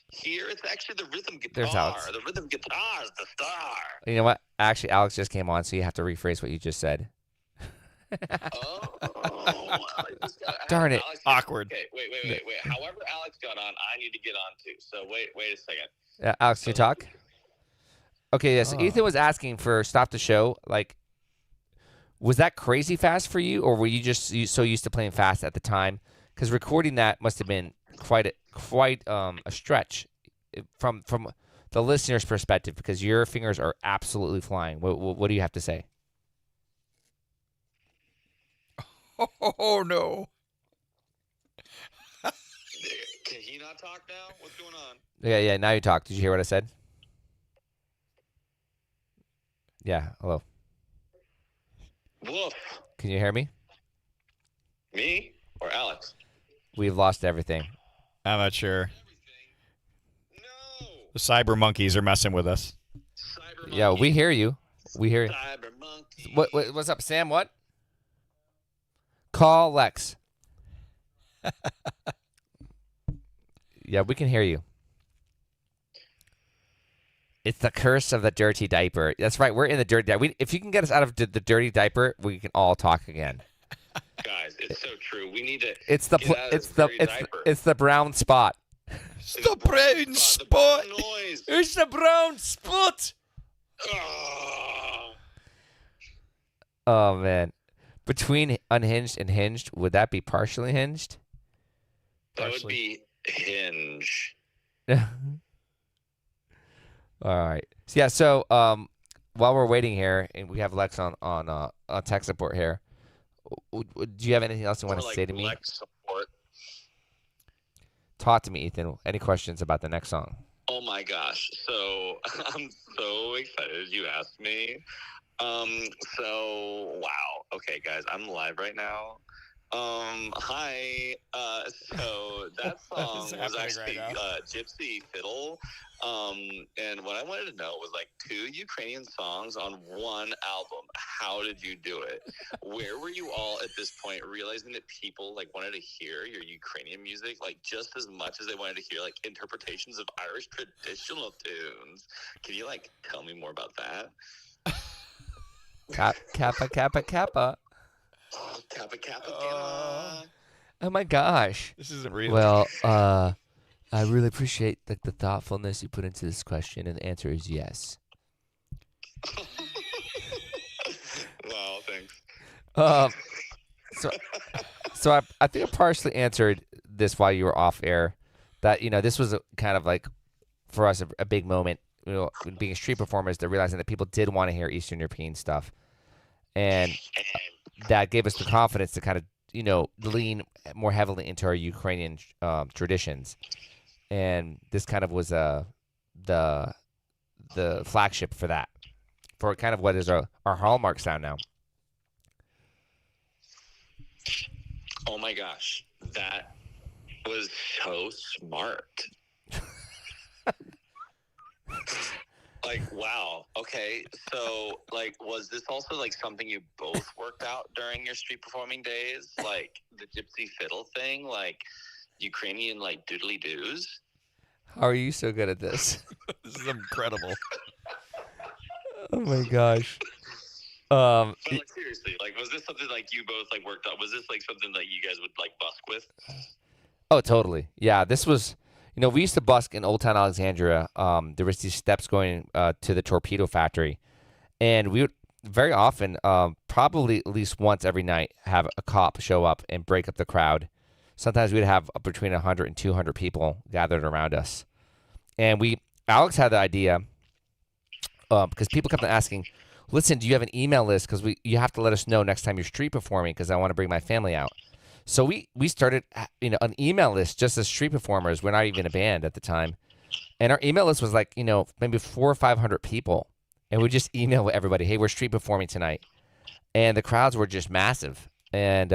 Here, it's actually the rhythm There's guitar. Alex. The rhythm guitar is the star. You know what? Actually, Alex just came on, so you have to rephrase what you just said. Darn it. Awkward. Okay, wait. However Alex got on, I need to get on too. So wait a second. Alex, can you talk? Okay, yes. Oh. Ethan was asking for Stop the Show. Like, was that crazy fast for you, or were you just so used to playing fast at the time? Because recording that must have been quite a stretch from the listener's perspective, because your fingers are absolutely flying. What do you have to say? Oh no. Can he not talk now? What's going on? Yeah. Now you talk. Did you hear what I said? Yeah. Hello. Woof. Can you hear me? Me or Alex? We've lost everything. I'm not sure. No. The cyber monkeys are messing with us. Yeah, we hear you. We hear you. Cyber monkey. What's up, Sam? What? Call Lex. Yeah, we can hear you. It's the curse of the dirty diaper. That's right. We're in the dirty diaper. If you can get us out of the dirty diaper, we can all talk again. Guys, it's so true. We need to. It's the it's the brown spot. It's the brown spot. Noise. It's the brown spot. Oh man. Between unhinged and hinged, would that be partially hinged? That would be hinge. All right. So while we're waiting here, and we have Lex on tech support here, do you have anything else you want to say to me? Lex support. Talk to me, Ethan. Any questions about the next song? Oh my gosh. So I'm so excited you asked me. So wow. Okay, guys, I'm live right now. Hi. So that song was actually Gypsy Fiddle. And what I wanted to know was like 2 Ukrainian songs on one album. How did you do it? Where were you all at this point, realizing that people like wanted to hear your Ukrainian music like just as much as they wanted to hear like interpretations of Irish traditional tunes? Can you like tell me more about that? Kappa, kappa, kappa. Oh, kappa, kappa, kappa. Oh my gosh. This isn't real. Well, I really appreciate the thoughtfulness you put into this question, and the answer is yes. Wow, thanks. So I think I partially answered this while you were off air. That this was kind of like for us a big moment. Being street performers, they're realizing that people did want to hear Eastern European stuff, and that gave us the confidence to kind of lean more heavily into our Ukrainian traditions. And this kind of was the flagship for that, for kind of what is our hallmark sound now. Oh my gosh, that was so smart. Like, wow. Okay, so like, was this also like something you both worked out during your street performing days, like the Gypsy Fiddle thing, like Ukrainian like doodly doos? How are you so good at this? This is incredible. Oh my gosh. But like seriously, like was this something like you both like worked out? Was this like something that you guys would like busk with? Oh, totally. Yeah, this was. We used to busk in Old Town Alexandria. There was these steps going to the torpedo factory, and we would very often, probably at least once every night, have a cop show up and break up the crowd. Sometimes we'd have between 100 and 200 people gathered around us, and Alex had the idea because people kept on asking, "Listen, do you have an email list? Because you have to let us know next time you're street performing because I want to bring my family out." So we started, an email list just as street performers. We're not even a band at the time, and our email list was like, maybe 400 or 500 people, and we just email everybody, "Hey, we're street performing tonight," and the crowds were just massive. And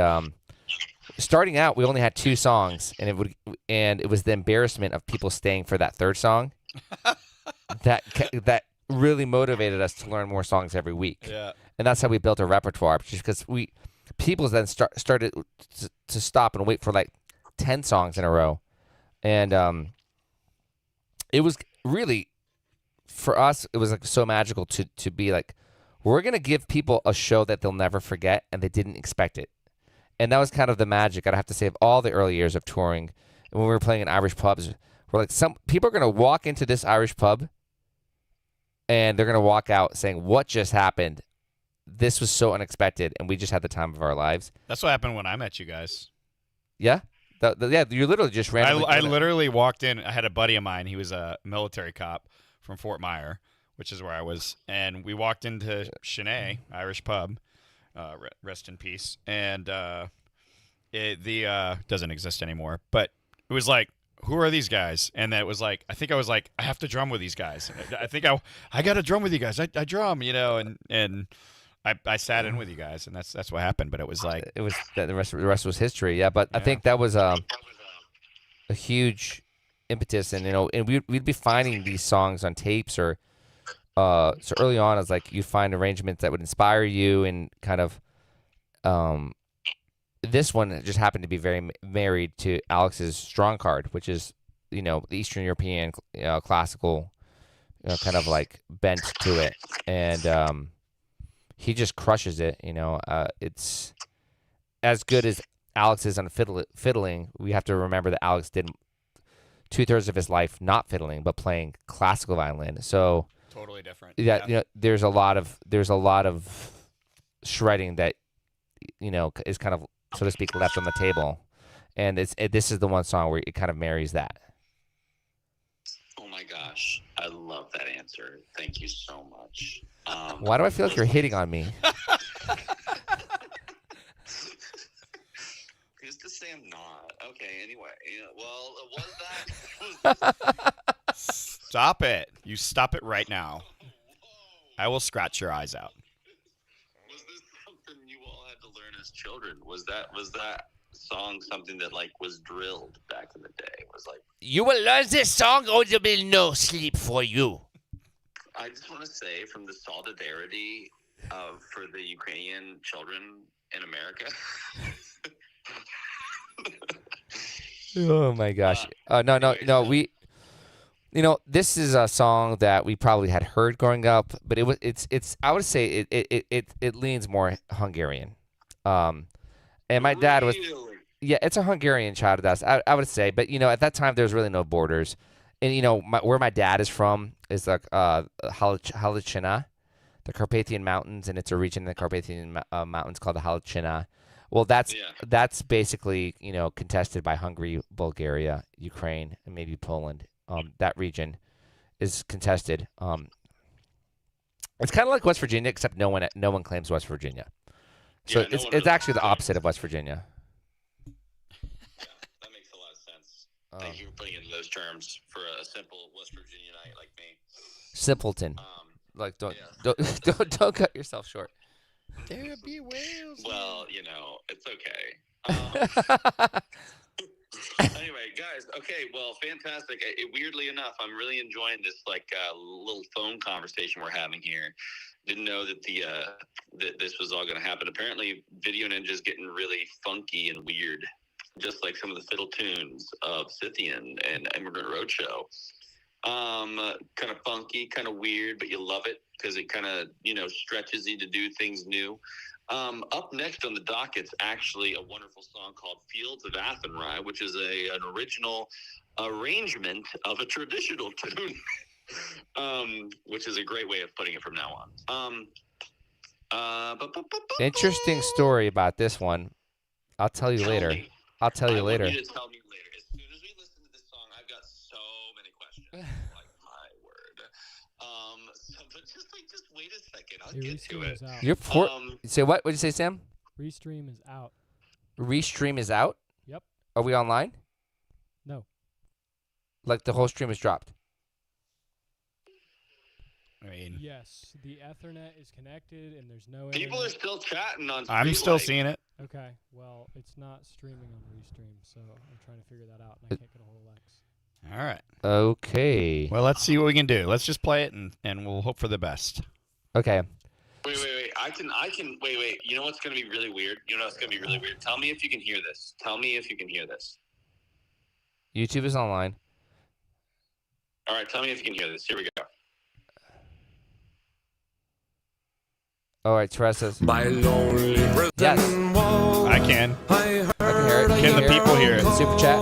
starting out, we only had 2 songs, and it was the embarrassment of people staying for that third song that really motivated us to learn more songs every week. Yeah, and that's how we built our repertoire, just because people then started to stop and wait for like 10 songs in a row. And it was really, for us, it was like so magical to be like, we're going to give people a show that they'll never forget, and they didn't expect it. And that was kind of the magic, I'd have to say, of all the early years of touring. And when we were playing in Irish pubs, we're like, some people are going to walk into this Irish pub, and they're going to walk out saying, what just happened? This was so unexpected, and we just had the time of our lives. That's what happened when I met you guys. Yeah? Yeah, you literally just randomly. I literally walked in. I had a buddy of mine. He was a military cop from Fort Myer, which is where I was. And we walked into Shanae, Irish pub, rest in peace. And it doesn't exist anymore. But it was like, who are these guys? And then it was like, I think I was like, I have to drum with these guys. I think I got to drum with you guys. I drum, and I sat in with you guys, and that's what happened. But it was like the rest was history. Yeah, but I think that was a huge impetus, and and we'd be finding these songs on tapes or so early on. It's like you find arrangements that would inspire you, and kind of this one just happened to be very married to Alex's strong card, which is the Eastern European classical, kind of like bent to it, and he just crushes it. It's as good as Alex is on fiddling. We have to remember that Alex did 2/3 of his life not fiddling, but playing classical violin. So totally different. Yeah, there's a lot of shredding that is kind of, so to speak, left on the table, and this is the one song where it kind of marries that. Oh my gosh, I love that answer. Thank you so much. Why do I feel like you're hitting on me? Who's to say I'm not? Okay, anyway. Well, was that? Stop it. You stop it right now. I will scratch your eyes out. Was this something you all had to learn as children? Was that song something that was drilled back in the day? It was like, you will learn this song or there will be no sleep for you. I just want to say, from the solidarity for the Ukrainian children in America. Oh my gosh! No. We, this is a song that we probably had heard growing up, but it's. I would say it leans more Hungarian. And my dad was. Yeah, it's a Hungarian child of us. I would say, but at that time there was really no borders, and where my dad is from is like Halachina, the Carpathian Mountains, and it's a region in the Carpathian Mountains called the Halachina. Well, that's basically contested by Hungary, Bulgaria, Ukraine, and maybe Poland. That region is contested. It's kind of like West Virginia, except no one claims West Virginia. So Yeah, it's actually the opposite of West Virginia. That makes a lot of sense. Thank you for putting it in those terms for a simple West Virginianite like me. Simpleton. Don't cut yourself short. There be whales. Well, it's okay. Anyway, guys. Okay, well, fantastic. Weirdly enough, I'm really enjoying this little phone conversation we're having here. Didn't know that that this was all going to happen. Apparently, Video Ninja's getting really funky and weird, just like some of the fiddle tunes of Scythian and Immigrant Roadshow. Kind of funky, kind of weird, but you love it because it kind of stretches you to do things new. Up next on the docket's actually a wonderful song called Fields of Athenry, which is an original arrangement of a traditional tune, which is a great way of putting it from now on. Interesting story about this one. I'll tell you later. I'll tell you later. I want you to tell me later. As soon as we listen to this song, I've got so many questions. My word. But just wait a second. I'll get to it. You're say what? What did you say, Sam? Restream is out. Restream is out? Yep. Are we online? No. Like the whole stream is dropped? I mean, yes, the Ethernet is connected, and there's no. People are still chatting on. I'm still seeing it. Okay, well, it's not streaming on Restream, so I'm trying to figure that out, and I can't get a hold of Lex. All right. Okay. Well, let's see what we can do. Let's just play it, and we'll hope for the best. Okay. Wait. I can. Wait. You know what's going to be really weird? Tell me if you can hear this. YouTube is online. All right, tell me if you can hear this. Here we go. All right, Teresa's. My lonely prison Yes. wall. I can. I can hear it. Can the people hear it? Super chat.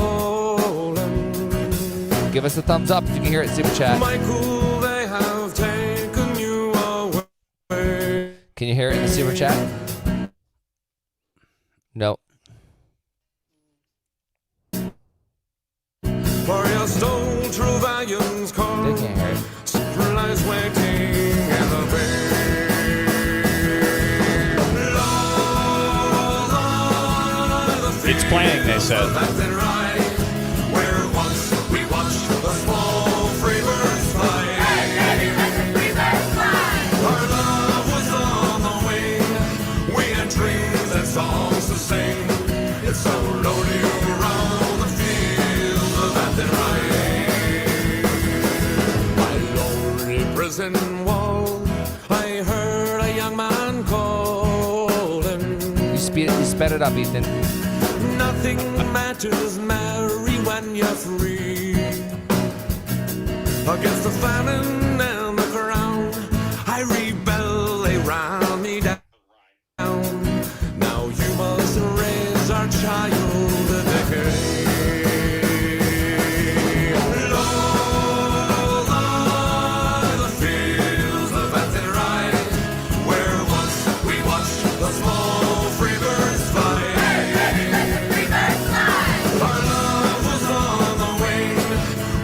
Give us a thumbs up if you can hear it. Super chat. Michael, they have taken you away. Can you hear it in the super chat? No. For your stole true valiance call. They can't hear it. Secret lies waiting in the bay. It's playing, they said. Left and right, where once we watched the small free birds fly. Our love was on the wing. We had dreams and songs to sing. It's so lonely around the fields of left and right. My lonely prison wall, I heard a young man calling. You sped it up, Ethan. Nothing matters, Mary, when you're free. Against the famine and the crown, I rebel, they ran me down. Now you must raise our child a decade. Long are the fields of Athenry, where once we watched the small free birds fly. Our love was on the wing.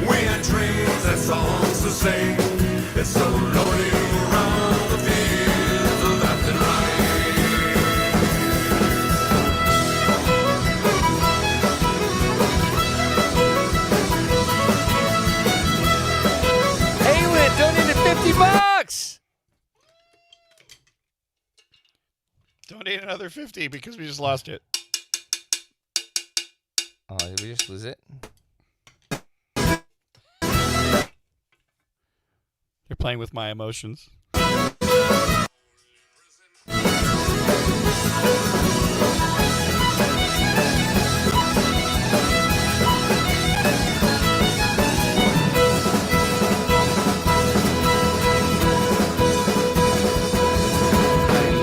We had dreams and songs to sing. It's so lonely around the fields of Athenry. Aylin donated $50. Donate another 50 because we just lost it. Oh, did we just lose it? You're playing with my emotions.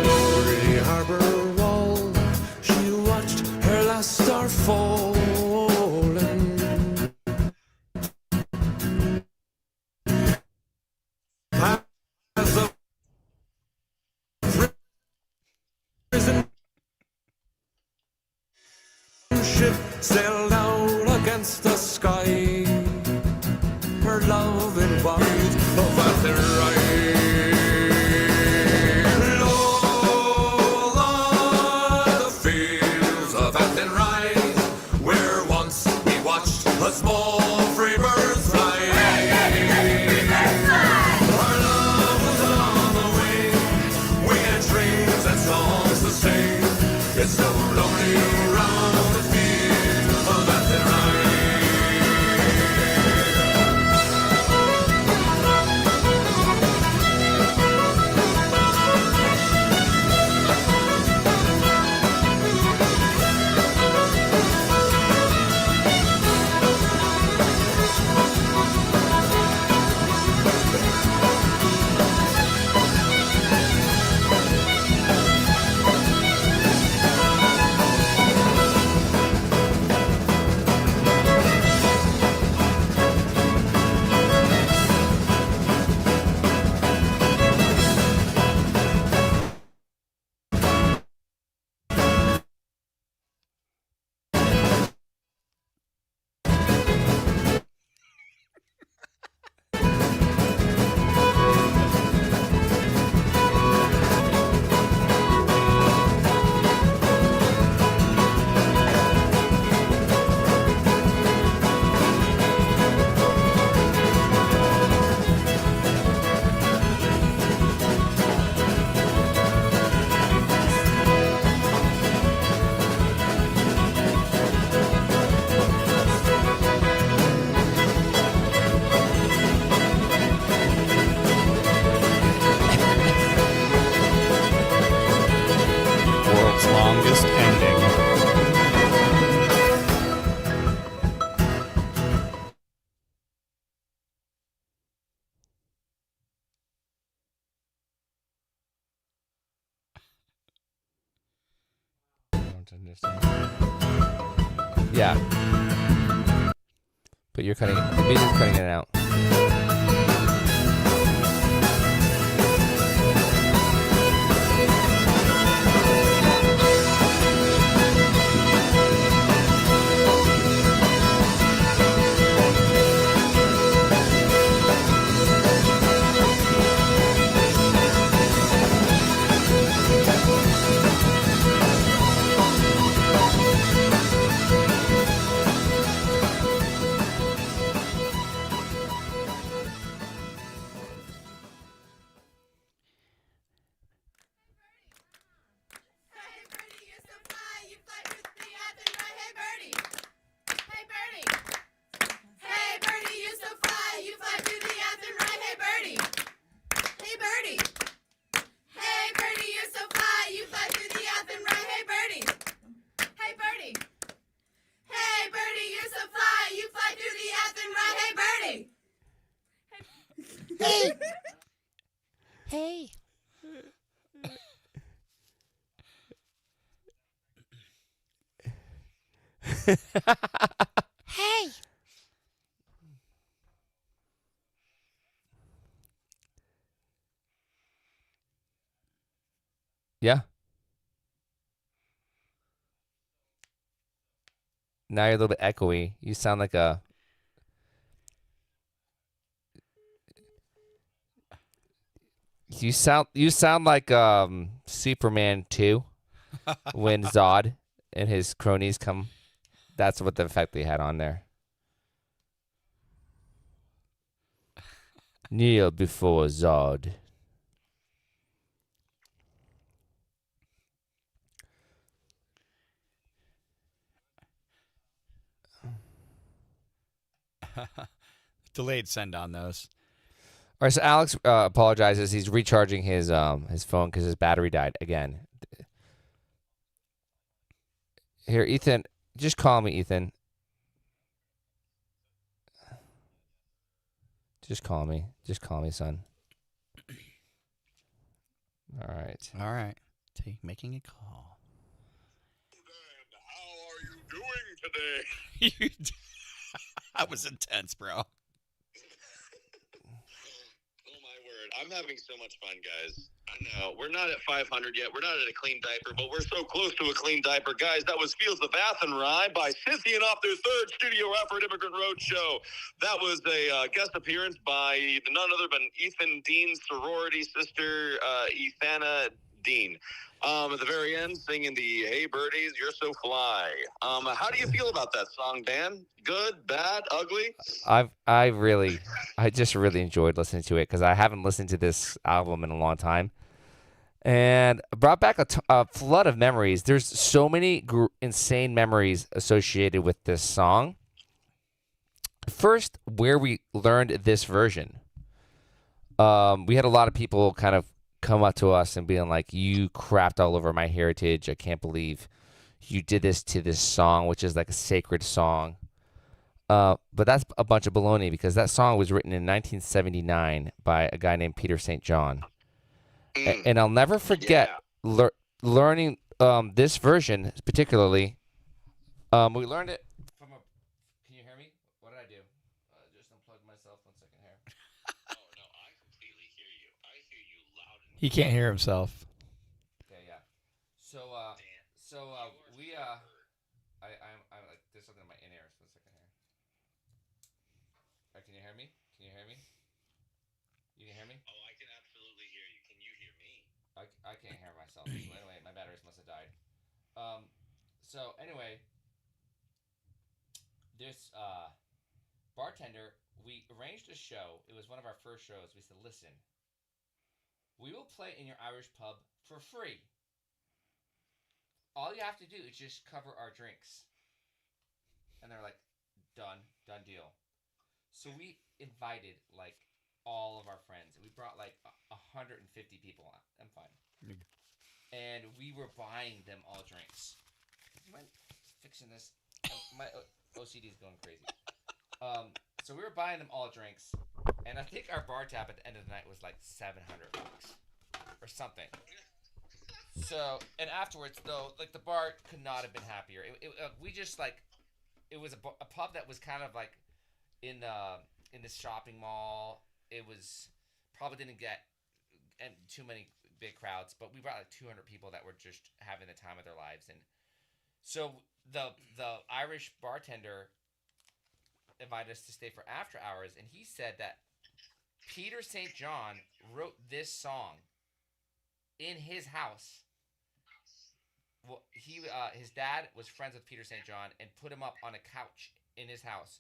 Lonely harbor wall, she watched her last star falling. As the prison ship sailed out against the sky, her love in white of Athenry. Low lie the fields of Athenry, where once we watched the small free birds fly. Our love was on the wing. We had dreams and songs to sing. It's so lonely around the fields of Athenry. don't understand. Yeah. But you're cutting the music's cutting it out. Hey. Hey. Yeah. Now you're a little bit echoey. You sound like a. You sound like Superman 2 when Zod and his cronies come. That's what the effect they had on there. Kneel before Zod. Delayed send on those. All right, so Alex apologizes. He's recharging his phone because his battery died again. Here, Ethan, just call me, Ethan. Just call me. Just call me, son. All right. All right. Making a call. How are you doing today? That was intense, bro. Oh my word. I'm having so much fun, guys. I know. We're not at 500 yet. We're not at a clean diaper, but we're so close to a clean diaper. Guys, that was Fields of Athenry by Scythian off their third studio effort, Immigrant Roadshow. That was a guest appearance by none other than Ethan Dean's sorority sister, Ethana Dean. At the very end, singing the "Hey Birdies, You're So Fly." How do you feel about that song, Dan? Good, bad, ugly? I just really enjoyed listening to it because I haven't listened to this album in a long time, and brought back a flood of memories. There's so many insane memories associated with this song. First, where we learned this version, we had a lot of people kind of come up to us and being like, "You crapped all over my heritage. I can't believe you did this to this song," which is like a sacred song. But that's a bunch of baloney because that song was written in 1979 by a guy named Peter St. John. And I'll never forget learning this version particularly. We learned it from a... Can you hear me? What did I do? Just unplugged myself. 1 second here. Oh, no, I completely hear you. I hear you loud and He can't hear himself. Okay, yeah. So, we, I'm like, there's something in my in-ears. 1 second here. All right, can you hear me? Can you hear me? You can hear me? Oh, I can absolutely hear you. Can you hear me? I can't hear myself. So anyway, my batteries must have died. So anyway, this bartender, we arranged a show. It was one of our first shows. We said, listen, we will play in your Irish pub for free. All you have to do is just cover our drinks. And they're like, done deal. So we invited like all of our friends. We brought like 150 people on. I'm fine. And we were buying them all drinks. Am I fixing this? My OCD is going crazy. So we were buying them all drinks, and I think our bar tab at the end of the night was like $700 or something. So, and afterwards, though, like the bar could not have been happier. We just like, it was a pub that was kind of like in this shopping mall. It was probably didn't get too many big crowds, but we brought like 200 people that were just having the time of their lives. And so the Irish bartender invited us to stay for after hours, and he said that Peter St. John wrote this song in his house. Well, his dad was friends with Peter St. John and put him up on a couch in his house.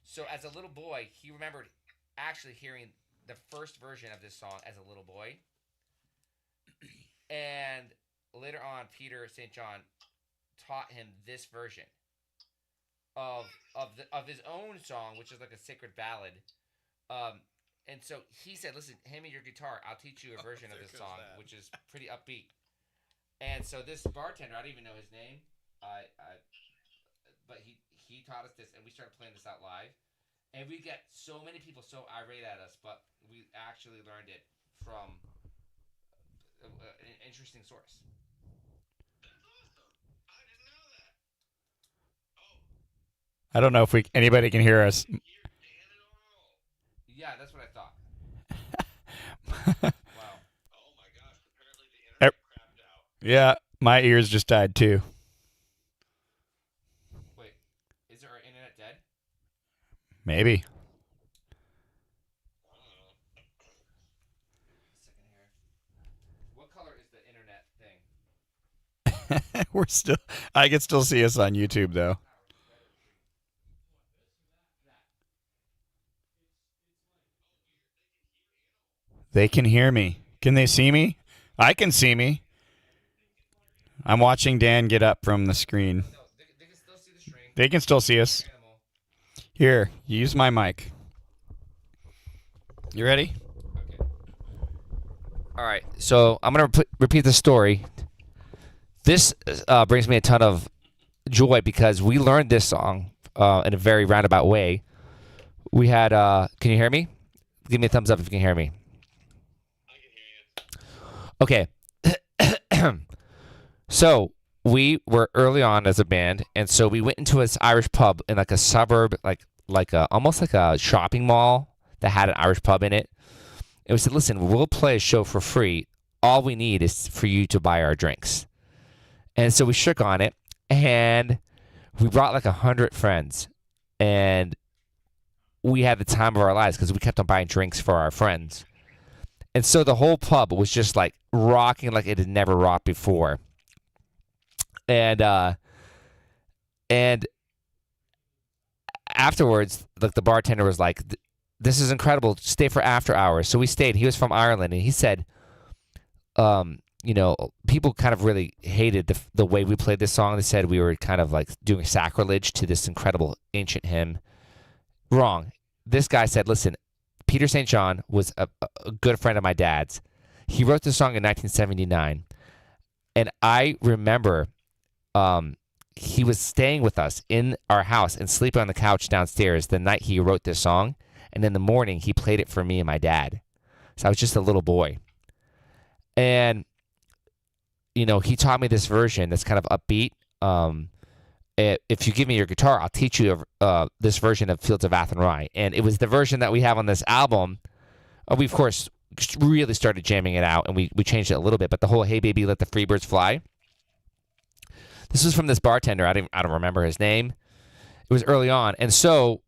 So as a little boy, he remembered actually hearing the first version of this song as a little boy. And later on, Peter St. John taught him this version of his own song, which is like a sacred ballad. And so he said, "Listen, hand me your guitar. I'll teach you a version of this song, which is pretty upbeat." And so this bartender, I don't even know his name, but he taught us this, and we started playing this out live. And we get so many people so irate at us, but we actually learned it from an interesting source. I don't know if anybody can hear us. Yeah, that's what I thought. Wow. Oh my gosh! Apparently the internet crapped out. Yeah, my ears just died too. Wait, is our internet dead? Maybe. What color is the internet thing? I can still see us on YouTube though. They can hear me. Can they see me? I can see me. I'm watching Dan get up from the screen. They can still see the stream. They can still see us. Here, use my mic. You ready? Okay. All right. So I'm going to repeat the story. This brings me a ton of joy because we learned this song in a very roundabout way. We had, can you hear me? Give me a thumbs up if you can hear me. Okay. So we were early on as a band, and so we went into this Irish pub in like a suburb, almost like a shopping mall that had an Irish pub in it. And we said, "Listen, we'll play a show for free. All we need is for you to buy our drinks." And so we shook on it, and we brought like 100 friends, and we had the time of our lives because we kept on buying drinks for our friends. And so the whole pub was just like rocking like it had never rocked before. And afterwards, like the bartender was like, "This is incredible. Stay for after hours." So we stayed. He was from Ireland, and he said, people kind of really hated the way we played this song. They said we were kind of like doing sacrilege to this incredible ancient hymn. Wrong. This guy said, "Listen, Peter St. John was a good friend of my dad's. He wrote this song in 1979. And I remember he was staying with us in our house and sleeping on the couch downstairs the night he wrote this song. And in the morning, he played it for me and my dad. So I was just a little boy. And, he taught me this version that's kind of upbeat. If you give me your guitar, I'll teach you this version of Fields of Athenry. And it was the version that we have on this album. We, of course, really started jamming it out, and we changed it a little bit. But the whole "Hey Baby, Let the Free Birds Fly," this was from this bartender. I don't remember his name. It was early on. And so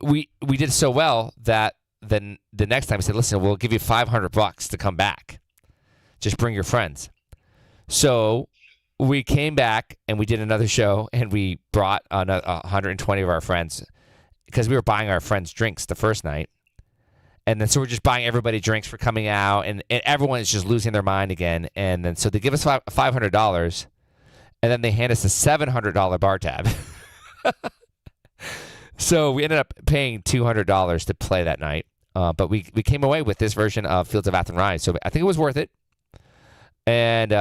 we did so well that then the next time we said, "Listen, we'll give you $500 to come back. Just bring your friends." So we came back and we did another show, and we brought 120 of our friends because we were buying our friends drinks the first night. And then so we're just buying everybody drinks for coming out, and everyone is just losing their mind again. And then so they give us $500, and then they hand us a $700 bar tab. So we ended up paying $200 to play that night. But we came away with this version of Fields of Athenry. So I think it was worth it. And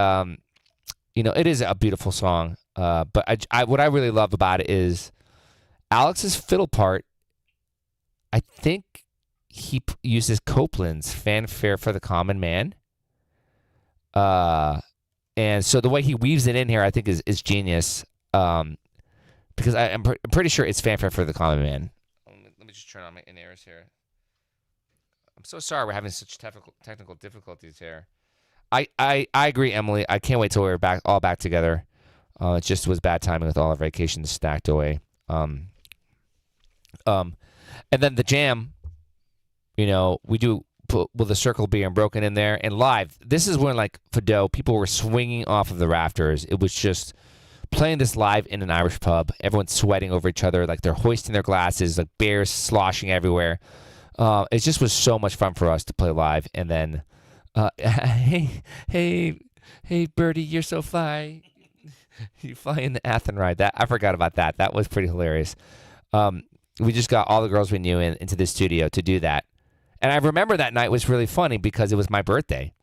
it is a beautiful song, but what I really love about it is Alex's fiddle part. I think he uses Copland's "Fanfare for the Common Man," And so the way he weaves it in here, I think, is genius. Because I'm pretty sure it's fanfare for the common man. Let me just turn on my in-ears here. I'm so sorry we're having such technical difficulties here. I agree, Emily. I can't wait till we're all back together. It just was bad timing with all our vacations stacked away. And then the jam, we do put with the circle being broken in there and live. This is when like Fado, people were swinging off of the rafters. It was just playing this live in an Irish pub. Everyone's sweating over each other, like they're hoisting their glasses, like beers sloshing everywhere. It just was so much fun for us to play live. And then, hey, Birdie, you're so fly. You fly in the Athenride. That I forgot about that. That was pretty hilarious. We just got all the girls we knew into the studio to do that. And I remember that night was really funny because it was my birthday.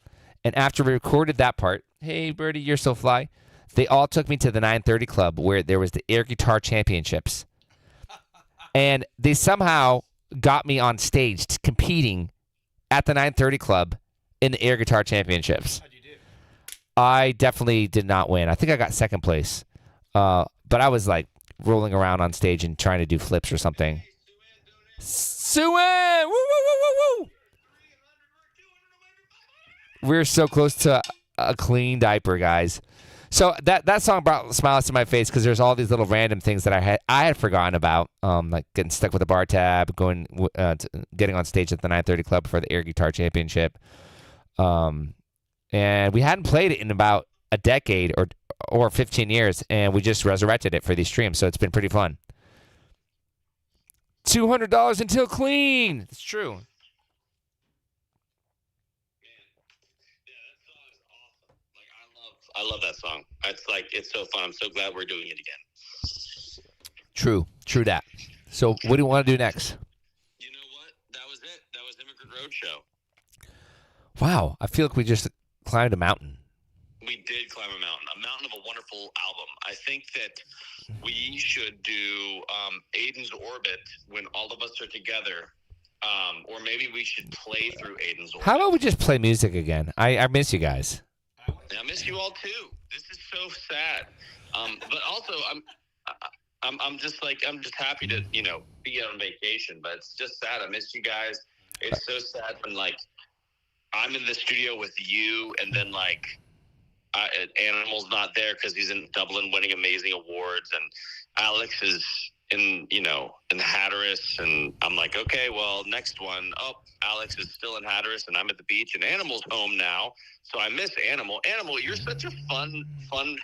And after we recorded that part, hey, Birdie, you're so fly, they all took me to the 930 Club where there was the air guitar championships. And they somehow got me on stage competing at the 930 Club in the air guitar championships. How'd you do? I definitely did not win. I think I got second place. But I was like rolling around on stage and trying to do flips or something. Suin! Woo, woo, woo, woo, woo! We're so close to a clean diaper, guys. So that song brought smiles to my face because there's all these little random things that I had forgotten about, like getting stuck with a bar tab, getting on stage at the 930 Club for the air guitar championship, and we hadn't played it in about a decade or 15 years, and we just resurrected it for these streams. So it's been pretty fun. $200 until clean. It's true. I love that song. It's so fun. I'm so glad we're doing it again. True that. So what do you want to do next? You know what? That was it. That was Immigrant Roadshow. Wow, I feel like we just climbed a mountain. We did climb a mountain of a wonderful album. I think that we should do Aiden's Orbit when all of us are together. Or maybe we should play through Aiden's Orbit. How about we just play music again? I miss you guys. I miss you all too. This is so sad. But also I'm just happy to, be on vacation, but it's just sad. I miss you guys. It's so sad when I'm in the studio with you and then Animal's not there because he's in Dublin winning amazing awards, and Alex is in Hatteras, and I'm like, okay, well, next one. Oh, Alex is still in Hatteras, and I'm at the beach, and Animal's home now, so I miss Animal. Animal, you're such a fun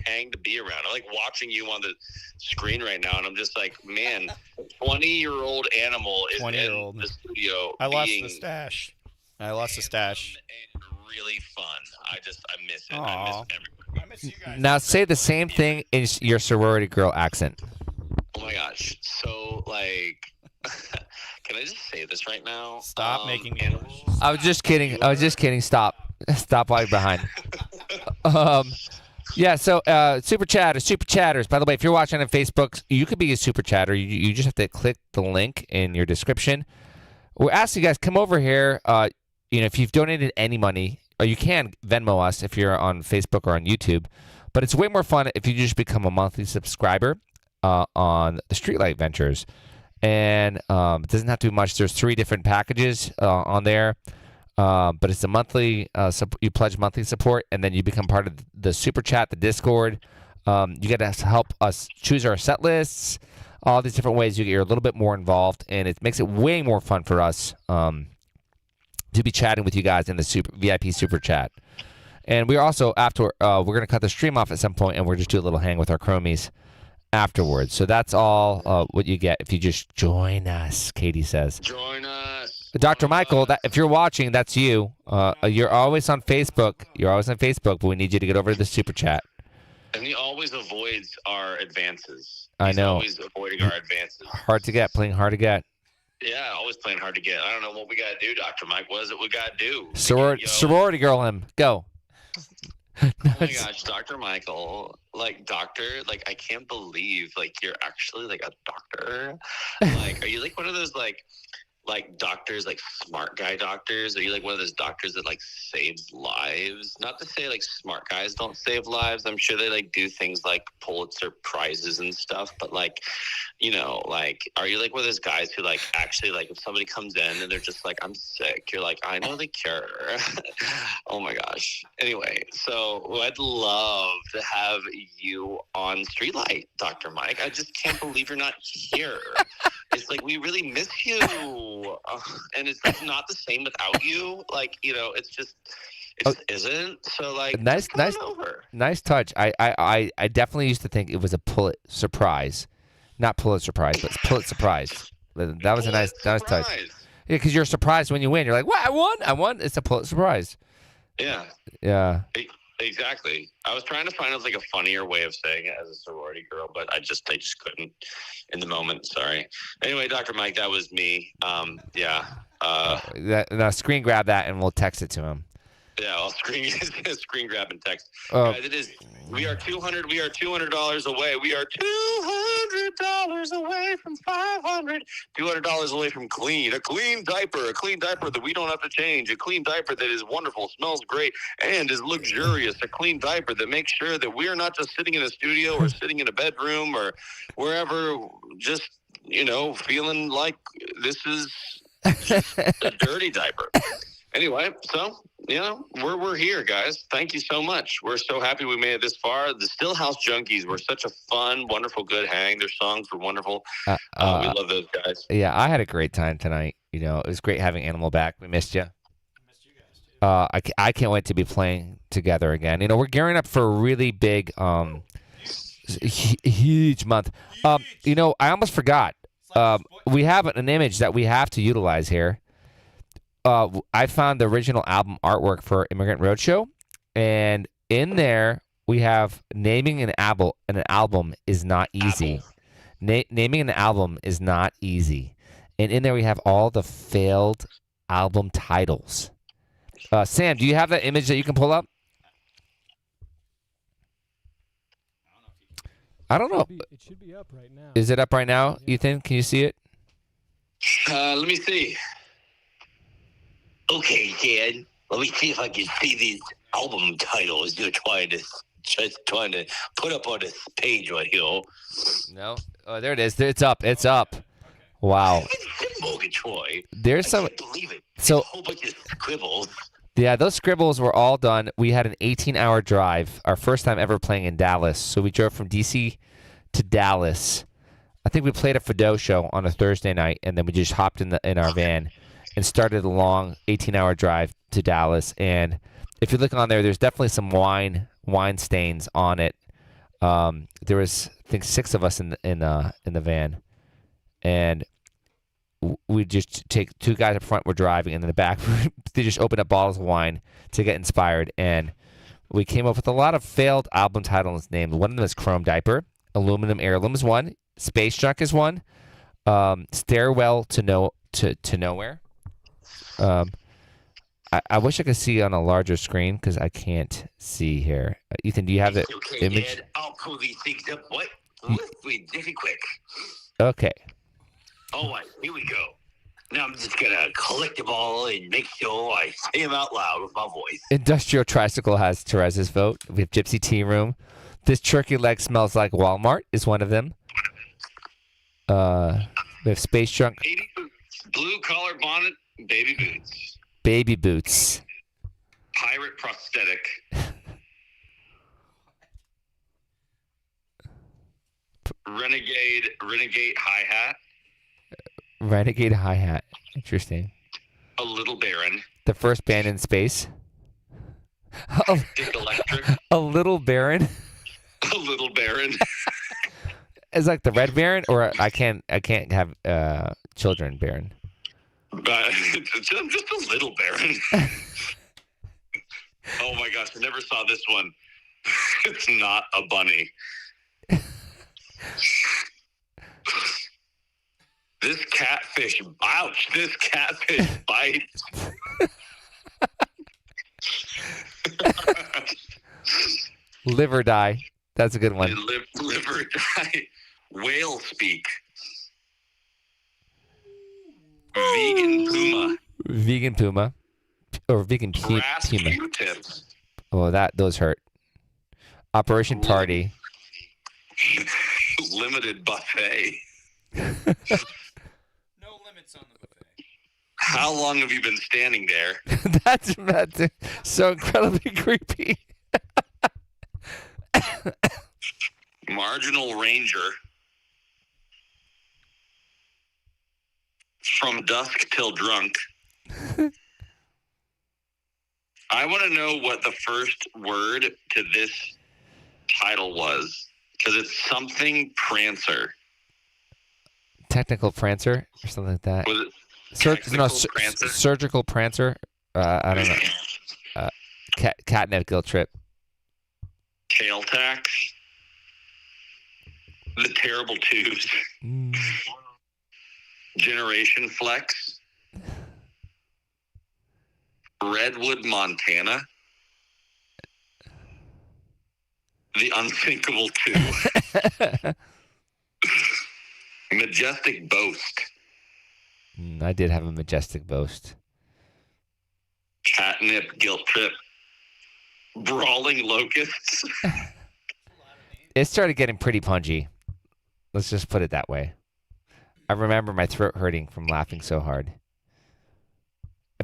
hang to be around. I like watching you on the screen right now, and I'm just like, man, 20-year-old Animal is in the studio. I lost the stash. Really fun. I miss it. Aww. I miss everybody. I miss you guys. Now say the same thing in your sorority girl accent. Oh my gosh. So can I just say this right now? Stop making me. I was just kidding. Stop while you're behind. Yeah, so super chatters. By the way, if you're watching on Facebook, you could be a super chatter. You just have to click the link in your description. We're asking you guys, come over here. If you've donated any money, or you can Venmo us if you're on Facebook or on YouTube. But it's way more fun if you just become a monthly subscriber on the Streetlight Ventures. And it doesn't have to be much. There's 3 different packages on there. But it's a monthly, you pledge monthly support, and then you become part of the Super Chat, the Discord. You get to help us choose our set lists, all these different ways you're a little bit more involved, and it makes it way more fun for us to be chatting with you guys in the VIP Super Chat. And we're also, after, we're going to cut the stream off at some point, and we're just do a little hang with our chromies afterwards. So that's all what you get if you just join us, Katie says. Join us. Dr. Michael, if you're watching, that's you. You're always on Facebook. But we need you to get over to the Super Chat. And he always avoids our advances. I know. He's always avoiding our advances. Playing hard to get. Yeah, always playing hard to get. I don't know what we got to do, Dr. Mike. What is it we got to do? Sorority girl him. Go. Oh my gosh, Dr. Michael, doctor, I can't believe, you're actually, a doctor. Are you, one of those, like doctors, like smart guy doctors? Are you like one of those doctors that like saves lives? Not to say like smart guys don't save lives. I'm sure they like do things like Pulitzer prizes and stuff, but like, you know, like, are you like one of those guys who like actually like if somebody comes in and they're just like, I'm sick, you're like, I know the cure. Oh my gosh. Anyway, so I'd love to have you on Streetlight, Dr. Mike. I just can't believe you're not here. It's like, we really miss you. And it's like not the same without you. Like, you know, it just isn't. So like, nice touch. I definitely used to think it was a Pulitzer Prize. Not Pulitzer Prize, but Pulitzer Prize. That was a nice touch. Yeah, because you're surprised when you win. You're like, what? I won. It's a Pulitzer Prize. Yeah. Yeah. Exactly. I was trying to find like a funnier way of saying it as a sorority girl, but I just couldn't in the moment. Sorry. Anyway, Dr. Mike, that was me. Yeah. Now screen grab that and we'll text it to him. Yeah, I'll screen grab and text. Oh. Guys, we are $200 away. We are $200 away from 500. $200 away from a clean diaper that we don't have to change, a clean diaper that is wonderful, smells great, and is luxurious, a clean diaper that makes sure that we are not just sitting in a studio or sitting in a bedroom or wherever, just, you know, feeling like this is a dirty diaper. Anyway, so, you know, we're here, guys. Thank you so much. We're so happy we made it this far. The Stillhouse Junkies were such a fun, wonderful, good hang. Their songs were wonderful. We love those guys. Yeah, I had a great time tonight. You know, it was great having Animal back. We missed you. I missed you guys, too. I can't wait to be playing together again. You know, we're gearing up for a really big, huge month. You know, I almost forgot. We have an image that we have to utilize here. I found the original album artwork for Immigrant Roadshow, and in there we have naming an album is not easy. Naming an album is not easy, and in there we have all the failed album titles. Sam, do you have that image that you can pull up? I don't know. It should be up right now. Is it up right now, Ethan? Can you see it? Let me see. Okay, Dan. Let me see if I can see these album titles you're trying to put up on this page right here. No. Oh, there it is. It's up. It's up. Wow. There's some. I can't believe it. So. A whole bunch of scribbles. Yeah, those scribbles were all done. We had an 18-hour drive, our first time ever playing in Dallas. So we drove from D.C. to Dallas. I think we played a Fido show on a Thursday night, and then we just hopped in our van and started a long 18-hour drive to Dallas. And if you look on there, there's definitely some wine stains on it. There was, I think, 6 of us in the van, and we just take 2 guys up front. We're driving, and in the back, they just open up bottles of wine to get inspired. And we came up with a lot of failed album titles named. One of them is Chrome Diaper. Aluminum Heirloom is one. Space Junk is one. Stairwell to Nowhere. I wish I could see on a larger screen because I can't see here. Ethan, do you have the image? Dad, I'll pull these things up. What? Very quick. Okay. All right, here we go. Now I'm just gonna collect them all and make sure I say them out loud with my voice. Industrial Tricycle has Teresa's vote. We have Gypsy Tea Room. This turkey leg smells like Walmart is one of them. We have Space Junk. Baby boots. Blue collar bonnet. Baby boots. Baby boots. Pirate prosthetic. Renegade hi-hat. Renegade hi-hat. Interesting. A Little Baron. The first band in space. Dick Electric. A Little Baron. A Little Baron. It's like the Red Baron, or I can't have children Baron. Just a Little Baron. Oh my gosh, I never saw this one. It's not a bunny. This catfish, ouch, this catfish bites. Live or Die. That's a good one. Live or Die. Whale speak. Vegan Puma. Vegan Puma. Or vegan Grass Puma. Q-tips. Oh, those hurt. Operation Party. Limited buffet. No limits on the buffet. How long have you been standing there? That's so incredibly creepy. Marginal Ranger. From dusk till drunk. I want to know what the first word to this title was, because it's something Prancer. Technical Prancer or something like that. Was it Prancer? Surgical Prancer. I don't know. Catnip guilt trip. Tail tax. The terrible twos. Generation Flex. Redwood, Montana. The Unthinkable 2. Majestic Boast. I did have a majestic boast. Catnip Guilt Trip. Brawling Locusts. It started getting pretty punchy. Let's just put it that way. I remember my throat hurting from laughing so hard.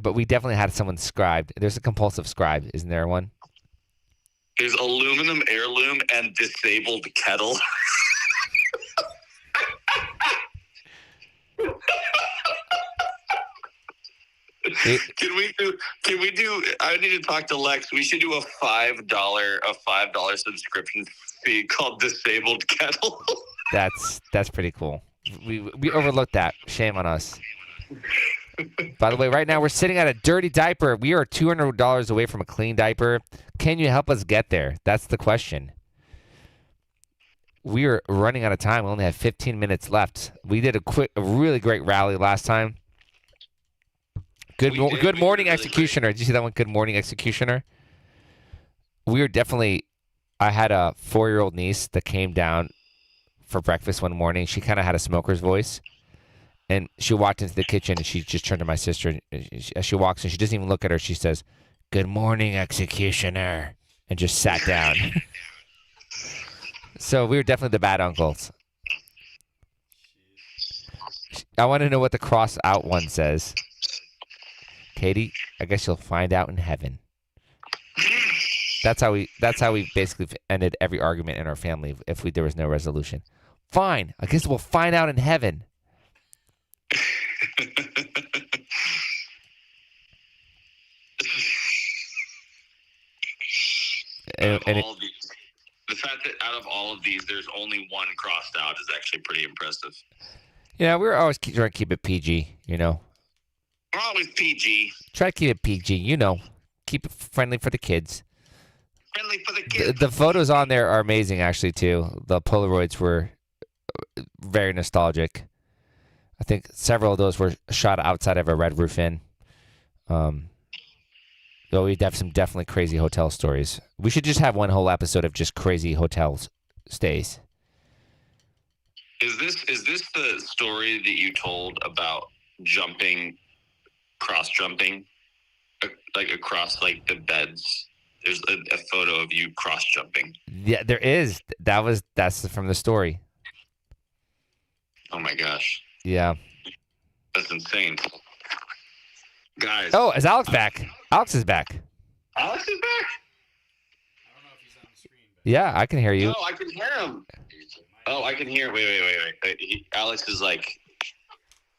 But we definitely had someone scribed. There's a compulsive scribe. Isn't there one? There's Aluminum Heirloom and Disabled Kettle. Can we do I need to talk to Lex. We should do a $5 subscription fee called Disabled Kettle. That's pretty cool. We overlooked that. Shame on us. By the way, right now we're sitting at a dirty diaper. We are $200 away from a clean diaper. Can you help us get there? That's the question. We are running out of time. We only have 15 minutes left. We did a really great rally last time. Good morning, Executioner. Did you see that one? Good morning, Executioner. We are definitely. I had a 4-year-old niece that came down for breakfast one morning. She kind of had a smoker's voice. And she walked into the kitchen, and she just turned to my sister. As she walks in, she doesn't even look at her. She says, "Good morning, Executioner," and just sat down. So we were definitely the bad uncles. I want to know what the cross-out one says. Katie, I guess you'll find out in heaven. That's how we basically ended every argument in our family if there was no resolution. Fine, I guess we'll find out in heaven. The fact that out of all of these, there's only one crossed out is actually pretty impressive. Yeah, we're always trying to keep it PG, you know. We're always PG. Try to keep it PG, you know. Keep it friendly for the kids. Friendly for the kids. The photos on there are amazing, actually, too. The Polaroids were very nostalgic. I think several of those were shot outside of a Red Roof Inn. Though we have some definitely crazy hotel stories. We should just have one whole episode of just crazy hotel stays. Is this the story that you told about cross jumping, like across like the beds? There's a photo of you cross jumping. Yeah, there is. That's from the story. Oh my gosh. Yeah. That's insane. Guys. Oh, is Alex back? Alex is back. Alex is back? I don't know if he's on the screen. Yeah, I can hear you. No, I can hear him. Oh, I can hear. Wait. Alex is like,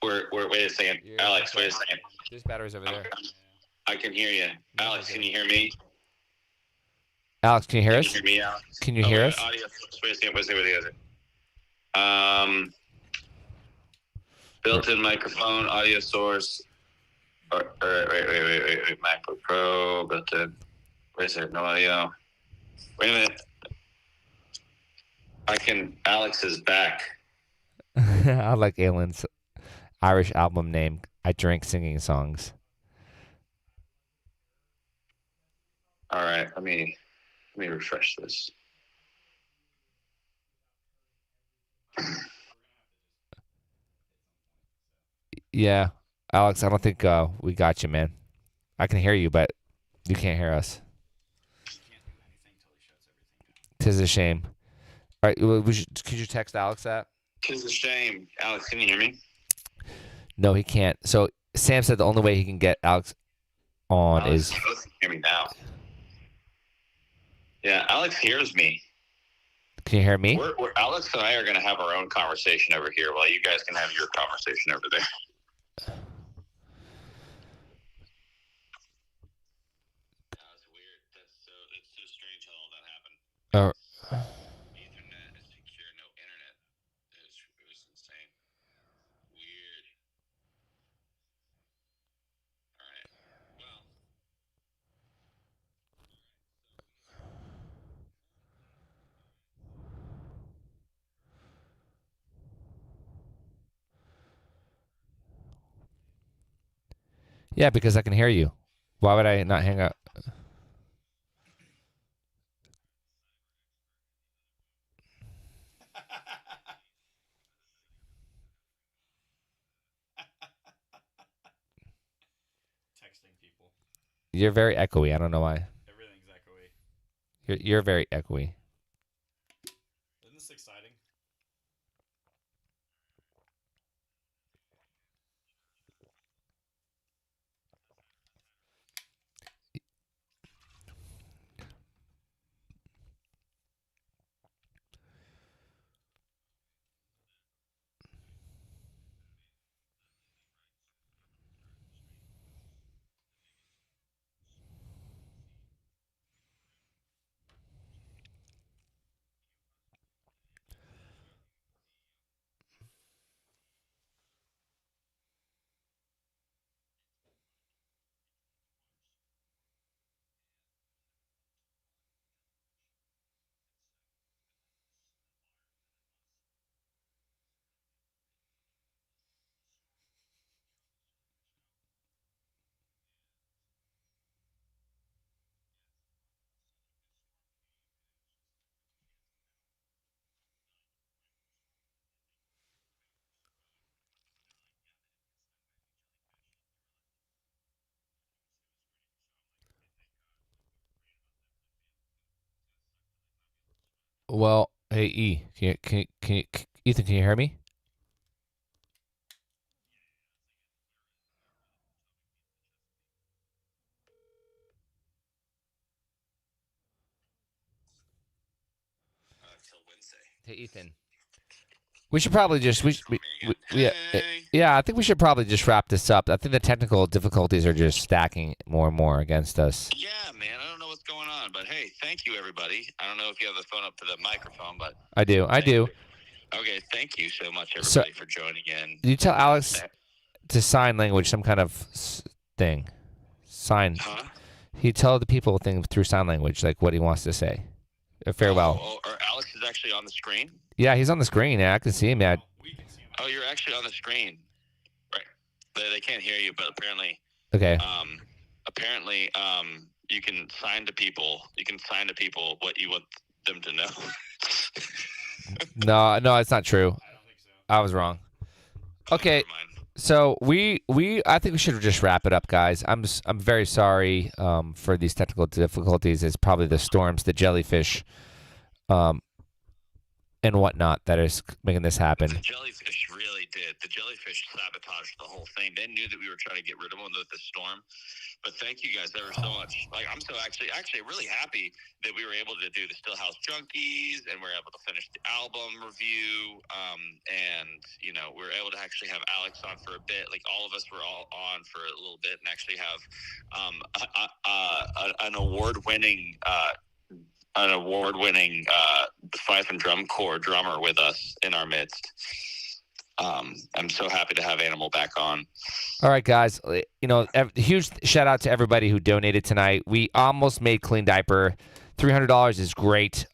wait a second. Alex, wait a second. There's batteries over there. I can hear you. Alex, can you hear me? Alex, can you hear us? Can you hear me, Alex? Can you hear us? Audio. Wait a second. Built-in microphone, audio source. Wait. MacBook Pro, built-in. Wait a second. No audio. Wait a minute. Alex is back. I like Aylin's Irish album name. I drink singing songs. All right, let me refresh this. Yeah, Alex, I don't think we got you, man. I can hear you, but you can't hear us. 'Tis a shame. All right, could you text Alex that? 'Tis a shame. Alex, can you hear me? No, he can't. So Sam said the only way he can get Alex on Alex, is. you both can hear me now. Yeah, Alex hears me. Can you hear me? Alex and I are going to have our own conversation over here while you guys can have your conversation over there. That's weird. It's so strange how all that happened. Ethernet is secure, no internet. It was insane. Weird. All right. Well. Yeah, because I can hear you. Why would I not hang up? Texting people. You're very echoey. I don't know why. Everything's echoey. You're very echoey. Isn't this exciting? Well, hey E, Ethan, can you hear me? Until Wednesday. Hey Ethan. We should probably just yeah, I think we should probably just wrap this up. I think the technical difficulties are just stacking more and more against us. Yeah, man. I don't know what's going on, but hey, thank you, everybody. I don't know if you have the phone up to the microphone, but I do. Okay, thank you so much, everybody, for joining in. You tell Alex to sign language, some kind of thing. Sign. Huh? He tell the people thing through sign language, like what he wants to say. Farewell. Or Alex is actually on the screen? Yeah, he's on the screen. Yeah, I can see him. Yeah. Oh, you're actually on the screen. Right. They can't hear you, but apparently. Okay. Apparently, you can sign to people. You can sign to people what you want them to know. No, it's not true. I don't think so. I was wrong. Okay. So I think we should just wrap it up, guys. I'm very sorry for these technical difficulties. It's probably the storms, the jellyfish, and whatnot that is making this happen. The jellyfish really did. The jellyfish sabotaged the whole thing. They knew that we were trying to get rid of them with the storm. But thank you guys ever so much. Like, I'm so actually really happy that we were able to do the Stillhouse Junkies and we were able to finish the album review. And, you know, we were able to actually have Alex on for a bit. Like, all of us were all on for a little bit and actually have an award-winning fife and drum corps drummer with us in our midst. I'm so happy to have Animal back on. All right, guys. You know, huge shout out to everybody who donated tonight. We almost made Clean Diaper. $300 is great.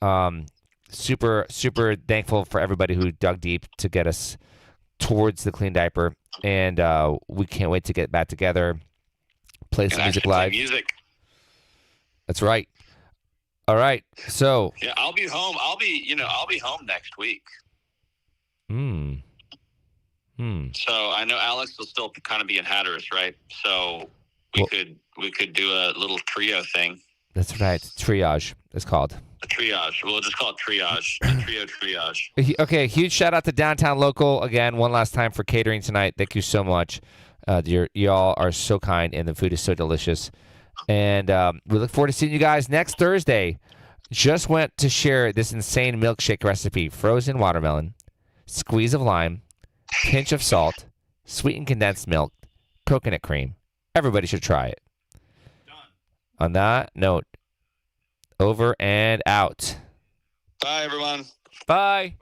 Super thankful for everybody who dug deep to get us towards the Clean Diaper, and we can't wait to get back together, play some music live. Music. That's right. All right. So yeah, I'll be home. I'll be home next week. So I know Alex will still kind of be in Hatteras, right? So we could do a little trio thing. That's right. Triage. It's called. A triage. We'll just call it triage. A trio triage. Okay, huge shout out to Downtown Local again. One last time for catering tonight. Thank you so much. Y'all are so kind, and the food is so delicious. And we look forward to seeing you guys next Thursday. Just went to share this insane milkshake recipe: frozen watermelon, squeeze of lime, pinch of salt, sweetened condensed milk, coconut cream. Everybody should try it. Done. On that note, over and out. Bye, everyone. Bye.